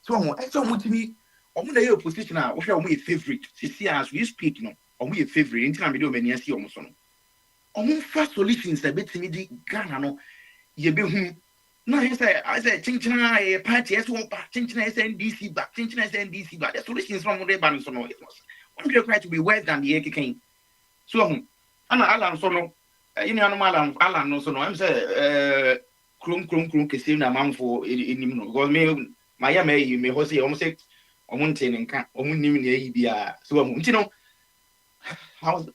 So, I saw with me on the opposition, which are my favorite. See, as we speak, no, on my favorite in time, we do many as you almost on. On first solutions, a bit me the Ghana, no, ye be whom. No, I said, Chinchina, party, as well, Chinchina SNDC back, Chinchina SNDC back. The solutions from the balance on it was. I'm just trying to be worse than the King. So, Alan Sono, Alan no Sono, I'm saying, Krum, Casino, Mam for in because me, Miami, you may also say almost a mountain and can't only be a so, how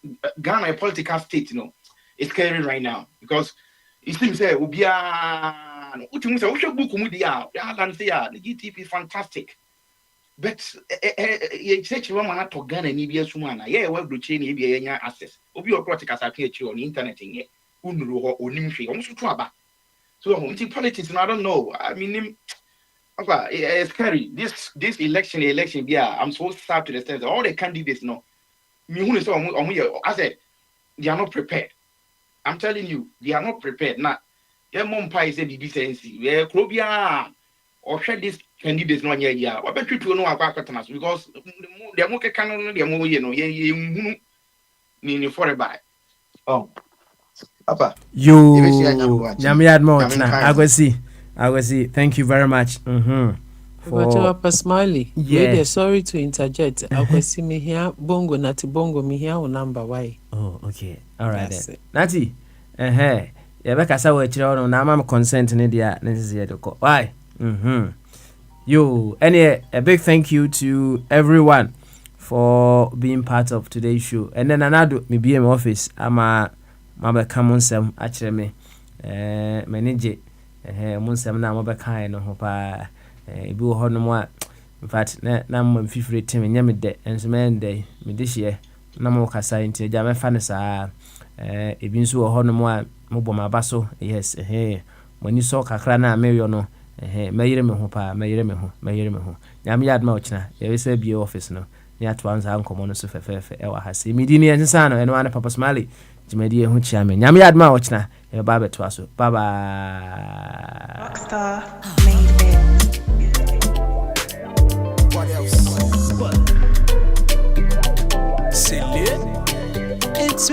Ghana a political state, is scary right now because it seems that will be a book, the GTP is fantastic. But such one man to Ghana and EBS woman, well, the chain EBA access. Obi or practical on the internet in here, Unru or Nimshi, almost trouble. So, politics, I don't know. I mean, it's scary. This election, yeah, I'm so sad to the sense that all the candidates know. I said, they are not prepared. I'm telling you, they are not prepared. Now, your mom pie said the decency. Where Clobia or share this candidates no yeah. I bet you to know about customers because the more canon, the more you forever. Oh, Papa. You Nyamiad Mount. I will see. Thank you very much. Papa Smiley. Yeah. Sorry to interject. I will see me here. Bongo Nati Bongo me here on number why. Oh, okay. All right. Then. Nati. Yabeka sawa chiro na mama consent ne dia necessary to call. Why? A big thank you to everyone for being part of today's show. And then another me be in my office. Ama come on some actually me manage Munsam na mobeka no ho pa ebi wo ho no mo in fact na mo fifire team nyame de enso men de me de hie na mo kasa nti ja me fa ne saa ebi nso wo ho no mo a mo bɔ maba so yes moni so kakra na me yo no meyire me ho pa meyire me ho nyame yad ma ochina ye wese bi office no ni atwanza nkomo no so fefefe e wa ha se midini ensa no eno ane Papa Smiley jimedi ehu chia me nyame yad ma ochina e ba beto aso bye bye Rockstar made it. What else? What? It's